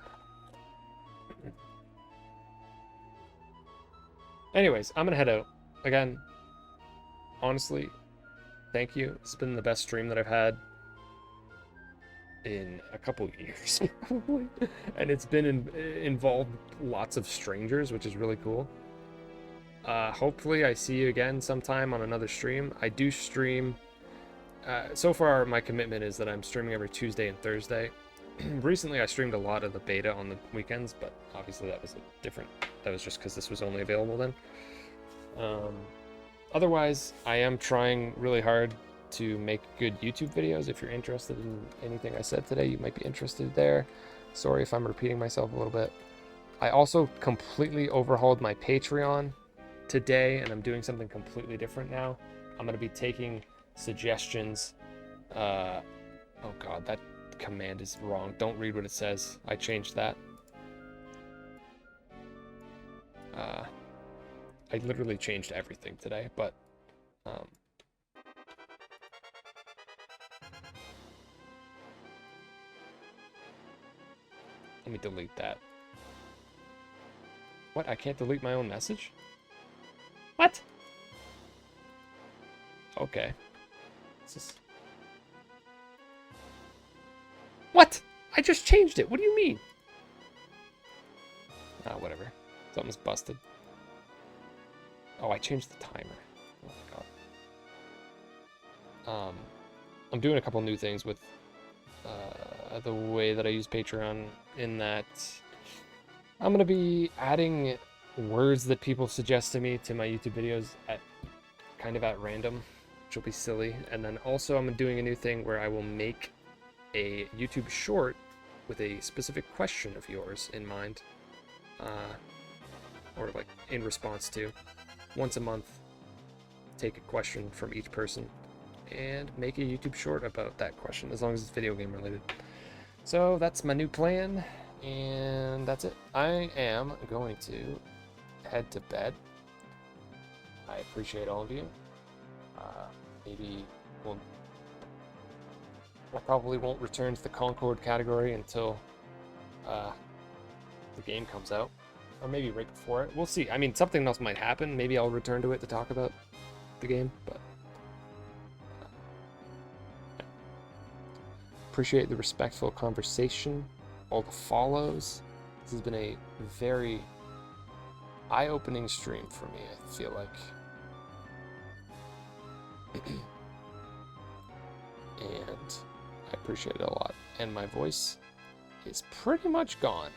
Speaker 1: Anyways, I'm gonna head out. Again, honestly, thank you. It's been the best stream that I've had in a couple years, probably. And it's been involved lots of strangers, which is really cool. Hopefully I see you again sometime on another stream. I do stream. So far, my commitment is that I'm streaming every Tuesday and Thursday. Recently, I streamed a lot of the beta on the weekends, but obviously that was that was just because this was only available then. Otherwise, I am trying really hard to make good YouTube videos. If you're interested in anything I said today, you might be interested there. Sorry if I'm repeating myself a little bit. I also completely overhauled my Patreon today, and I'm doing something completely different now. I'm going to be taking suggestions. Oh god, that command is wrong. Don't read what it says. I changed that. I literally changed everything today, but let me delete that. What? I can't delete my own message? What? Okay. What? I just changed it. What do you mean? Ah, whatever. Something's busted. Oh, I changed the timer. Oh my god. I'm doing a couple new things with the way that I use Patreon, in that I'm gonna be adding words that people suggest to me to my YouTube videos at random, which will be silly. And then also I'm doing a new thing where I will make a YouTube short with a specific question of yours in mind, or like in response to. Once a month, take a question from each person and make a YouTube short about that question, as long as it's video game related. So that's my new plan, and that's it. I am going to head to bed. I appreciate all of you. Maybe I probably won't return to the Concord category until the game comes out, or maybe right before it. We'll see. I mean, something else might happen. Maybe I'll return to it to talk about the game, but appreciate the respectful conversation, all the follows. This has been a very eye-opening stream for me, I feel like. And I appreciate it a lot. And my voice is pretty much gone.